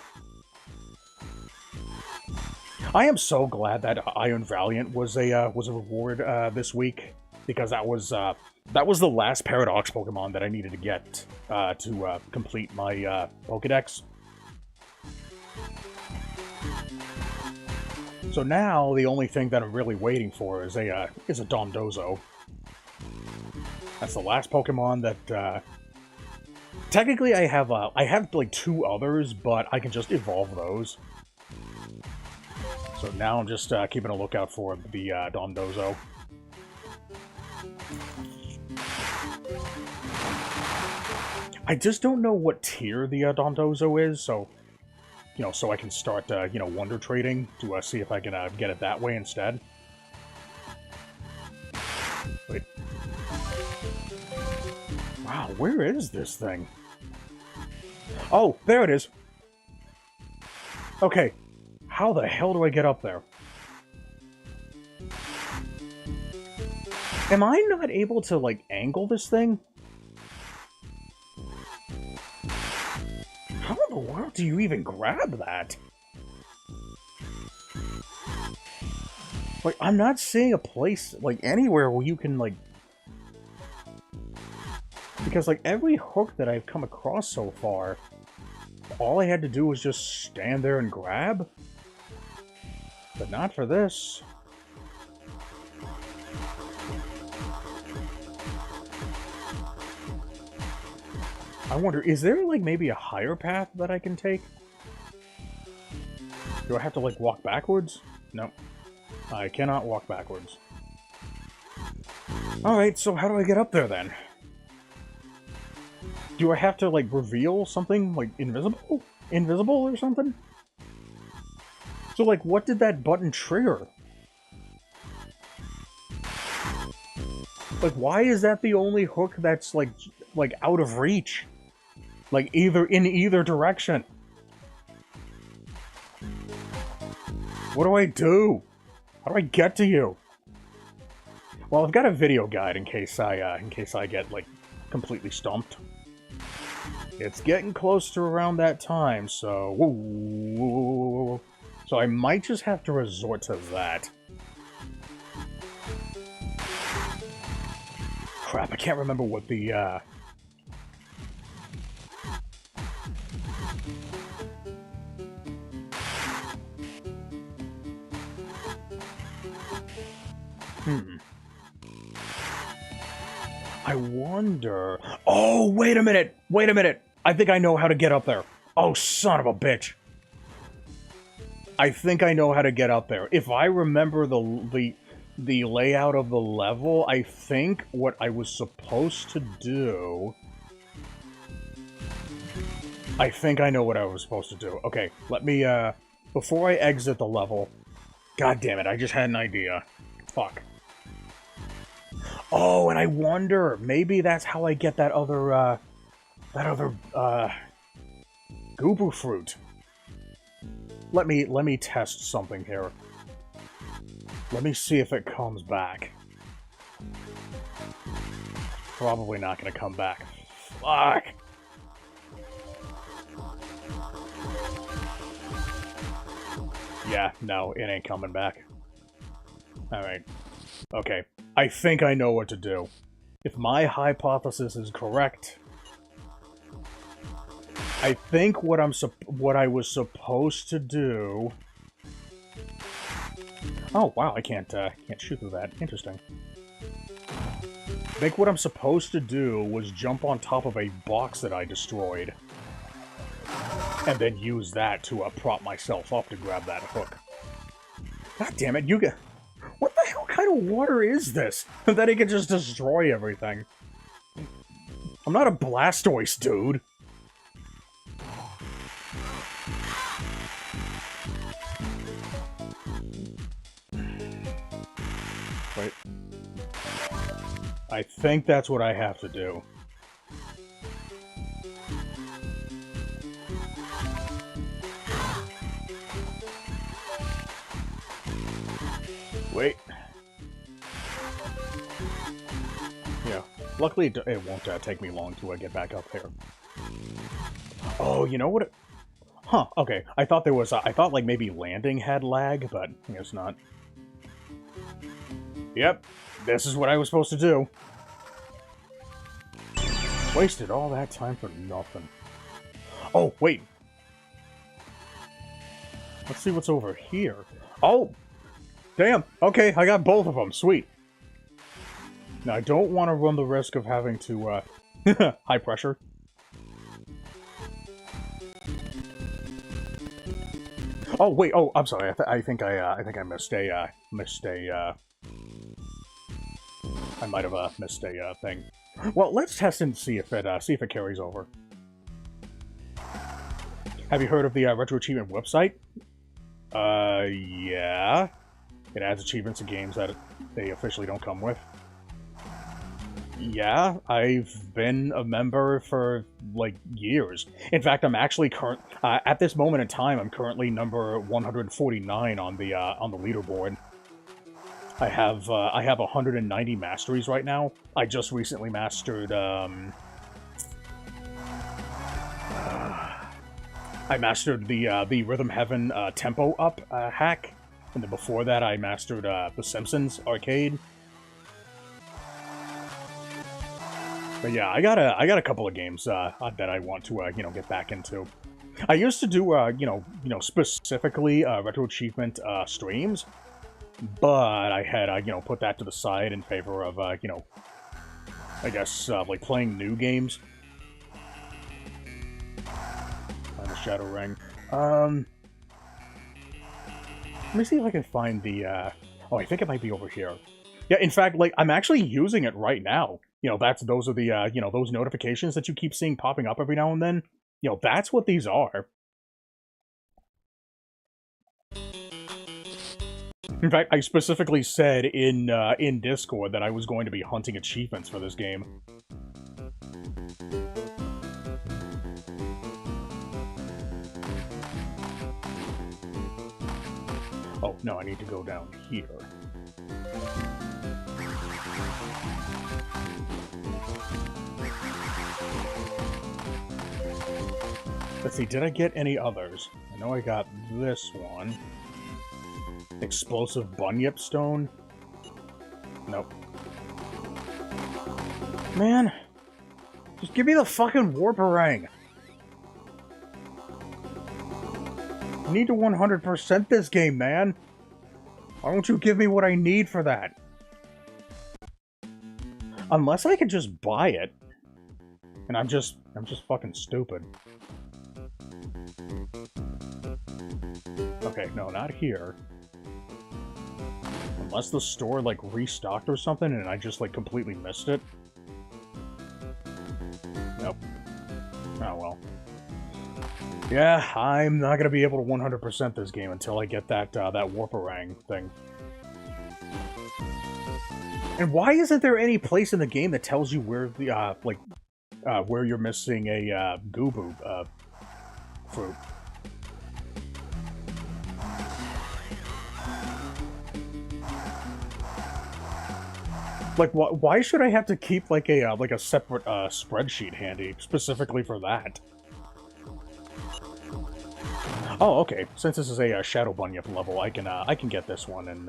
I am so glad that Iron Valiant was a reward this week, because that was the last Paradox Pokemon that I needed to get to complete my Pokedex. So now the only thing that I'm really waiting for is a Dondozo. That's the last Pokemon that, technically I have, like, 2 others, but I can just evolve those. So now I'm just, keeping a lookout for the, Dondozo. I just don't know what tier the, Dondozo is, so... You know, so I can start, you know, Wonder Trading to, see if I can, get it that way instead. Wait. Wow, where is this thing? Oh, there it is! Okay, how the hell do I get up there? Am I not able to, like, angle this thing? How in the world do you even grab that? Like, I'm not seeing a place, like, anywhere where you can, like... Because, like, every hook that I've come across so far, all I had to do was just stand there and grab. But not for this. I wonder, is there, like, maybe a higher path that I can take? Do I have to, like, walk backwards? No. I cannot walk backwards. Alright, so how do I get up there, then? Do I have to, like, reveal something, like, invisible? Invisible or something? So, like, what did that button trigger? Like, why is that the only hook that's, like out of reach? Like, in either direction. What do I do? How do I get to you? Well, I've got a video guide in case I get, like, completely stumped. It's getting close to around that time, so... Whoa. So I might just have to resort to that. Crap, I can't remember what the, I wonder... Oh, wait a minute! Wait a minute! I think I know how to get up there. Oh, son of a bitch. I think I know how to get up there. If I remember the layout of the level, I think what I was supposed to do... I think I know what I was supposed to do. Okay, let me, before I exit the level... God damn it, I just had an idea. Fuck. Oh, and I wonder, maybe that's how I get that other Goober Fruit. Let me test something here. Let me see if it comes back. Probably not gonna come back. Fuck! Yeah, no, it ain't coming back. Alright. Okay. I think I know what to do. If my hypothesis is correct, I think what I was supposed to do... Oh, wow, I can't shoot through that. Interesting. I think what I'm supposed to do was jump on top of a box that I destroyed, and then use that to prop myself up to grab that hook. God damn it, you get... What the hell kind of water is this? That it can just destroy everything. I'm not a Blastoise, dude. Wait. I think that's what I have to do. Wait. Yeah. Luckily, it won't take me long to get back up here. Oh, you know what? Huh, okay. I thought there was... I thought, like, maybe landing had lag, but I guess not. Yep. This is what I was supposed to do. Wasted all that time for nothing. Oh, wait. Let's see what's over here. Oh! Damn! Okay, I got both of them. Sweet. Now, I don't want to run the risk of having to, high pressure. Oh, wait, oh, I'm sorry, I think I missed a, I might have, missed a, thing. Well, let's test and see if it carries over. Have you heard of the, Retro Achievement website? Yeah. It adds achievements to games that they officially don't come with. Yeah, I've been a member for, like, years. In fact, I'm actually at this moment in time, I'm currently number 149 on the leaderboard. I have 190 masteries right now. I just recently mastered, I mastered the Rhythm Heaven tempo up hack, and then before that I mastered the Simpsons arcade. But yeah, I got a couple of games that I want to get back into. I used to do specifically retro achievement streams, but I had put that to the side in favor of I guess like playing new games. Find the Shadow Ring. Let me see if I can find the. Oh, I think it might be over here. Yeah, in fact, like I'm actually using it right now. Those are the those notifications that you keep seeing popping up every now and then. That's what these are. In fact, I specifically said in Discord that I was going to be hunting achievements for this game. Oh, no, I need to go down here. Let's see, did I get any others? I know I got this one. Explosive Bunyip Stone? Nope. Man! Just give me the fucking Warparang! I need to 100% this game, man! Why don't you give me what I need for that? Unless I could just buy it. And I'm just fucking stupid. Okay, no, not here. Unless the store, like, restocked or something and I just, like, completely missed it. Nope. Oh, well. Yeah, I'm not gonna be able to 100% this game until I get that Warparang thing. And why isn't there any place in the game that tells you where the, where you're missing a, Gooboo, fruit? Like, why should I have to keep, like, a separate, spreadsheet handy, specifically for that? Oh, okay. Since this is a, Shadow Bunyip level, I can get this one and,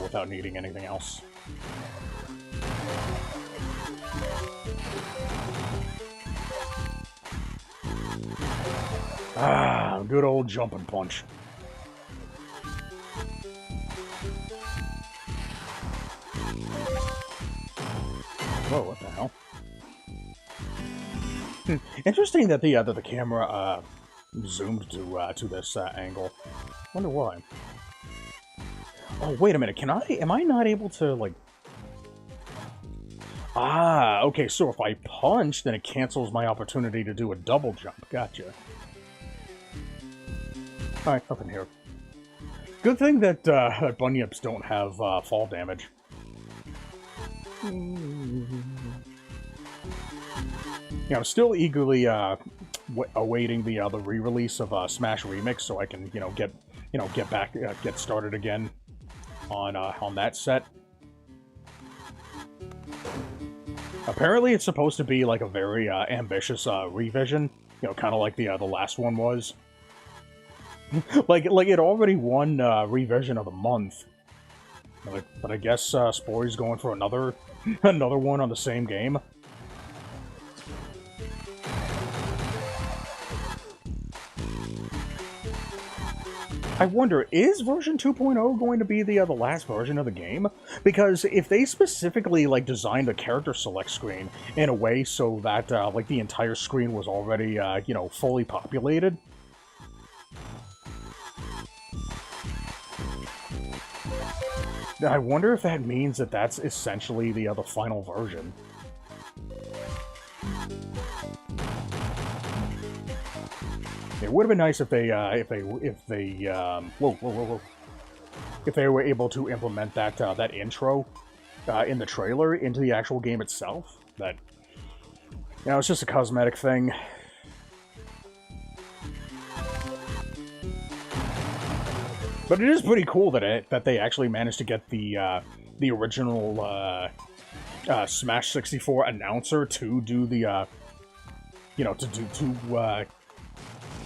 without needing anything else. Ah, good old jump and punch. Whoa, what the hell? Interesting that the camera zoomed to this angle. Wonder why. Oh, wait a minute. Am I not able to, like... Ah, okay, so if I punch, then it cancels my opportunity to do a double jump. Gotcha. Alright, up in here. Good thing that bunyips don't have fall damage. Yeah, I'm still eagerly awaiting the re-release of Smash Remix, so I can get started again on that set. Apparently, it's supposed to be like a very ambitious revision, kind of like the last one was. like it already won revision of the month, but I guess Spory's going for another one on the same game. I wonder, is version 2.0 going to be the last version of the game? Because if they specifically, like, designed the character select screen in a way so that, like, the entire screen was already, you know, fully populated... I wonder if that means that that's essentially the final version. It would have been nice if they if they were able to implement that that intro in the trailer into the actual game itself. That, you know, it's just a cosmetic thing. But it is pretty cool that they actually managed to get the original Smash 64 announcer to do the you know,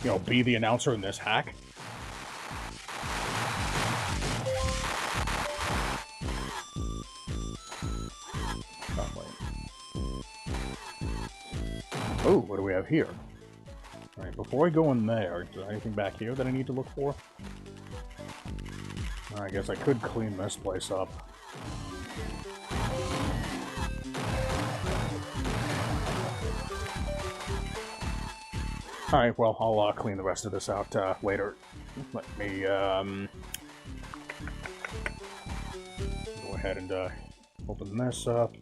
you know, be the announcer in this hack. Oh, what do we have here? Alright, before I go in there, is there anything back here that I need to look for? I guess I could clean this place up. Alright, well, I'll clean the rest of this out later. Let me go ahead and open this up.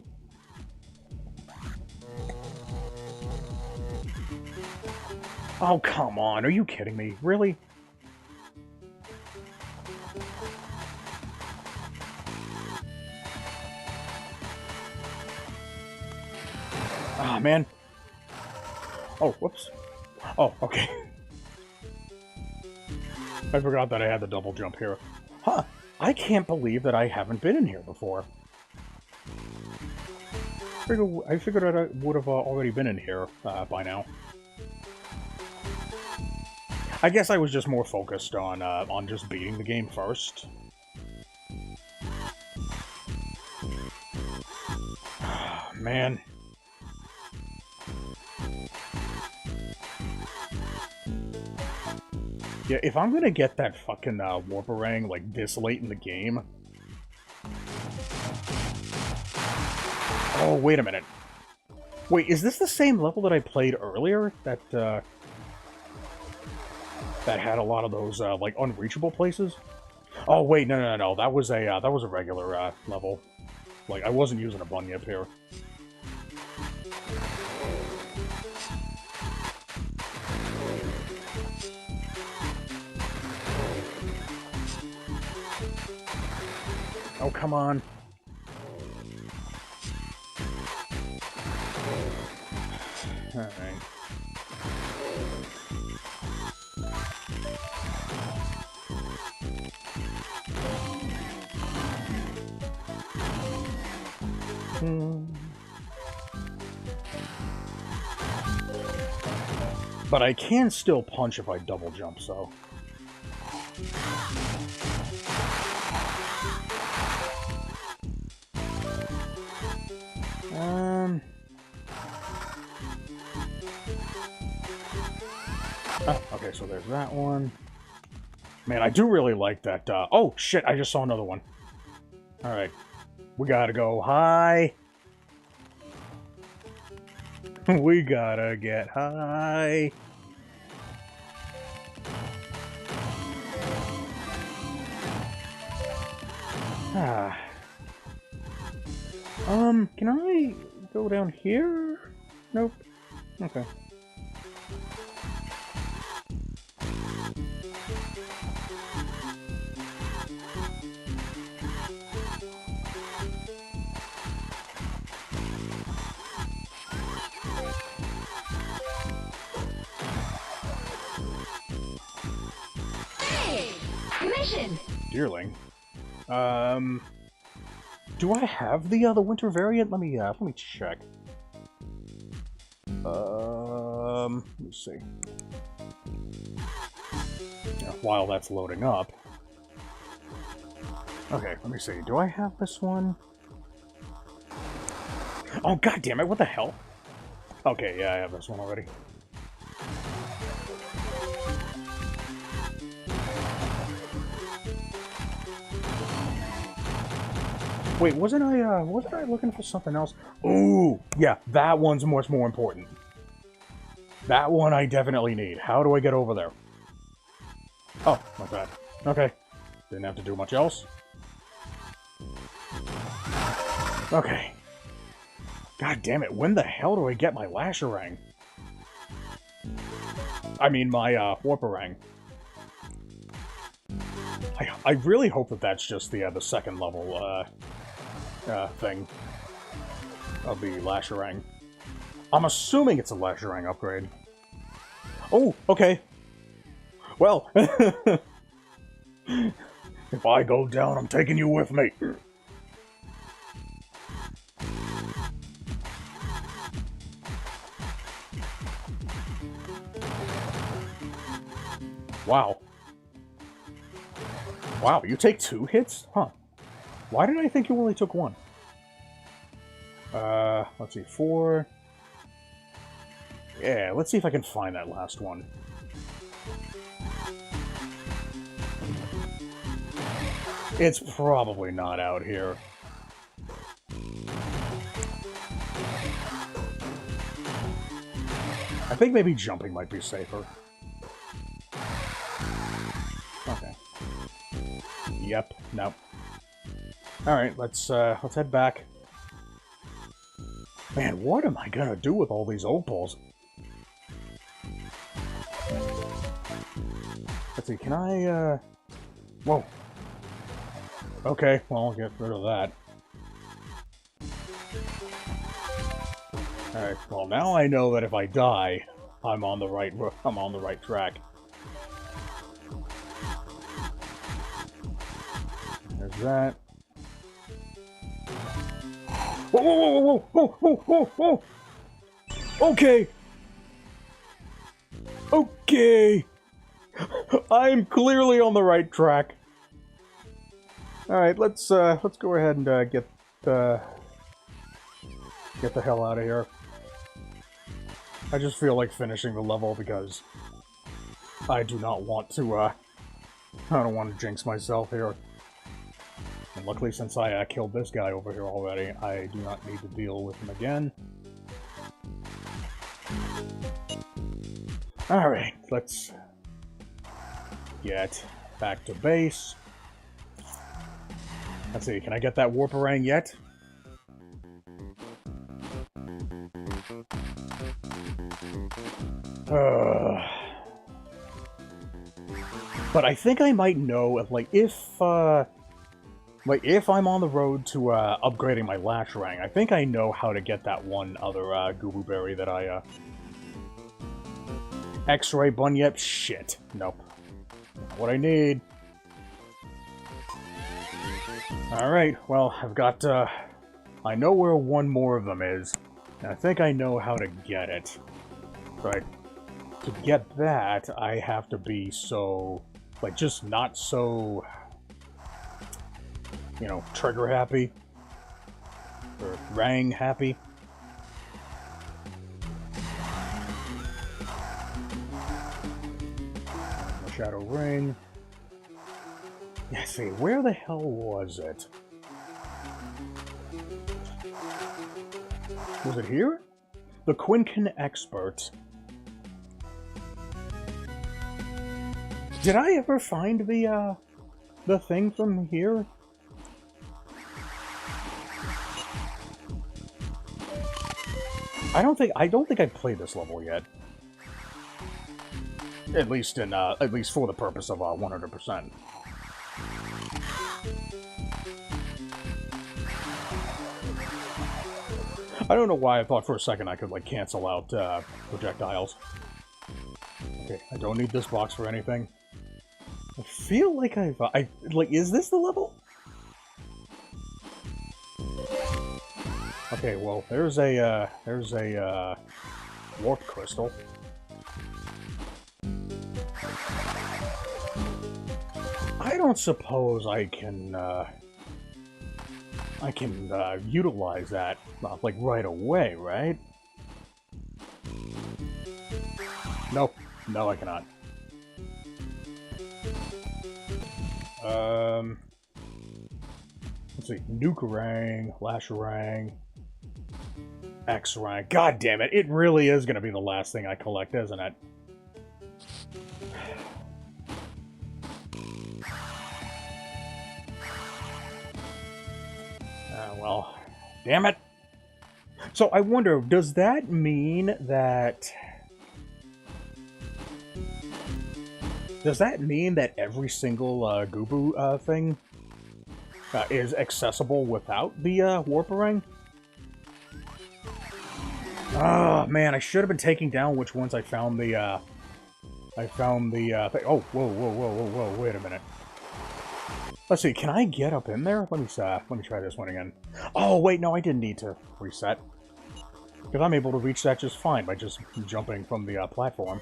Oh, come on, are you kidding me? Really? Ah, man. Oh, whoops. Oh, okay. I forgot that I had the double jump here. Huh. I can't believe that I haven't been in here before. I figured I would have already been in here by now. I guess I was just more focused on just beating the game first. Man. Yeah, if I'm gonna get that fucking Warparang, like, this late in the game... Oh, wait a minute. Wait, is this the same level that I played earlier? That had a lot of those, like, unreachable places? Oh, wait, no. That was a regular, level. Like, I wasn't using a bunyip here. Oh, come on. Alright. But I can still punch if I double jump, so... Oh, okay, so there's that one. Man, I do really like that, oh, shit, I just saw another one. Alright. We gotta go high. We gotta get high. Ah. Can I go down here? Nope. Okay.
Mission.
Deerling. Do I have the winter variant? Let me check. Let me see. Yeah, while that's loading up. Okay, let me see. Do I have this one? Oh, god damn it! What the hell? Okay, yeah, I have this one already. Wait, wasn't I looking for something else? Ooh, yeah, that one's much more important. That one I definitely need. How do I get over there? Oh, not bad. Okay. Didn't have to do much else. Okay. God damn it, when the hell do I get my Lasherang? I mean, my, Warparang. I really hope that that's just the second level, thing of the Lasherang. I'm assuming it's a Lasherang upgrade. Oh, okay. Well, if I go down, I'm taking you with me. Wow. Wow, you take 2 hits? Huh. Why did I think you only took 1? Let's see, 4... Yeah, let's see if I can find that last one. It's probably not out here. I think maybe jumping might be safer. Okay. Yep, nope. Alright, let's head back. Man, what am I gonna do with all these opals? Let's see, can I, Whoa. Okay, well, I'll get rid of that. Alright, well, now I know that if I die, I'm on the right track. There's that. Whoa, whoa, whoa, whoa, whoa, whoa, whoa, whoa! Okay! Okay! I'm clearly on the right track. Alright, let's go ahead and, get the hell out of here. I just feel like finishing the level because I do not want to, I don't want to jinx myself here. And luckily, since I killed this guy over here already, I do not need to deal with him again. Alright, let's get back to base. Let's see, can I get that Warparang yet? But I think I might know, like, if I'm on the road to, upgrading my Lasherang, I think I know how to get that one other, Gooby Berry that I, X-Ray Bunyip? Shit. Nope. Not what I need. Alright, well, I've got, I know where one more of them is, and I think I know how to get it. But to get that, I have to be so, like, just not so, you know, trigger happy. Or rang happy. The Shadow Ring. Yeah, see, where the hell was it? Was it here? The Quinkan Expert. Did I ever find the thing from here? I don't think I've played this level yet. At least for the purpose of 100%. I don't know why I thought for a second I could, like, cancel out, projectiles. Okay, I don't need this box for anything. I feel like like, is this the level? Okay, well, there's a warp crystal. I don't suppose I can utilize that, like, right away, right? No. No, I cannot. Let's let's see. Nukerang, Lasharang, X-Rank. God damn it, it really is going to be the last thing I collect, isn't it? Well, damn it. So I wonder, does that mean that... Does that mean that every single Gubu thing is accessible without the Warparang? Oh, man, I should have been taking down which ones I found the, oh, whoa, wait a minute. Let's see, can I get up in there? Let me try this one again. Oh, wait, no, I didn't need to reset. Because I'm able to reach that just fine by just jumping from the platform.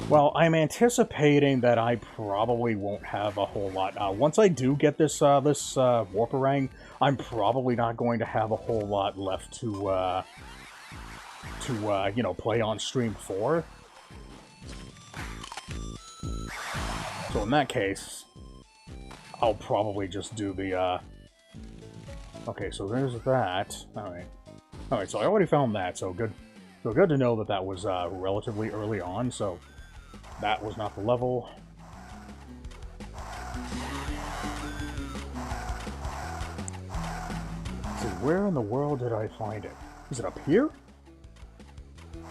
Well, I'm anticipating that I probably won't have a whole lot. Once I do get this Warparang, I'm probably not going to have a whole lot left to you know, play on stream for. So in that case, I'll probably just do the, Okay, so there's that. Alright, so I already found that, so good. So good to know that that was, relatively early on, so that was not the level. So where in the world did I find it? Is it up here?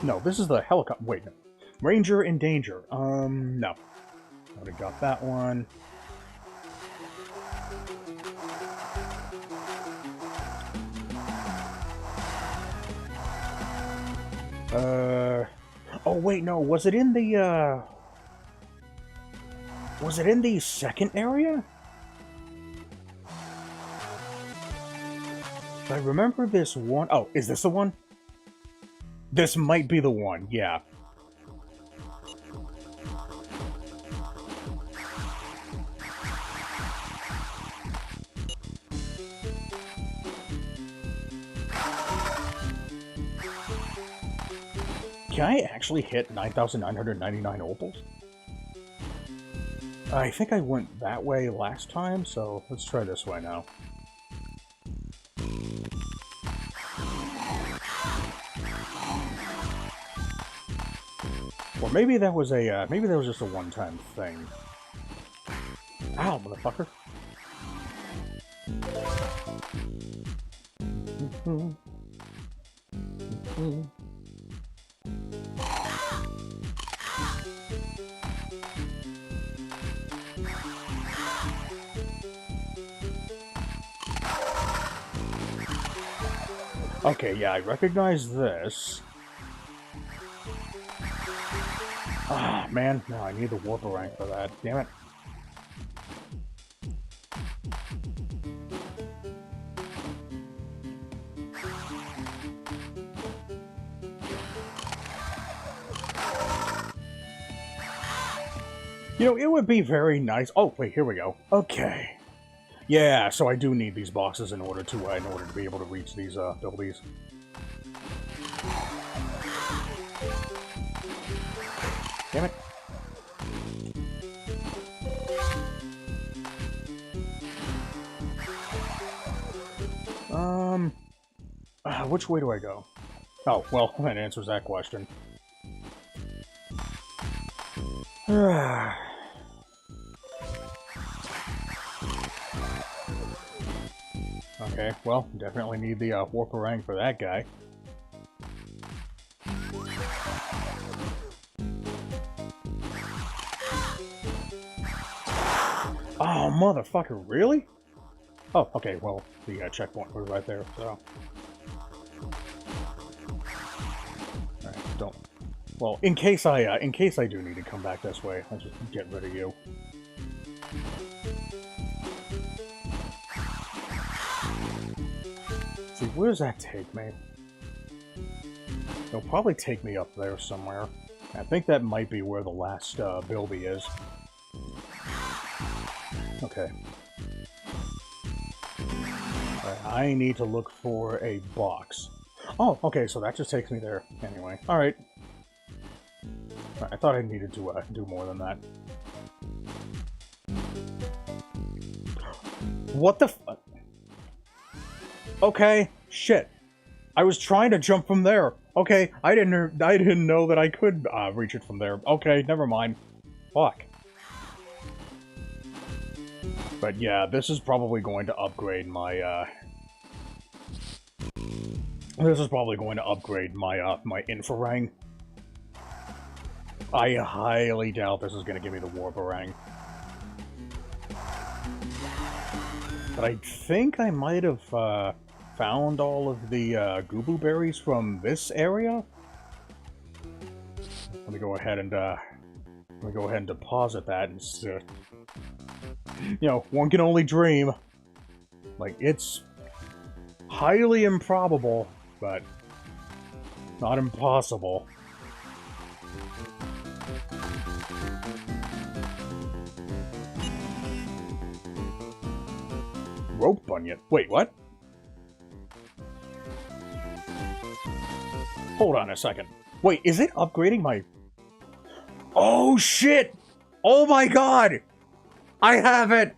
No, this is the helicopter. Wait, no. Ranger in danger. No. Already got that one. Oh wait, no, was it in the, was it in the second area? I remember this one. Oh, is this the one? This might be the one, yeah. Can I actually hit 9,999 opals? I think I went that way last time, so let's try this way now. Or maybe that was a, maybe that was just a one-time thing. Ow, motherfucker. Okay, yeah, I recognize this. Ah, man. No, I need the Warparang for that. Damn it. You know, it would be very nice. Oh, wait, here we go. Okay. Yeah, so I do need these boxes in order to be able to reach these abilities. Damn it. Which way do I go? Oh, well, that answers that question. Okay, well, definitely need the Warparang for that guy. Oh, motherfucker, really? Oh, okay, well, the checkpoint was right there, so... Alright, don't... Well, in case I do need to come back this way, I'll just get rid of you. See, where does that take me? It'll probably take me up there somewhere. I think that might be where the last Bilby is. Okay. Right, I need to look for a box. Oh, okay, so that just takes me there anyway. Alright. I thought I needed to do more than that. What the f- Okay, shit. I was trying to jump from there. Okay, I didn't know that I could reach it from there. Okay, never mind. Fuck. But yeah, this is probably going to upgrade my this is probably going to upgrade my my Infrarang. I highly doubt this is going to give me the Warparang. But I think I might have found all of the Gubu berries from this area. Let me go ahead and deposit that and you know, one can only dream. Like, it's highly improbable, but not impossible. Rope Bunyet. Wait, what? Hold on a second. Wait, is it upgrading my... Oh, shit! Oh my god! I have it!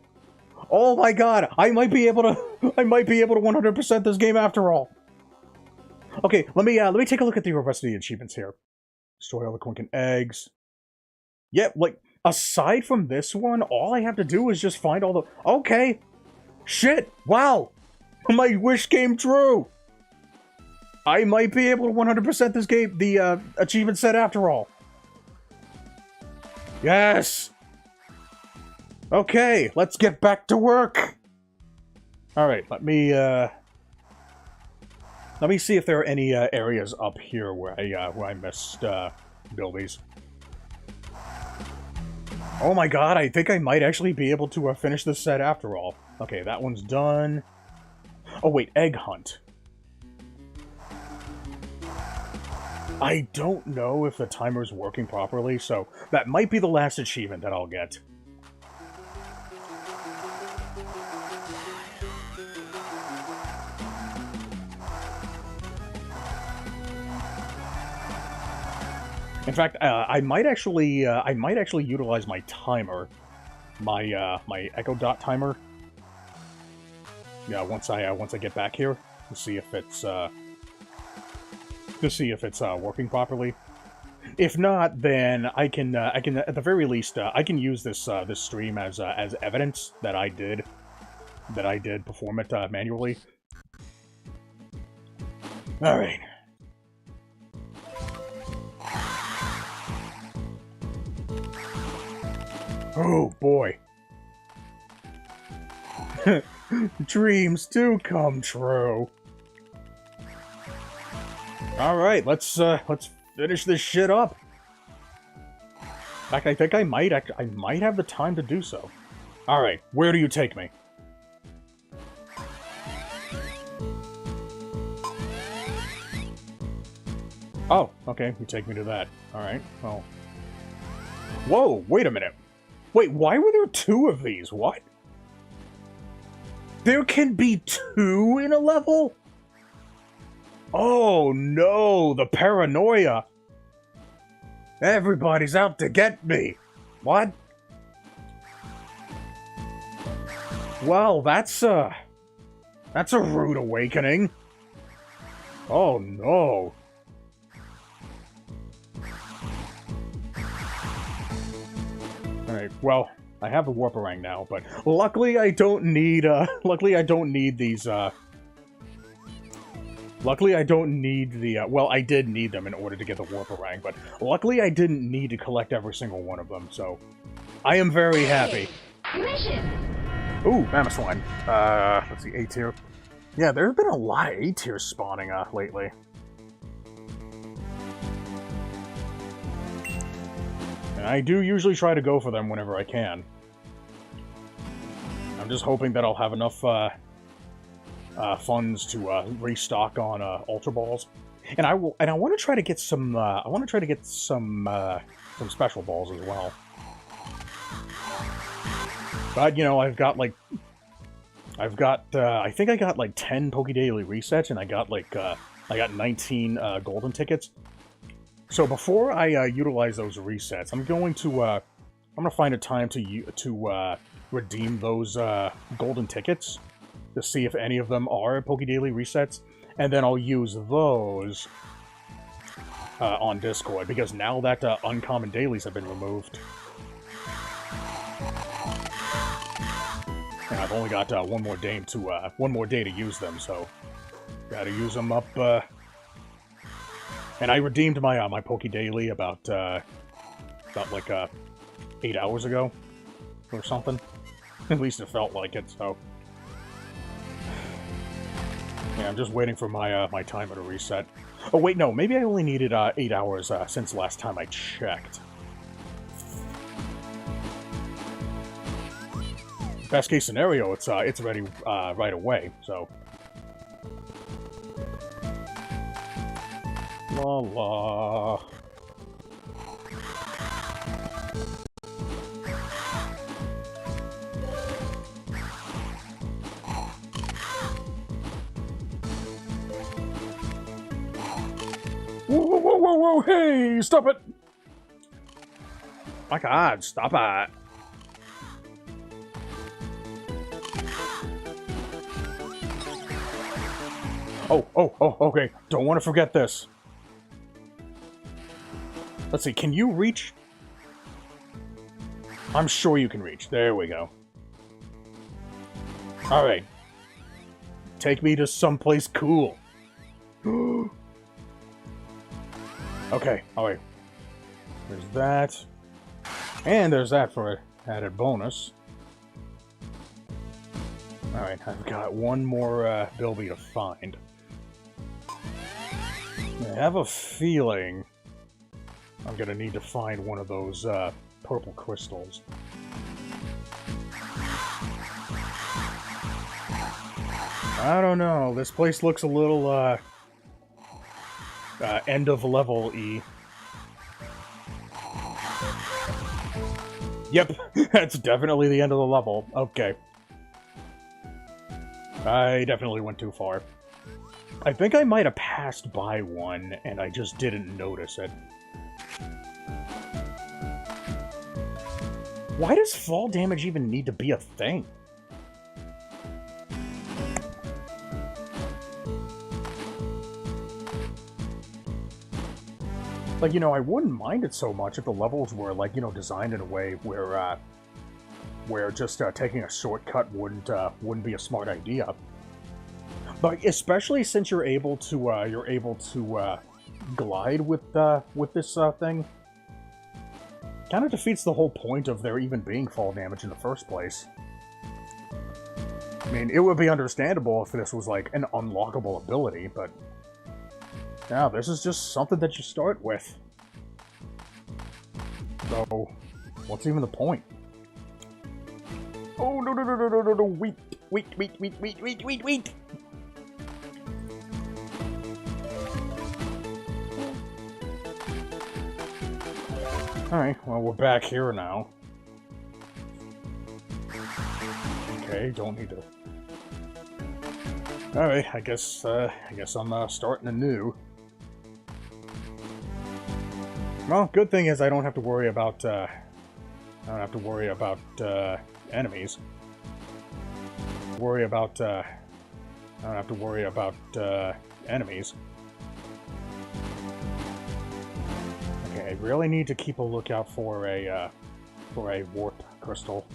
Oh my god! I might be able to 100% this game after all. Okay, let me take a look at the rest of the achievements here. Destroy all the Quinkan eggs. Yeah, like, aside from this one, all I have to do is just find all the... Okay! Shit! Wow! My wish came true! I might be able to 100% this game, the achievement set after all. Yes! Okay, let's get back to work! Alright, let me see if there are any areas up here where I missed buildies. Oh my god, I think I might actually be able to finish this set after all. Okay, that one's done. Oh wait, egg hunt. I don't know if the timer's working properly, so that might be the last achievement that I'll get. In fact, I might actually utilize my timer, my Echo Dot timer. Yeah, once I get back here to see if it's working properly. If not, then I can at the very least I can use this this stream as evidence that I did perform it manually. All right. Oh boy. Dreams do come true. All right, let's finish this shit up. In fact, I think I might have the time to do so. All right, where do you take me? Oh, okay, you take me to that. All right, well. Whoa, wait a minute. Wait, why were there two of these? What? There can be two in a level? Oh no, the paranoia. Everybody's out to get me. What? Well, that's a rude awakening. Oh no. Alright, well, I have the Warparang now, but luckily I don't need, these, luckily I don't need the, well, I did need them in order to get the Warparang, but luckily I didn't need to collect every single one of them, so I am very happy. Ooh, Mammoth Swine. Let's see, A tier. Yeah, there have been a lot of A tiers spawning, lately. And I do usually try to go for them whenever I can. I'm just hoping that I'll have enough funds to restock on Ultra Balls, and I want to try to get some. I want to try to get some Special Balls as well. But you know, I think I got like 10 Poké Daily resets, and I got like I got 19 golden tickets. So before I utilize those resets, I'm gonna find a time to redeem those golden tickets to see if any of them are Pokedaily resets, and then I'll use those on Discord, because now that uncommon dailies have been removed, and I've only got one more day to use them, so gotta use them up. And I redeemed my my Pokedaily about like 8 hours ago or something. At least it felt like it. So yeah, I'm just waiting for my my timer to reset. Oh wait, no, maybe I only needed 8 hours since last time I checked. Best case scenario, it's ready right away. So la la. Whoa, whoa, whoa, whoa, whoa, hey, stop it! My God, stop it. Oh, okay. Don't want to forget this. Let's see, can you reach? I'm sure you can reach. There we go. Alright. Take me to someplace cool. Okay, alright. There's that. And there's that for an added bonus. Alright, I've got one more Bilby to find. I have a feeling I'm gonna need to find one of those purple crystals. I don't know, this place looks a little end of level-y. Yep, that's definitely the end of the level. Okay. I definitely went too far. I think I might have passed by one, and I just didn't notice it. Why does fall damage even need to be a thing? Like, you know, I wouldn't mind it so much if the levels were, like, you know, designed in a way where just taking a shortcut wouldn't be a smart idea. But especially since you're able to glide with this thing, kind of defeats the whole point of there even being fall damage in the first place. I mean, it would be understandable if this was like an unlockable ability, but yeah, this is just something that you start with. So, what's even the point? Oh, no, no, no, no, no, no, no, wait. Alright, well, we're back here now. Okay, don't need to... Alright, I guess I'm starting anew. Well, good thing is I don't have to worry about, enemies. Enemies. Okay, I really need to keep a lookout for a warp crystal.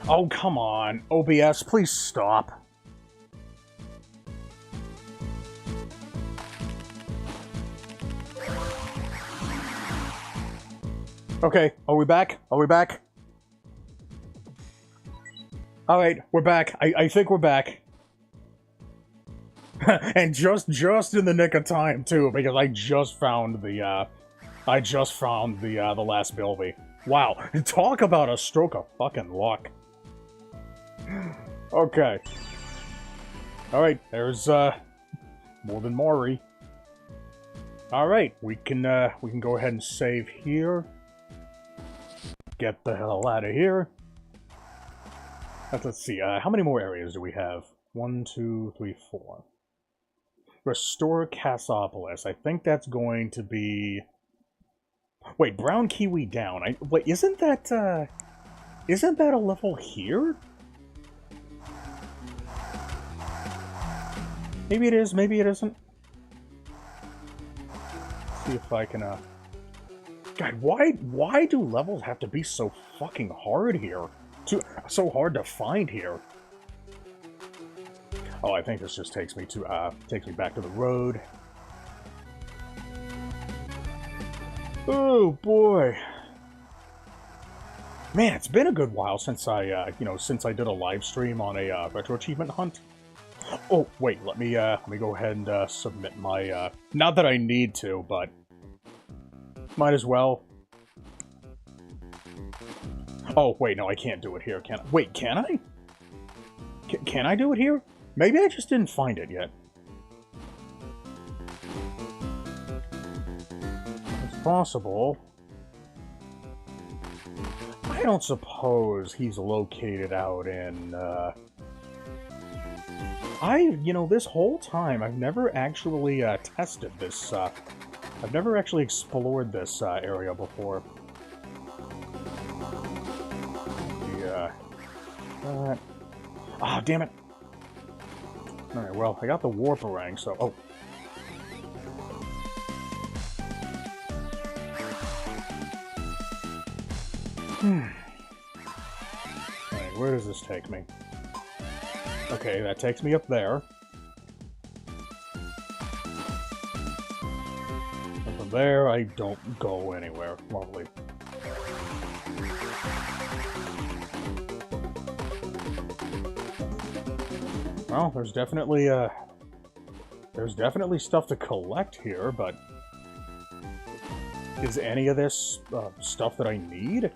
Oh, come on. OBS, please stop. Okay, are we back? Are we back? Alright, we're back. I think we're back. And just in the nick of time, too, because I just found the last Bilby. Wow, talk about a stroke of fucking luck. Okay. Alright, there's, more than Maury. Alright, we can go ahead and save here. Get the hell out of here. Let's see, how many more areas do we have? 1, 2, 3, 4. Restore Cassopolis. I think that's going to be... Wait, Brown Kiwi down. Wait, isn't that a level here? Maybe it is, maybe it isn't. Let's see if I can, God, why do levels have to be so fucking hard here? So hard to find here. Oh, I think this just takes me back to the road. Oh boy. Man, it's been a good while since I did a live stream on a retro achievement hunt. Oh, wait, let me go ahead and submit my not that I need to, but might as well. Oh, wait, no, I can't do it here, can I? Wait, can I? Can I do it here? Maybe I just didn't find it yet. It's possible. I don't suppose he's located out in, this whole time, I've never actually, tested this, I've never actually explored this, area before. Ah, damn it! Alright, well, I got the Warparang, so... Oh. Alright, where does this take me? Okay, that takes me up there. And from there, I don't go anywhere. Lovely. Well, there's definitely stuff to collect here, but is any of this stuff that I need?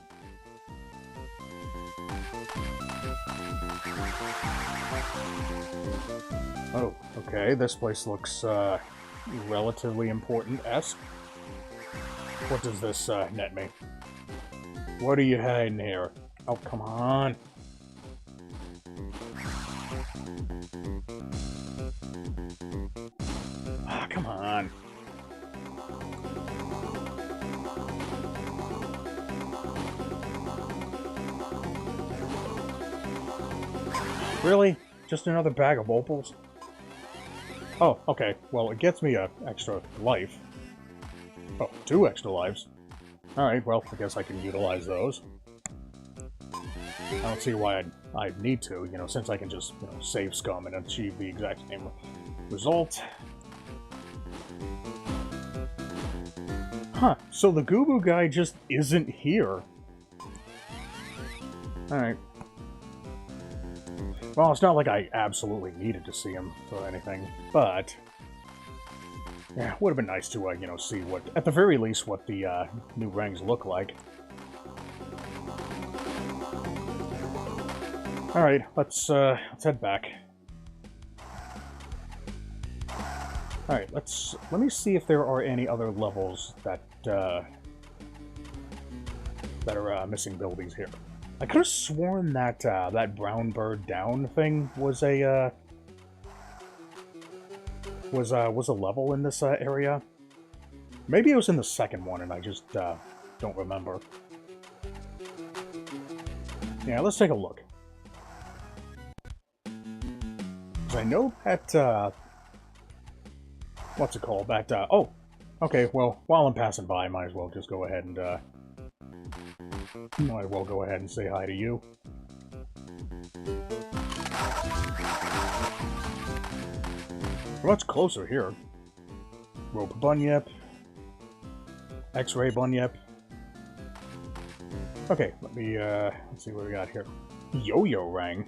Oh, okay, this place looks relatively important-esque. What does this net me? What are you hiding here? Oh, come on. Ah, come on. Really? Just another bag of opals? Oh, okay. Well, it gets me an extra life. Oh, 2 extra lives. Alright, well, I guess I can utilize those. I don't see why I'd need to, since I can just, save scum and achieve the exact same result. Huh, so the Goo guy just isn't here. Alright. Well, it's not like I absolutely needed to see him or anything, but... Yeah, it would have been nice to, see what, at the very least, what the new rangs look like. Alright, let's head back. Alright, let me see if there are any other levels that are missing buildings here. I could have sworn that that brown bird down thing was a level in this area. Maybe it was in the second one, and I just don't remember. Yeah, let's take a look. I know that, what's it called? That, oh, okay, well, while I'm passing by, I might as well just go ahead and, say hi to you. Much closer here. Rope Bunyip. X-Ray Bunyip. Okay, let's see what we got here. Yo-Yo Rang.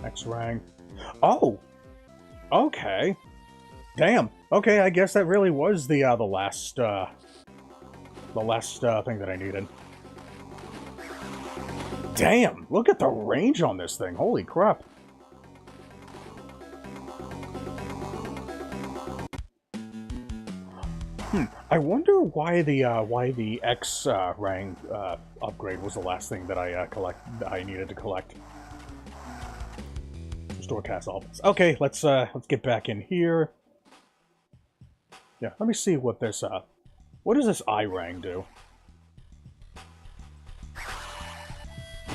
X-Rang. Oh! Okay. Damn. Okay, I guess that really was the last thing that I needed. Damn! Look at the range on this thing. Holy crap. I wonder why the X rang upgrade was the last thing that I needed to collect. store castle office. Okay, let's get back in here. Yeah, let me see what this, what does this I-Rang do?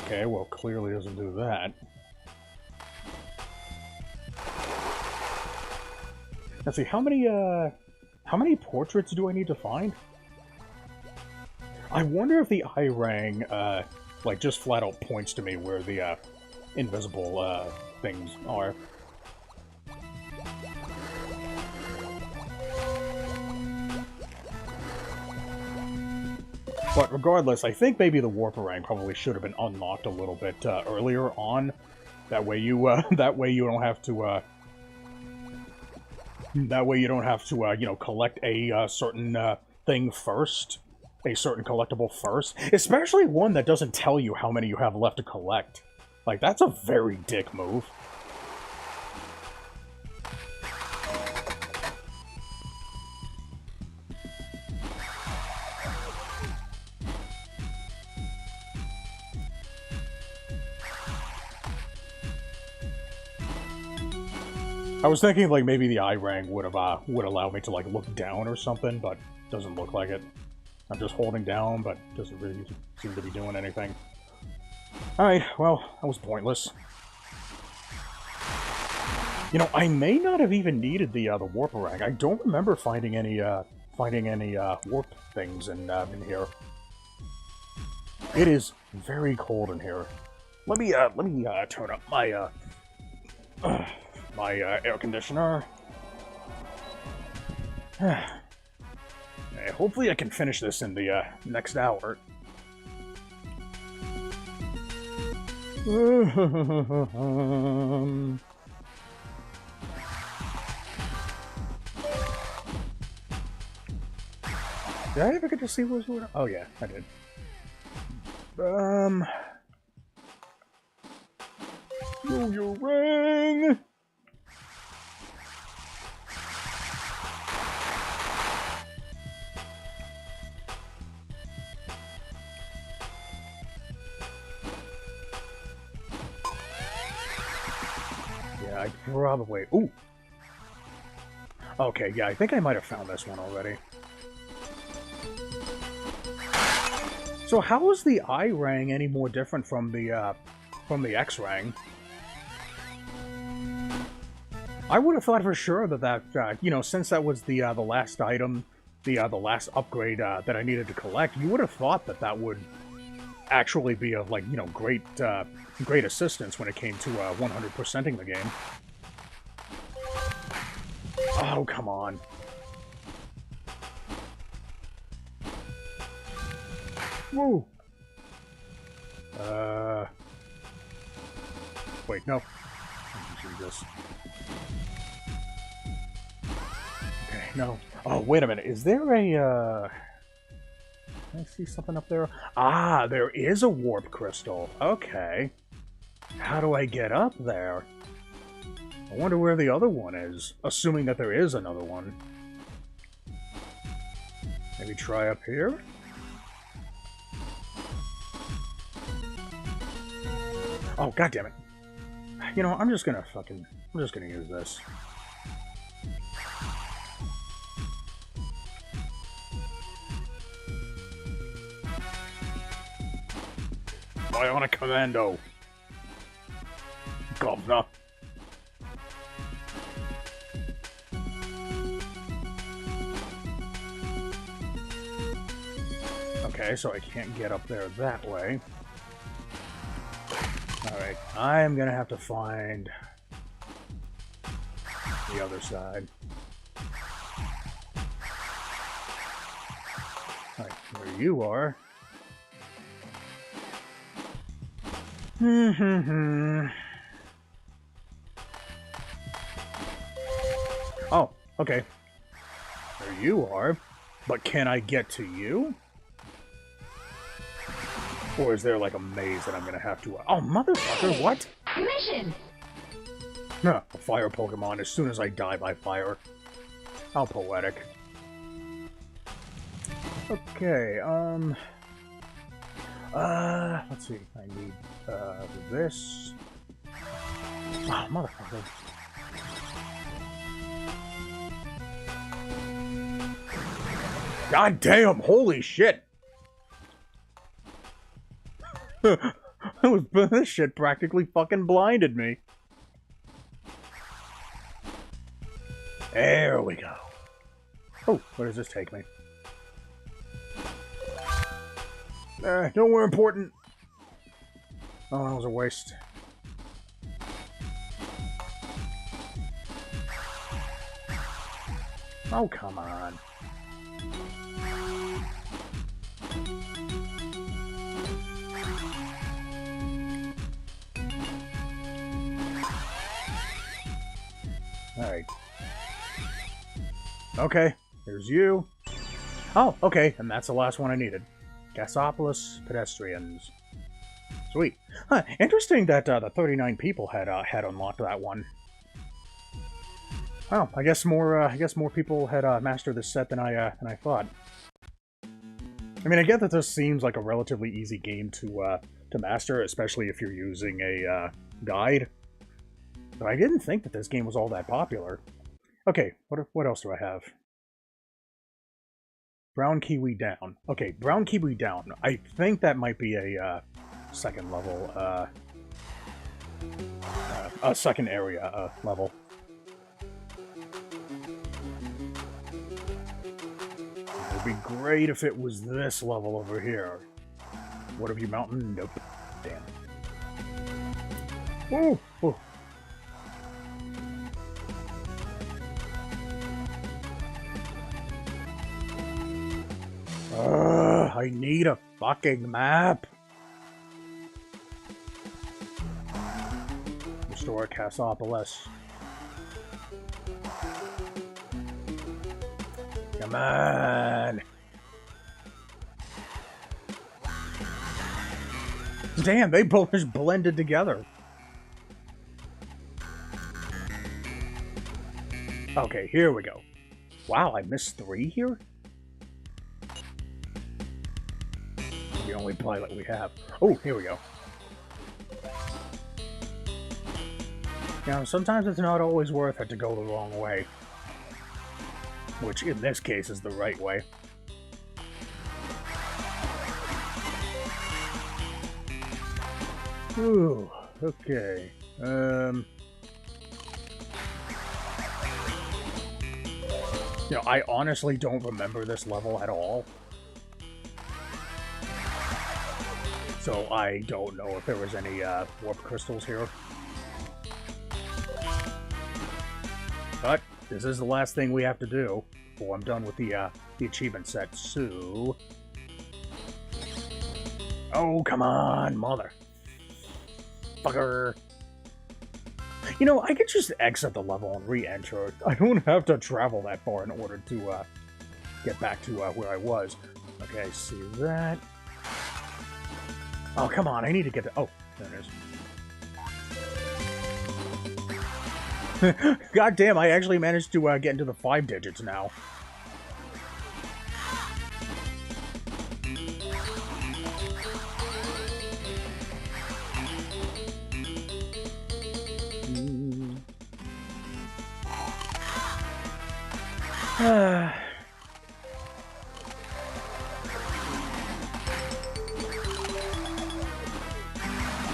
Okay, well, clearly doesn't do that. Let's see, how many portraits do I need to find? I wonder if the I-Rang, like, just flat out points to me where the, invisible, things are. But regardless, I think maybe the Warparang probably should have been unlocked a little bit, earlier on. That way you, that way you don't have to, you know, collect a, certain, thing first. A certain collectible first. Especially one that doesn't tell you how many you have left to collect. Like, that's a very dick move. I was thinking, like, maybe the I-Rang would allow me to, like, look down or something, but doesn't look like it. I'm just holding down, but doesn't really seem to be doing anything. Alright, well, that was pointless. You know, I may not have even needed the Warparang. I don't remember finding any warp things in here. It is very cold in here. Let me turn up my my air conditioner. Hopefully I can finish this in the next hour. Did I ever get to see what was going on? Oh yeah, I did. Yo-yo ring! Yeah, I probably... Ooh! Okay, yeah, I think I might have found this one already. So how is the I-Rang any more different from the X-Rang? I would have thought for sure that you know, since that was the last item, the last upgrade that I needed to collect, you would have thought that that would actually be of, like, you know, great assistance when it came to 100%ing the game. Oh, come on. Woo! Wait, no. Jesus. Okay, no. Oh, wait a minute. Is there a, Can I see something up there? Ah, there is a warp crystal. Okay. How do I get up there? I wonder where the other one is. Assuming that there is another one. Maybe try up here? Oh, goddammit. You know, I'm just gonna use this. Bionic Commando. Governor. Okay, so I can't get up there that way. Alright, I'm gonna have to find the other side. Alright, where you are. Oh, okay. There you are. But can I get to you? Or is there, like, a maze that I'm gonna have to... Oh, motherfucker, what?
Mission!
Huh, a fire Pokemon as soon as I die by fire. How poetic. Okay, let's see. I need, this. Oh, motherfucker. God damn, holy shit. This shit practically fucking blinded me. There we go. Oh, where does this take me? Nowhere important. Oh, that was a waste. Oh, come on. Alright. Okay, there's you. Oh, okay, and that's the last one I needed. Gasopolis pedestrians. Sweet. Huh, interesting that the 39 people had unlocked that one. Oh, I guess more people had mastered this set than I thought. I mean, I get that this seems like a relatively easy game to master, especially if you're using a guide. But I didn't think that this game was all that popular. Okay, what else do I have? Brown Kiwi down. Okay, Brown Kiwi down. I think that might be a second level, a second area level. It would be great if it was this level over here. What have you, mountain? Nope. Damn. Woo! Woo. I need a fucking map. Restore Cassopolis. Come on. Damn, they both just blended together. Okay, here we go. Wow, I missed 3 here? The only pilot we have. Oh, here we go. Now, sometimes it's not always worth it to go the wrong way. Which, in this case, is the right way. Ooh, okay. You know, I honestly don't remember this level at all. So I don't know if there was any warp crystals here. But this is the last thing we have to do before I'm done with the achievement set, so... Oh, come on, mother. Fucker. You know, I could just exit the level and re-enter. I don't have to travel that far in order to get back to where I was. Okay, see that. Oh, come on, I need to get to... Oh, there it is. God damn, I actually managed to get into the 5 digits now.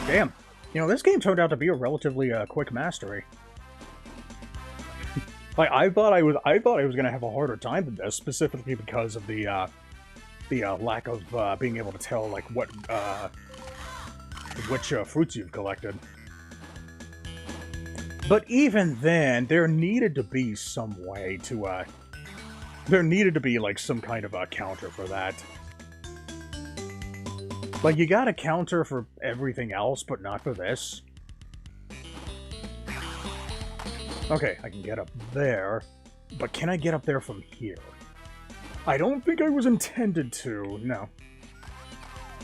Damn. You know, this game turned out to be a relatively quick mastery. Like, I thought I was gonna have a harder time than this, specifically because of the lack of being able to tell like what which fruits you've collected. But even then, there needed to be some way to there needed to be like some kind of a counter for that. Like, you got a counter for everything else, but not for this. Okay, I can get up there, but can I get up there from here? I don't think I was intended to, no.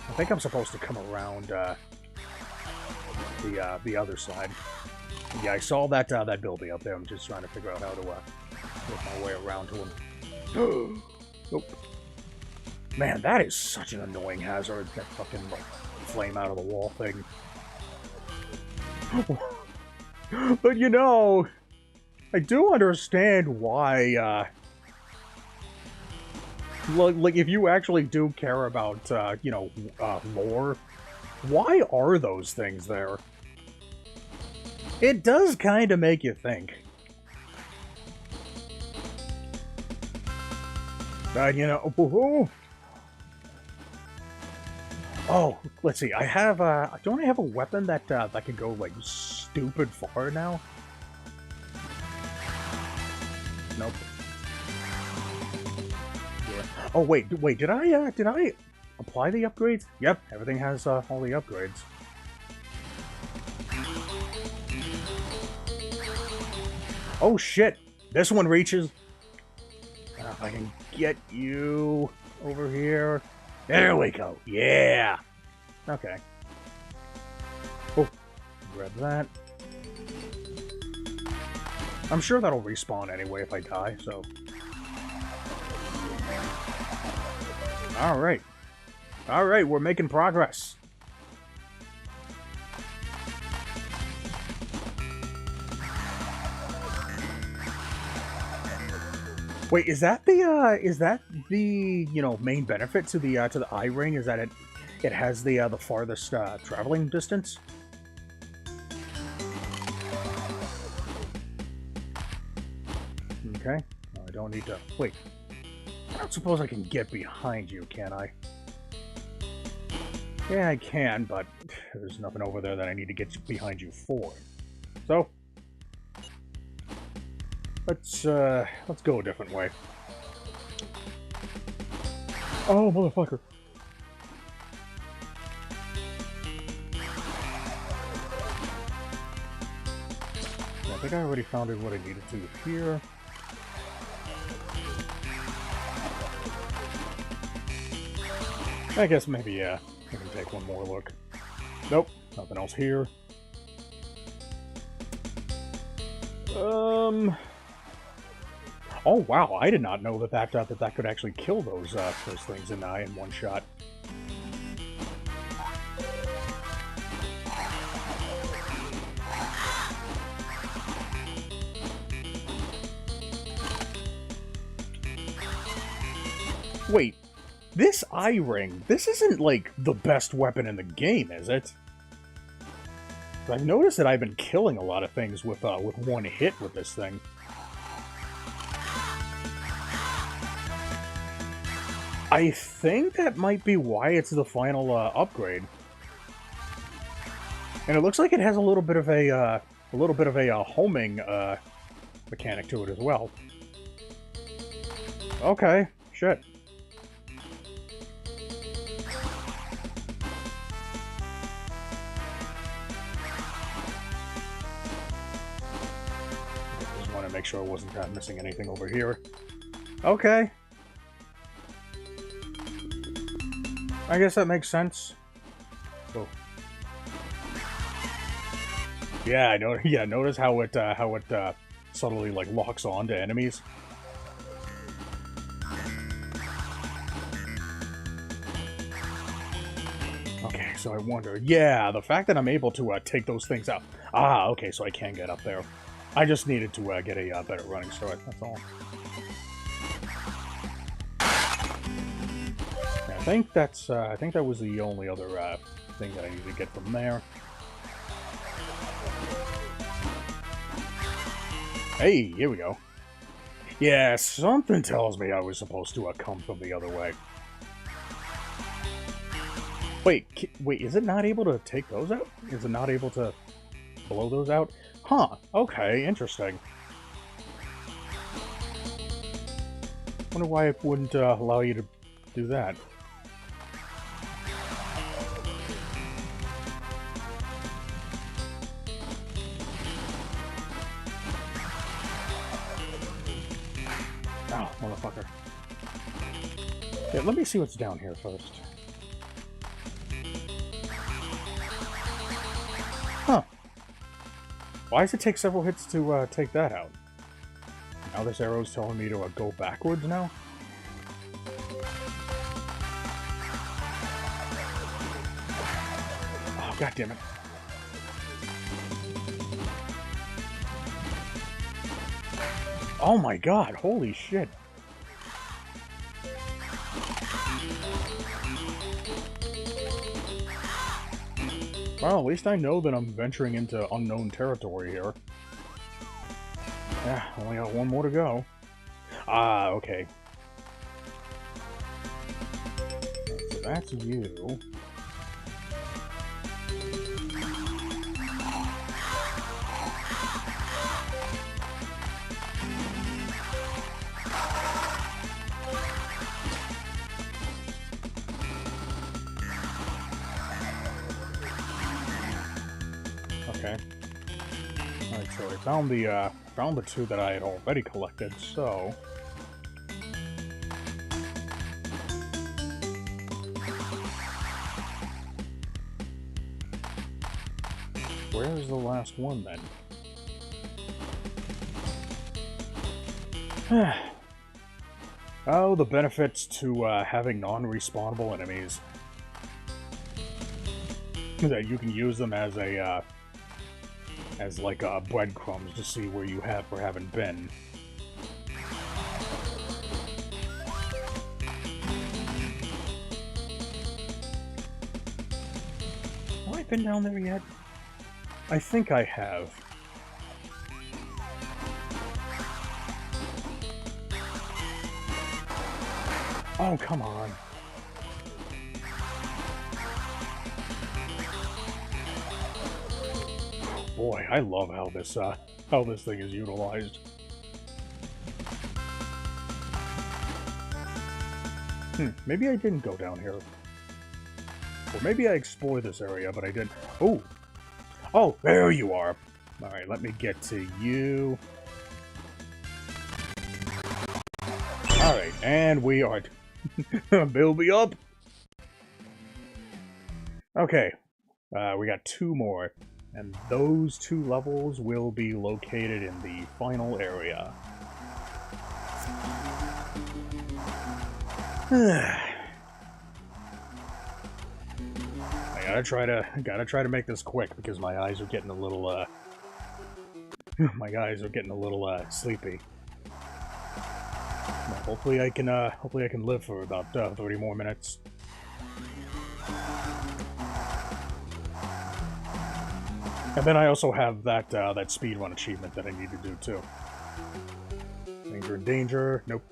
I think I'm supposed to come around the other side. Yeah, I saw that that building up there. I'm just trying to figure out how to work my way around to him. Nope. Man, that is such an annoying hazard. That fucking like flame out of the wall thing. But you know, I do understand why, like, if you actually do care about, you know, lore, why are those things there? It does kind of make you think. You know, oh, let's see. I have, don't I have a weapon that, that can go, like, stupid far now? Nope. Yeah. Oh, wait, did I apply the upgrades? Yep, everything has, all the upgrades. Oh, shit! This one reaches... if I can get you over here. There we go. Yeah. Okay. Oh, grab that. I'm sure that'll respawn anyway if I die, so... Alright. Alright, we're making progress. Wait, is that the you know, main benefit to the eye ring? Is that it has the farthest traveling distance? Okay. Oh, I don't need to wait. I don't suppose I can get behind you, can I? Yeah, I can, but there's nothing over there that I need to get behind you for. So let's go a different way. Oh, motherfucker. I think I already found what I needed to here. I guess maybe, yeah, I can take one more look. Nope, nothing else here. Oh wow, I did not know that could actually kill those things in one shot. Wait, this eye ring, this isn't like the best weapon in the game, is it? I've noticed that I've been killing a lot of things with one hit with this thing. I think that might be why it's the final upgrade, and it looks like it has a little bit of a homing mechanic to it as well. Okay, shit. Just want to make sure I wasn't missing anything over here. Okay. I guess that makes sense. Oh. Yeah, I know. Yeah, notice how it subtly like locks on to enemies. Okay, so I wonder. Yeah, the fact that I'm able to take those things out. Ah, okay, so I can get up there. I just needed to get a better running start. That's all. I think that was the only other thing that I needed to get from there. Hey, here we go. Yeah, something tells me I was supposed to come from the other way. Wait, is it not able to take those out? Is it not able to blow those out? Huh, okay, interesting. Wonder why it wouldn't allow you to do that. Oh, motherfucker. Yeah, let me see what's down here first. Huh. Why does it take several hits to take that out? Now this arrow's telling me to go backwards now? Oh, god damn it. Oh my god, holy shit. Well, at least I know that I'm venturing into unknown territory here. Yeah, only got one more to go. Ah, okay. So that's you. Okay. Alright, so I found the two that I had already collected, so... Where's the last one, then? Oh, the benefits to having non-respawnable enemies. That you can use them as a, as like breadcrumbs to see where you have or haven't been. Have I been down there yet? I think I have. Oh, come on. Boy, I love how this thing is utilized. Maybe I didn't go down here. Or maybe I explored this area, but I didn't. Oh! Oh, there you are! Alright, let me get to you. Alright, and we are... Build me up! Okay, we got two more. And those two levels will be located in the final area. I gotta try to make this quick because my eyes are getting a little my eyes are getting a little sleepy. Well, hopefully I can live for about 30 more minutes. And then I also have that that speedrun achievement that I need to do too. Danger in danger. Nope.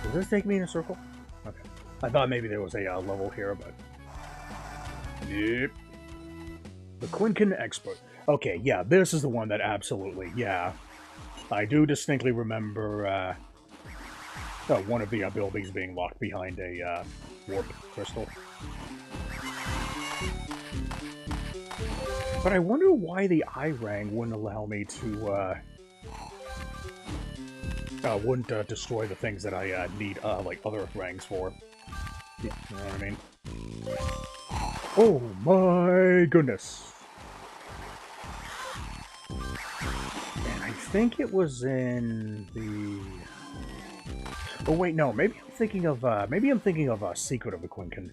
Does this take me in a circle? Okay. I thought maybe there was a level here, but... Yep. The Quinkan Expert. Okay, yeah, this is the one that absolutely, yeah. I do distinctly remember, one of the buildings being locked behind a, warp crystal. But I wonder why the I-Rang wouldn't allow me to, wouldn't destroy the things that I need like other rangs for. You know what I mean? Oh my goodness! And I think it was in the. Oh wait, no. Maybe I'm thinking of Secret of the Quinkan.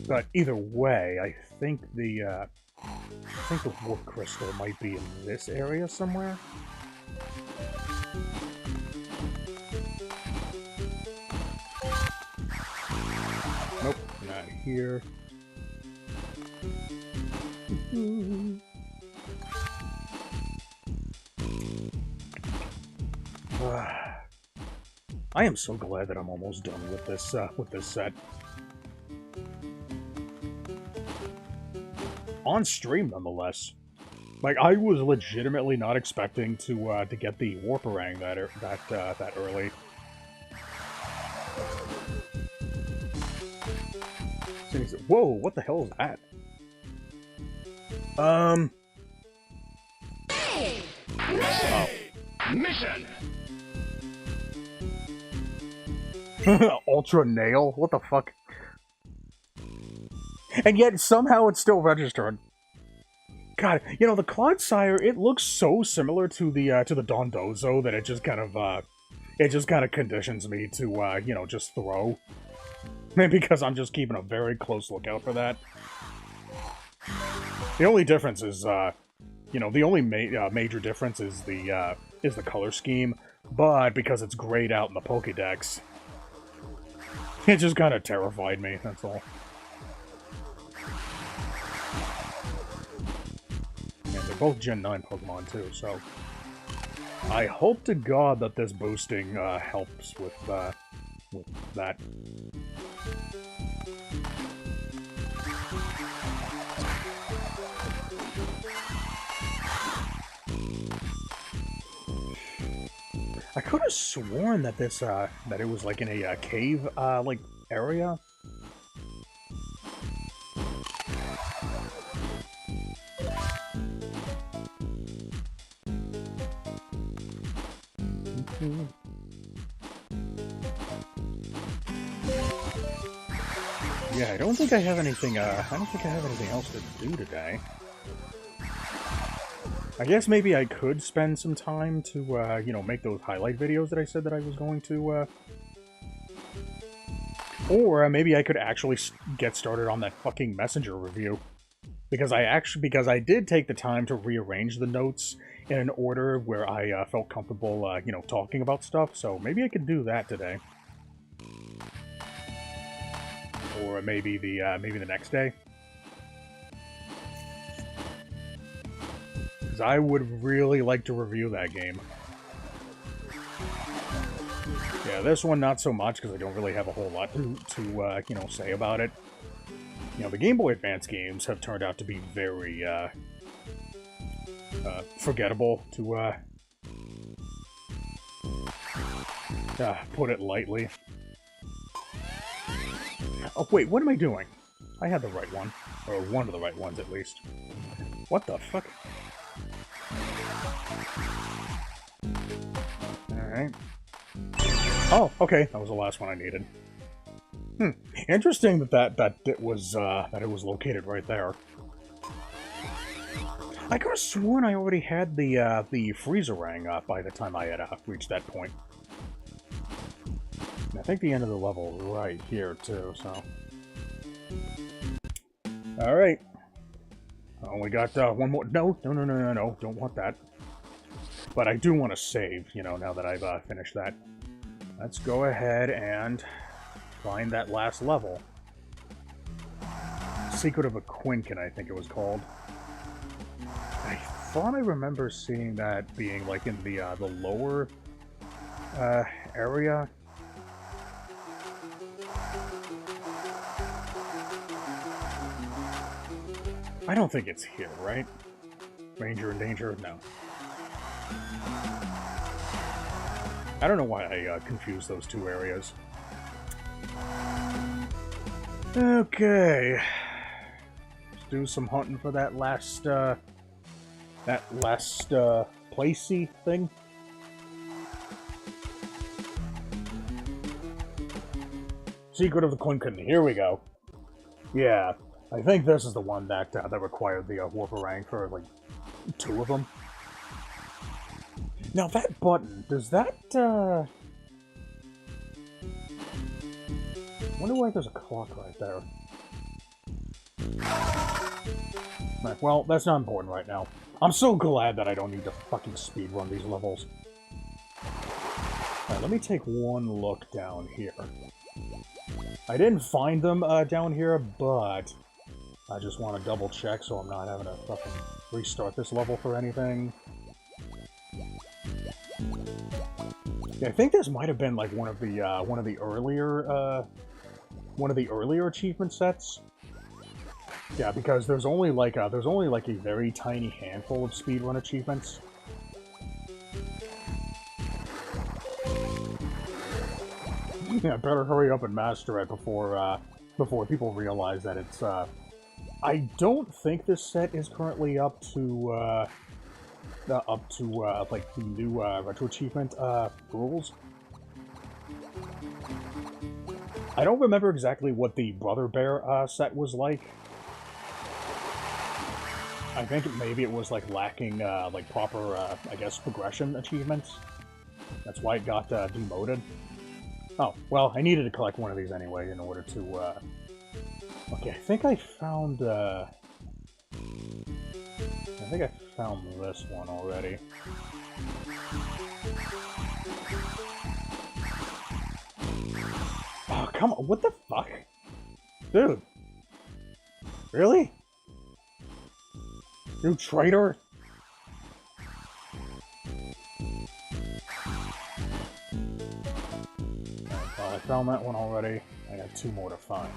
But either way, I think the warp crystal might be in this area somewhere. Nope, not here. I am so glad that I'm almost done with this set. On stream, nonetheless. Like, I was legitimately not expecting to get the Warparang that early. Whoa, what the hell is that? Oh.
Mission.
Ultra nail? What the fuck? And yet somehow it's still registered. God, you know, the Clodsire, it looks so similar to the Dondozo that it just kind of it just kind of conditions me to, you know, just throw. Because I'm just keeping a very close lookout for that. The only difference is, you know, the only major difference is the color scheme, but because it's grayed out in the Pokédex, it just kind of terrified me, that's all. Yeah, they're both Gen 9 Pokemon, too, so... I hope to God that this boosting helps with that. I could have sworn that this, that it was like in a cave, like, area. Yeah, I don't think I have anything, else to do today. I guess maybe I could spend some time to, you know, make those highlight videos that I said that I was going to, or maybe I could actually get started on that fucking Messenger review. Because I did take the time to rearrange the notes in an order where I, felt comfortable, you know, talking about stuff, so maybe I could do that today. Or maybe the next day. Because I would really like to review that game. Yeah, this one not so much, because I don't really have a whole lot to you know, say about it. You know, the Game Boy Advance games have turned out to be very, forgettable, to, put it lightly. Oh, wait, what am I doing? I had the right one. Or one of the right ones, at least. What the fuck? Alright. Oh, okay, that was the last one I needed. Interesting that it was located right there. I could have sworn I already had the Freezerang by the time I had reached that point. And I think the end of the level right here too. So, all right. I only got one more. No, don't want that. But I do want to save. You know, now that I've finished that. Let's go ahead and find that last level. Secret of a Quinkan, I think it was called. I thought I remember seeing that being like in the lower area. I don't think it's here, right? Ranger in danger? No. I don't know why I confused those two areas. Okay. Let's do some hunting for that last placey thing. Secret of the Quinkan. Here we go. Yeah, I think this is the one that that required the Warparang for like 2 of them. Now that button, does that wonder why there's a clock right there. Right, well, that's not important right now. I'm so glad that I don't need to fucking speedrun these levels. Alright, let me take one look down here. I didn't find them down here, but I just want to double check so I'm not having to fucking restart this level for anything. Yeah, I think this might have been like one of the earlier achievement sets. Yeah, because there's only like a very tiny handful of speedrun achievements. Yeah, better hurry up and master it before people realize that it's I don't think this set is currently up to like the new retro achievement rules. I don't remember exactly what the Brother Bear set was like. I think maybe it was like lacking like proper I guess progression achievements. That's why it got demoted. Oh, well, I needed to collect one of these anyway in order to, Okay, I think I found, I think I found this one already. Oh, come on, what the fuck? Dude. Really? You traitor? Well, I found that one already. I got 2 more to find.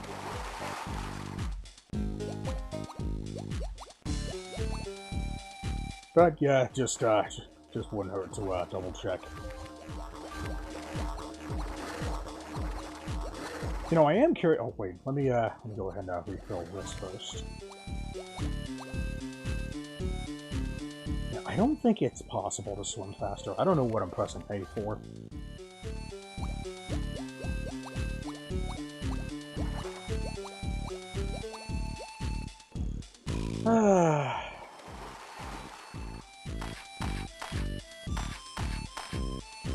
But yeah, just wouldn't hurt to double check. You know, I am curious. Oh wait, let me go ahead and refill this first. Yeah, I don't think it's possible to swim faster. I don't know what I'm pressing A for.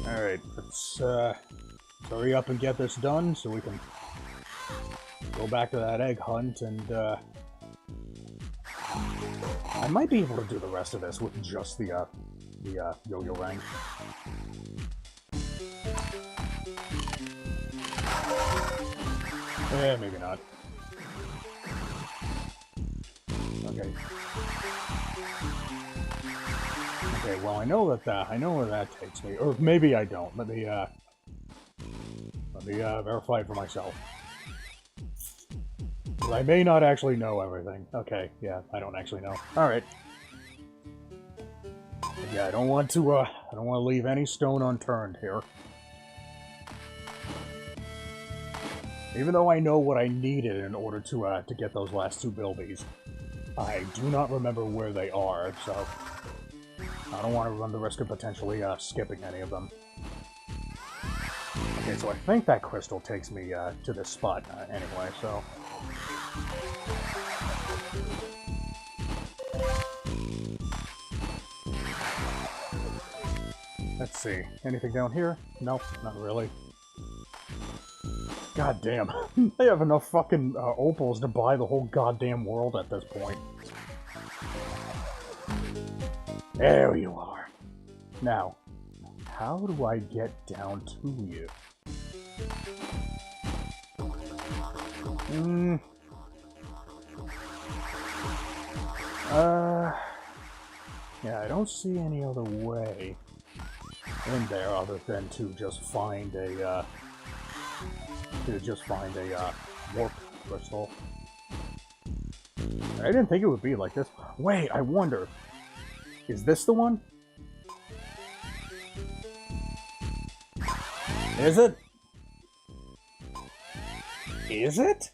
Alright, let's hurry up and get this done so we can go back to that egg hunt, and I might be able to do the rest of this with just the yo-yo rank. Eh, maybe not. Okay. Okay, well, I know that I know where that takes me, or maybe I don't. Let me verify it for myself. I may not actually know everything. Okay, yeah, I don't actually know. All right. Yeah, I don't want to leave any stone unturned here. Even though I know what I needed in order to get those last 2 bilbies, I do not remember where they are, so I don't want to run the risk of potentially skipping any of them. Okay, so I think that crystal takes me to this spot anyway, so... Let's see. Anything down here? Nope, not really. God damn. They have enough fucking opals to buy the whole goddamn world at this point. There you are. Now, how do I get down to you? Yeah, I don't see any other way in there other than to just find a, warp crystal. I didn't think it would be like this. Wait, I wonder, is this the one? Is it? Is it?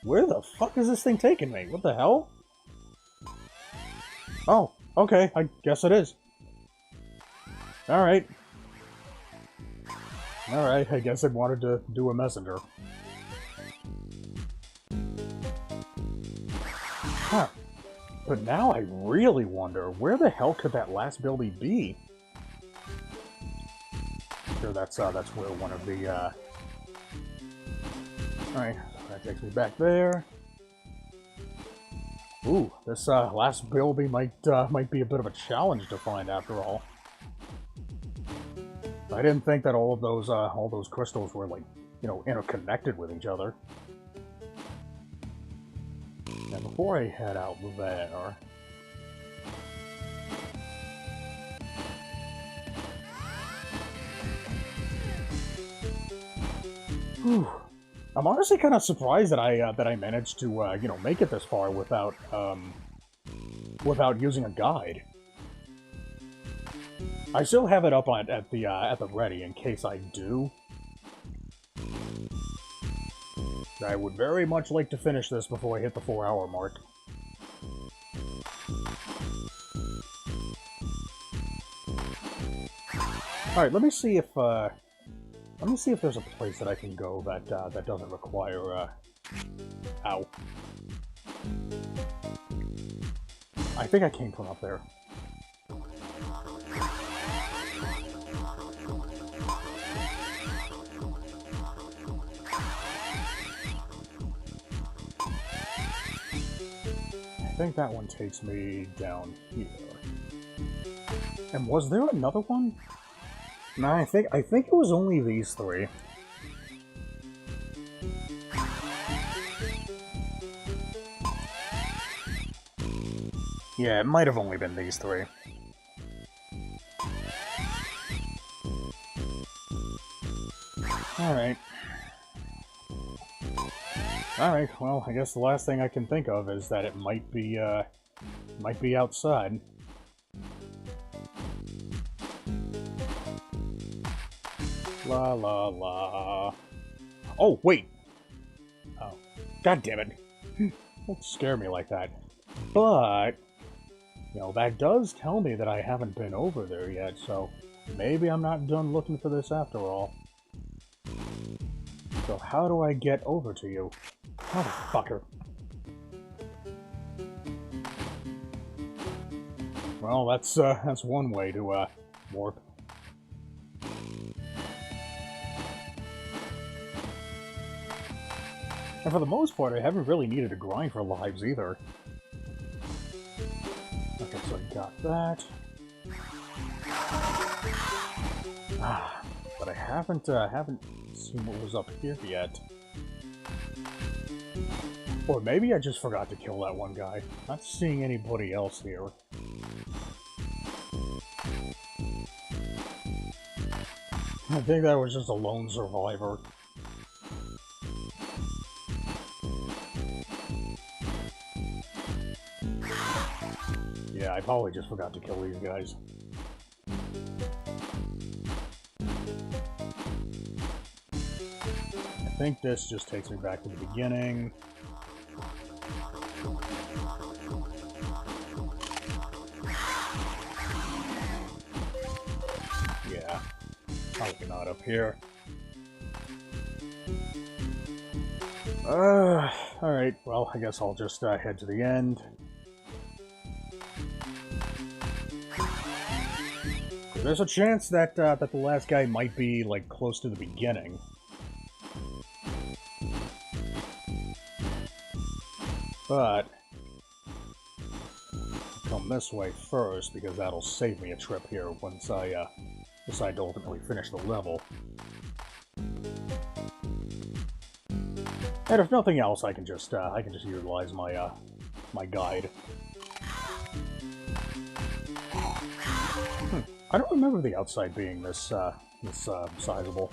Where the fuck is this thing taking me? What the hell? Oh, okay, I guess it is. Alright. Alright, I guess I wanted to do a messenger. Huh. But now I really wonder, where the hell could that last buildie be? Sure, that's where one of the, Alright, that takes me back there. Ooh, this, last buildie might be a bit of a challenge to find after all. I didn't think that all those crystals were, like, you know, interconnected with each other. Now, before I head out there... Whew. I'm honestly kind of surprised that I managed to, you know, make it this far without using a guide. I still have it up at the ready in case I do. I would very much like to finish this before I hit the 4-hour mark. Alright, let me see if there's a place that I can go that that doesn't require ow. I think I came from up there. think that one takes me down here. And was there another one? No, I think it was only these three. Yeah, it might have only been these three. Alright. Alright, well, I guess the last thing I can think of is that it might be outside. La la la. Oh, wait! Oh. God damn it. Don't scare me like that. But, you know, that does tell me that I haven't been over there yet, so maybe I'm not done looking for this after all. So how do I get over to you? Motherfucker. Well, that's one way to, warp. And for the most part, I haven't really needed to grind for lives either. Okay, so I got that. But I haven't seen what was up here yet. Or maybe I just forgot to kill that one guy. Not seeing anybody else here. I think that was just a lone survivor. Yeah, I probably just forgot to kill these guys. I think this just takes me back to the beginning. Yeah, probably not up here. Alright, well, I guess I'll just head to the end. There's a chance that that the last guy might be, like, close to the beginning. But I'll come this way first, because that'll save me a trip here once I decide to ultimately finish the level. And if nothing else, I can just utilize my my guide. I don't remember the outside being this sizable.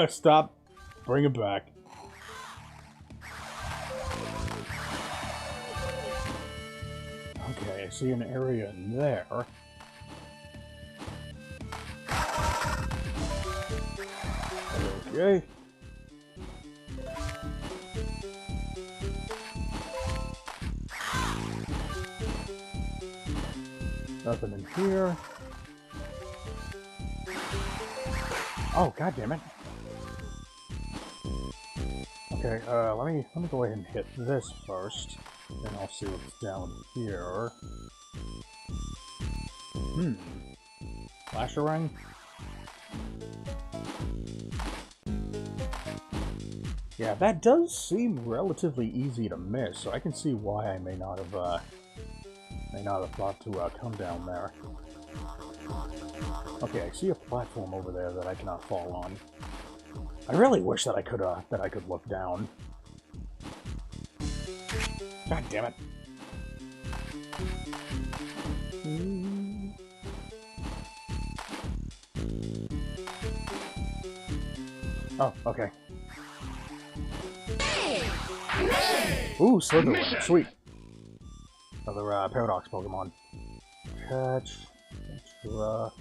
Stop. Bring it back. Okay, I see an area in there. Okay. Nothing in here. Oh, god damn it. Okay, let me go ahead and hit this first. Then I'll see what's down here. Flasher ring? Yeah, that does seem relatively easy to miss, so I can see why I may not have thought to come down there. Okay, I see a platform over there that I cannot fall on. I really wish that I could look down. God damn it. Oh, okay. Ooh, Slytherin. Sweet. Another Paradox Pokemon. Catch. Oh.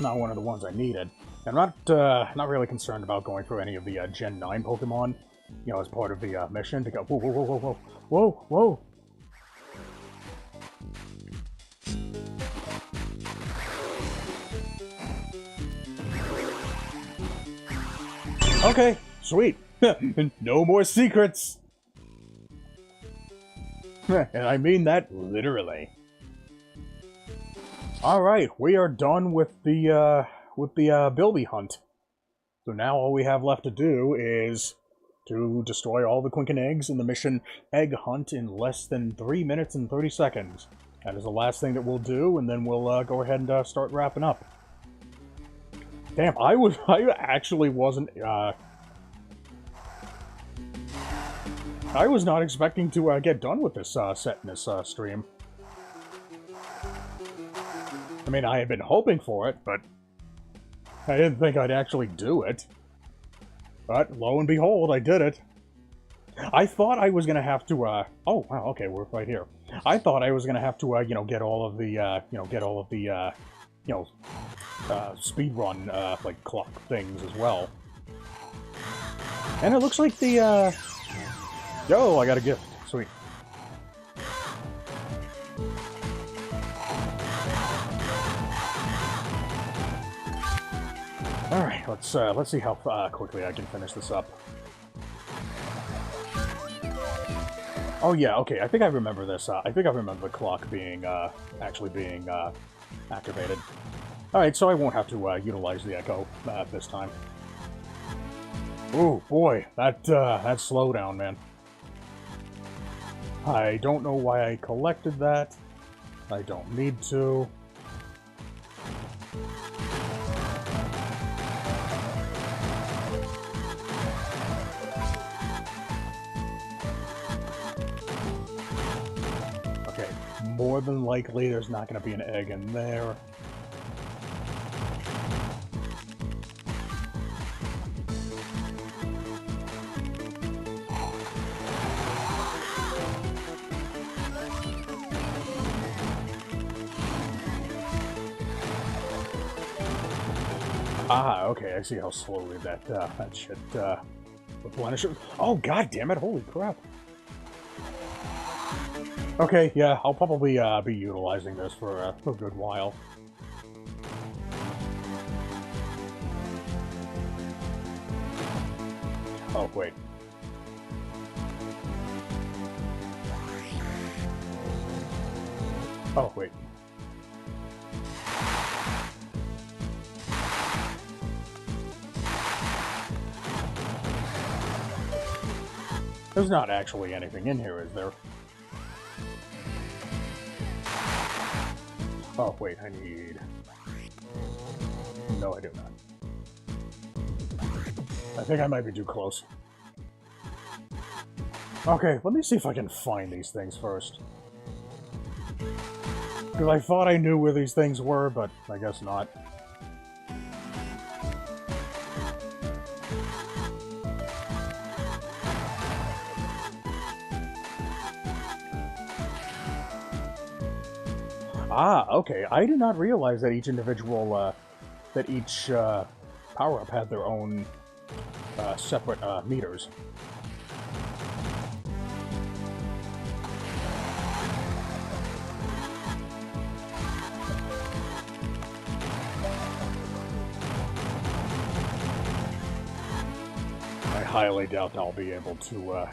Not one of the ones I needed. I'm not really concerned about going through any of the Gen 9 Pokemon, you know, as part of the mission to go. Whoa, whoa, whoa, whoa, whoa, whoa, whoa. Okay, sweet. No more secrets. And I mean that literally. Alright, we are done with the Bilby hunt. So now all we have left to do is to destroy all the Quinkan eggs in the mission Egg Hunt in less than 3 minutes and 30 seconds. That is the last thing that we'll do, and then we'll go ahead and start wrapping up. Damn, I actually wasn't, I was not expecting to get done with this set in this stream. I mean, I had been hoping for it, but I didn't think I'd actually do it. But, lo and behold, I did it. I thought I was gonna have to, oh, wow, okay, we're right here. I thought I was gonna have to, you know, get all of the, speedrun, like, clock things as well. And it looks like the, yo, I got a gift. Sweet. Alright, let's see how quickly I can finish this up. Oh yeah, okay, I think I remember this. I think I remember the clock being, actually being, activated. Alright, so I won't have to, utilize the echo, this time. Ooh, boy, that slowdown, man. I don't know why I collected that. I don't need to. Okay, more than likely there's not going to be an egg in there. Ah, okay, I see how slowly that shit replenishes. Oh, god damn it, holy crap. Okay, yeah, I'll probably be utilizing this for a good while. Oh, wait. Oh, wait. There's not actually anything in here, is there? Oh, wait, I need... No, I do not. I think I might be too close. Okay, let me see if I can find these things first. Because I thought I knew where these things were, but I guess not. Ah, okay. I did not realize that each individual, that each power-up had their own separate meters. I highly doubt I'll be able to,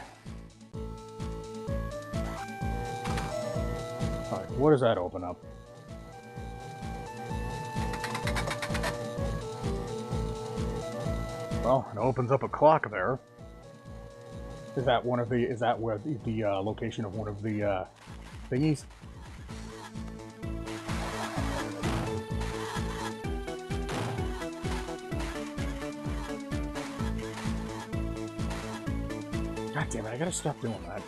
Alright, what does that open up? Well, it opens up a clock there. Is that one of the, is that where the location of one of the, thingies? God damn it, I gotta stop doing that.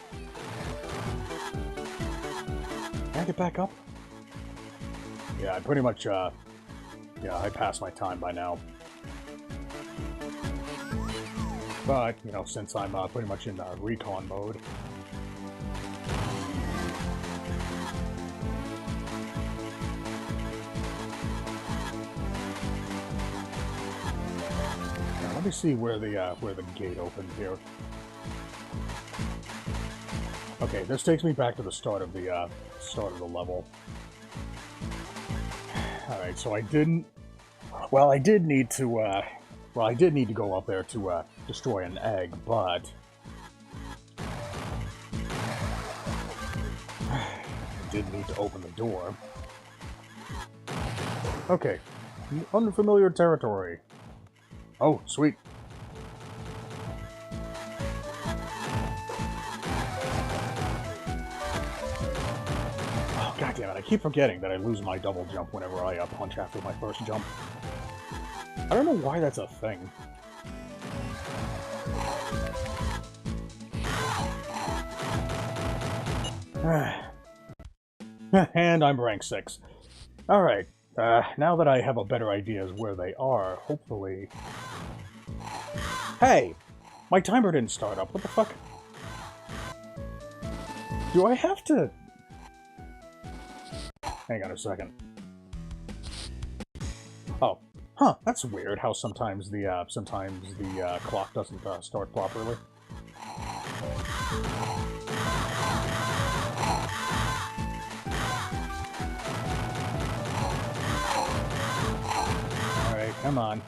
Can I get back up? Yeah, I pretty much, yeah, I passed my time by now. But, you know, since I'm pretty much in recon mode. Now, let me see where the gate opened here. Okay, this takes me back to the start of the level. All right, so I didn't. Well, I did need to. Well, I did need to go up there to destroy an egg, but did need to open the door. Okay. Unfamiliar territory. Oh, sweet. Oh, God damn it. I keep forgetting that I lose my double jump whenever I punch after my first jump. I don't know why that's a thing. And I'm rank 6. Alright, now that I have a better idea as where they are, hopefully... Hey! My timer didn't start up, what the fuck? Do I have to... Hang on a second. Oh. Huh, that's weird how sometimes the clock doesn't start properly. Alright, come on.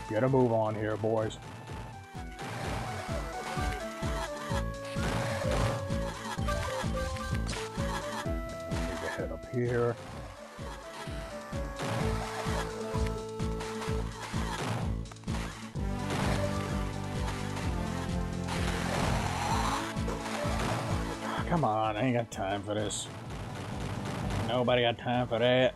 Get a move on here, boys. Need to head up here. Come on, I ain't got time for this. Nobody got time for that.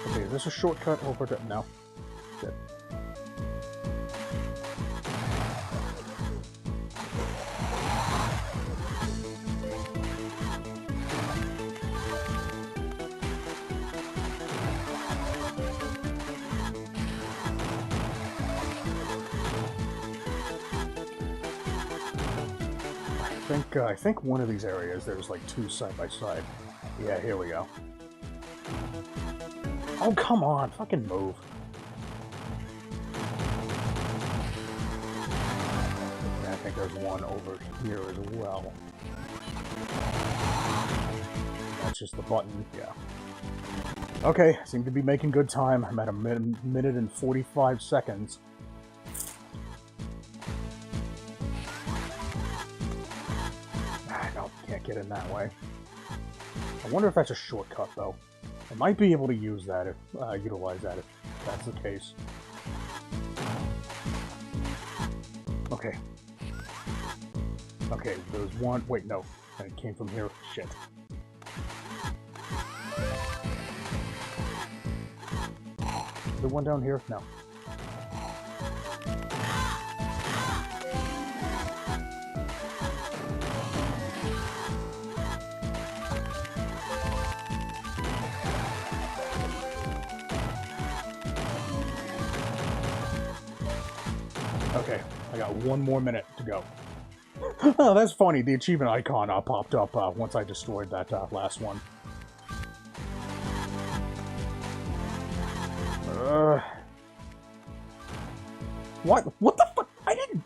Okay, is this a shortcut over to... No. Good. I think one of these areas there's like two side by side. Yeah, here we go. Oh, come on, fucking move. And I think there's one over here as well. That's just the button, yeah. Okay, seem to be making good time. I'm at a minute and 45 seconds. Can't get in that way. I wonder if that's a shortcut, though. I might be able to use that if utilize that if that's the case. Okay. Okay, there's one. Wait, no. It came from here. Shit. Is there one down here? No. Okay, I got one more minute to go. Oh, that's funny. The achievement icon popped up once I destroyed that last one. What? What the fuck? I didn't...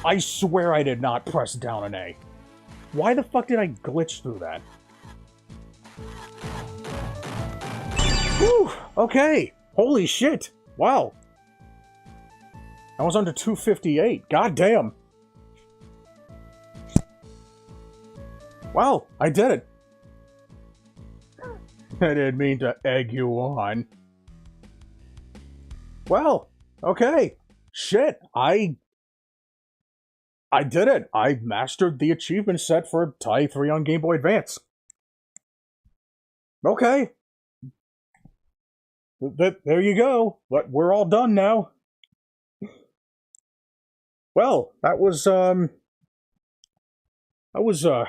I swear I did not press down an A. Why the fuck did I glitch through that? Whew! Okay! Holy shit! Wow! I was under 258. God damn. Wow, I did it. I didn't mean to egg you on. Well, okay. Shit, I did it. I mastered the achievement set for Tie 3 on Game Boy Advance. Okay. There you go. But we're all done now. Well, that was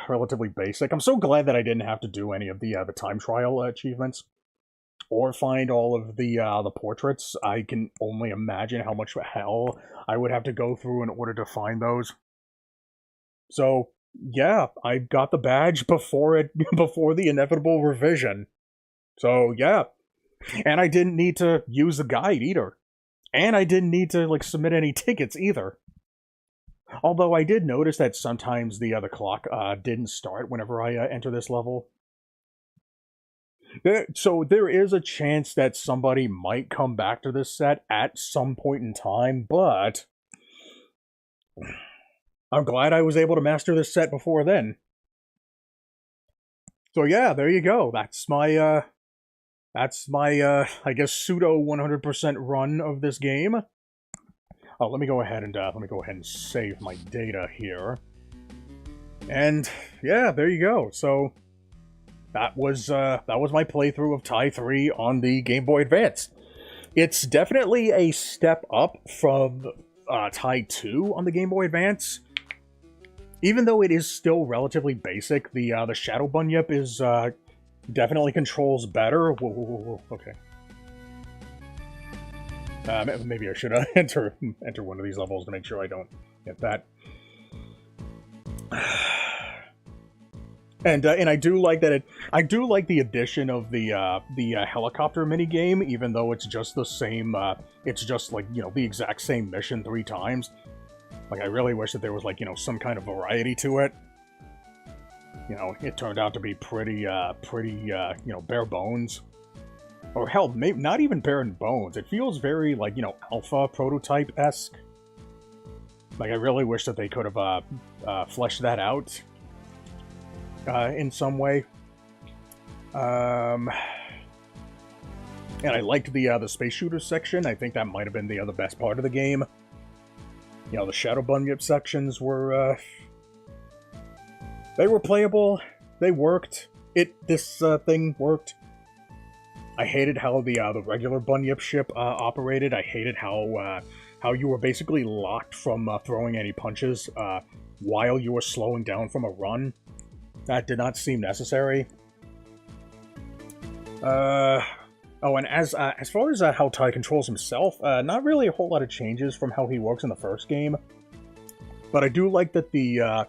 relatively basic. I'm so glad that I didn't have to do any of the time trial achievements or find all of the portraits. I can only imagine how much hell I would have to go through in order to find those. So, yeah, I got the badge before the inevitable revision. So, yeah. And I didn't need to use the guide either. And I didn't need to submit any tickets either. Although I did notice that sometimes the clock didn't start whenever I enter this level. So there is a chance that somebody might come back to this set at some point in time, but I'm glad I was able to master this set before then. So yeah, there you go. That's my I guess pseudo 100% run of this game. Oh, let me go ahead and save my data here. And yeah, there you go. So that was my playthrough of Tie 3 on the Game Boy Advance. It's definitely a step up from Tie 2 on the Game Boy Advance. Even though it is still relatively basic, the Shadow Bunyip is definitely controls better. Whoa, whoa, whoa, whoa. Okay. Maybe I should enter one of these levels to make sure I don't get that. And I do like that I do like the addition of the helicopter minigame, even though it's just the same. It's just like, you know, the exact same mission 3 times. Like, I really wish that there was, like, you know, some kind of variety to it. You know, it turned out to be pretty, you know, bare bones. Or hell, maybe not even bare bones. It feels very, like, you know, alpha prototype-esque. Like, I really wish that they could have fleshed that out in some way. And I liked the space shooter section. I think that might have been the other best part of the game. You know, the Shadow Bunyip sections were, they were playable. They worked. This thing worked. I hated how the regular Bunyip ship operated. I hated how you were basically locked from throwing any punches while you were slowing down from a run. That did not seem necessary. Oh, and as far as how Ty controls himself, not really a whole lot of changes from how he works in the first game. But I do like that the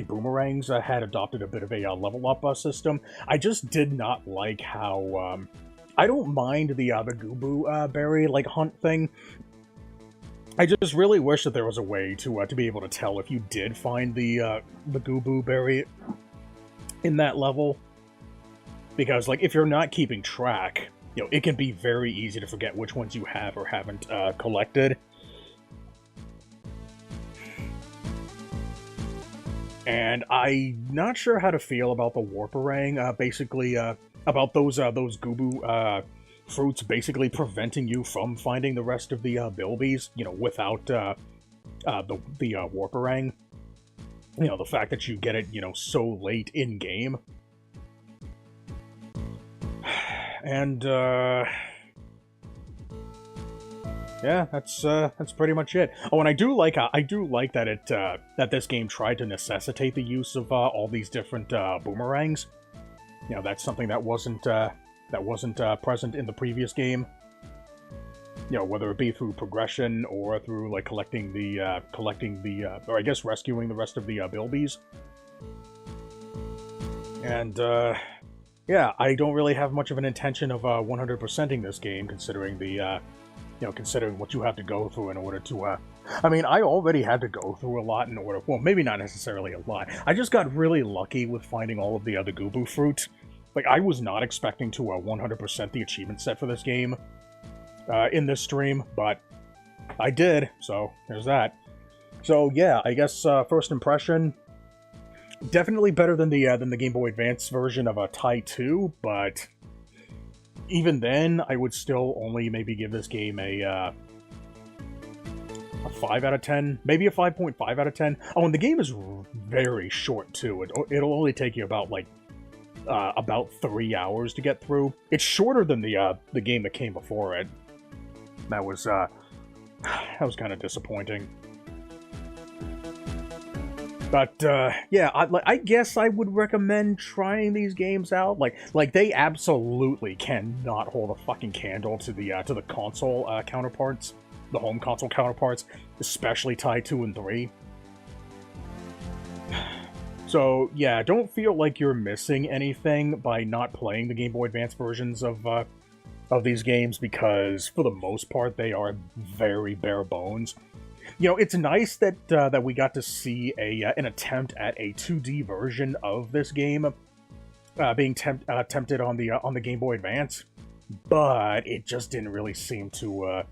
boomerangs had adopted a bit of a level up system. I just did not like how I don't mind the Gubu berry like hunt thing. I just really wish that there was a way to be able to tell if you did find the Gubu berry in that level. Because, like, if you're not keeping track, you know, it can be very easy to forget which ones you have or haven't collected. And I'm not sure how to feel about the Warparang, basically, about those Gubu fruits basically preventing you from finding the rest of the Bilbies, you know, without the Warparang. You know, the fact that you get it, you know, so late in-game. And, yeah, that's pretty much it. Oh, and I do like that that this game tried to necessitate the use of all these different boomerangs. You know, that's something that wasn't present in the previous game. You know, whether it be through progression or through like collecting the or I guess rescuing the rest of the Bilbies. And yeah, I don't really have much of an intention of 100%ing this game, considering the considering what you have to go through in order to, I mean, I already had to go through a lot in order, well, maybe not necessarily a lot. I just got really lucky with finding all of the other Gubu fruit. Like, I was not expecting to 100% the achievement set for this game in this stream, but I did, so there's that. So, yeah, I guess first impression, definitely better than the Game Boy Advance version of Tie 2, but even then, I would still only maybe give this game a 5 out of 10, maybe a 5.5 out of 10. Oh, and the game is very short too. It'll only take you about about 3 hours to get through. It's shorter than the game that came before it. That was kind of disappointing. But, yeah, I guess I would recommend trying these games out. Like they absolutely cannot hold a fucking candle to the console counterparts, the home console counterparts, especially Tie 2 and 3. So, yeah, don't feel like you're missing anything by not playing the Game Boy Advance versions of these games, because, for the most part, they are very bare bones. You know, it's nice that that we got to see an attempt at a 2D version of this game. tempted on the Game Boy Advance, but it just didn't really seem to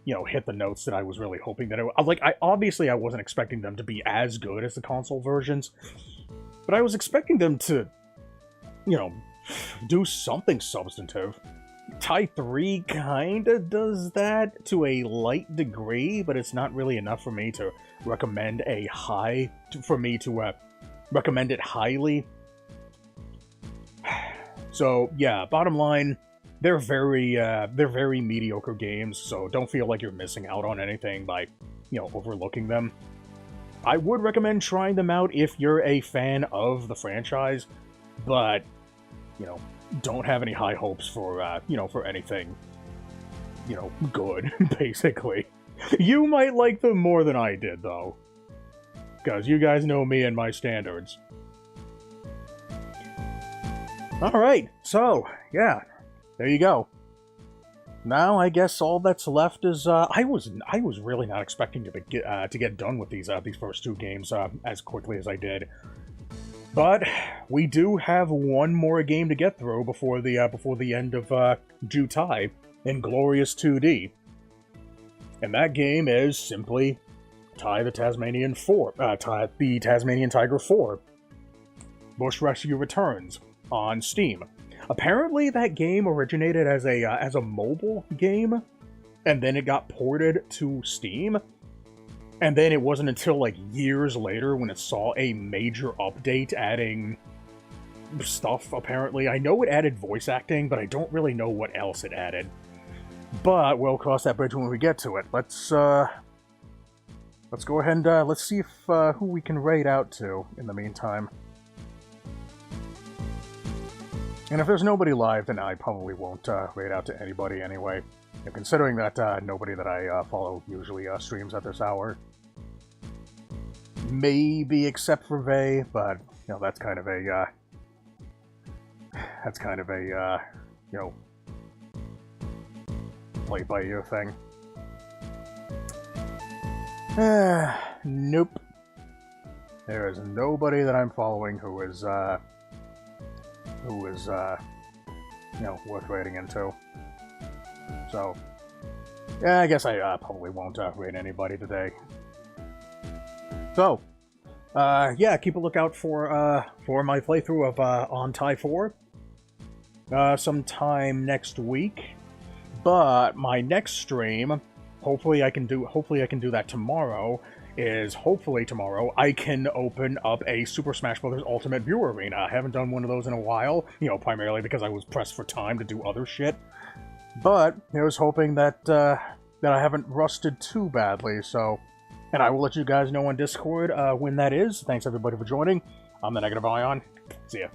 hit the notes that I was really hoping that it would. Like, obviously I wasn't expecting them to be as good as the console versions, but I was expecting them to, do something substantive. Tai 3 kinda does that to a light degree, but it's not really enough for me to recommend recommend it highly. So yeah, bottom line, they're very mediocre games, so don't feel like you're missing out on anything by, overlooking them. I would recommend trying them out if you're a fan of the franchise, but, don't have any high hopes for, for anything, good, basically. You might like them more than I did, though. Because you guys know me and my standards. Alright, so, yeah, there you go. Now, I guess all that's left is, I was really not expecting to get done with these first two games, as quickly as I did. But we do have one more game to get through before the end of Jutai in Glorious 2D, and that game is simply the Tasmanian Tiger 4. Bush Rescue Returns on Steam. Apparently, that game originated as a mobile game, and then it got ported to Steam. And then it wasn't until, like, years later when it saw a major update adding stuff, apparently. I know it added voice acting, but I don't really know what else it added. But we'll cross that bridge when we get to it. Let's go ahead and, let's see if, who we can raid out to in the meantime. And if there's nobody live, then I probably won't, raid out to anybody anyway. Considering that, nobody that I, follow usually, streams at this hour. Maybe except for Vey, but, that's kind of a, play by ear thing. Nope. There is nobody that I'm following who is, worth raiding into. So, yeah, I guess I probably won't raid anybody today. So, yeah, keep a lookout for my playthrough of on Tai 4 sometime next week. But my next stream, hopefully I can do that tomorrow. Hopefully tomorrow I can open up a Super Smash Bros. Ultimate Viewer Arena. I haven't done one of those in a while, primarily because I was pressed for time to do other shit. But I was hoping that I haven't rusted too badly, so... And I will let you guys know on Discord when that is. Thanks everybody for joining. I'm the Negative Ion. See ya.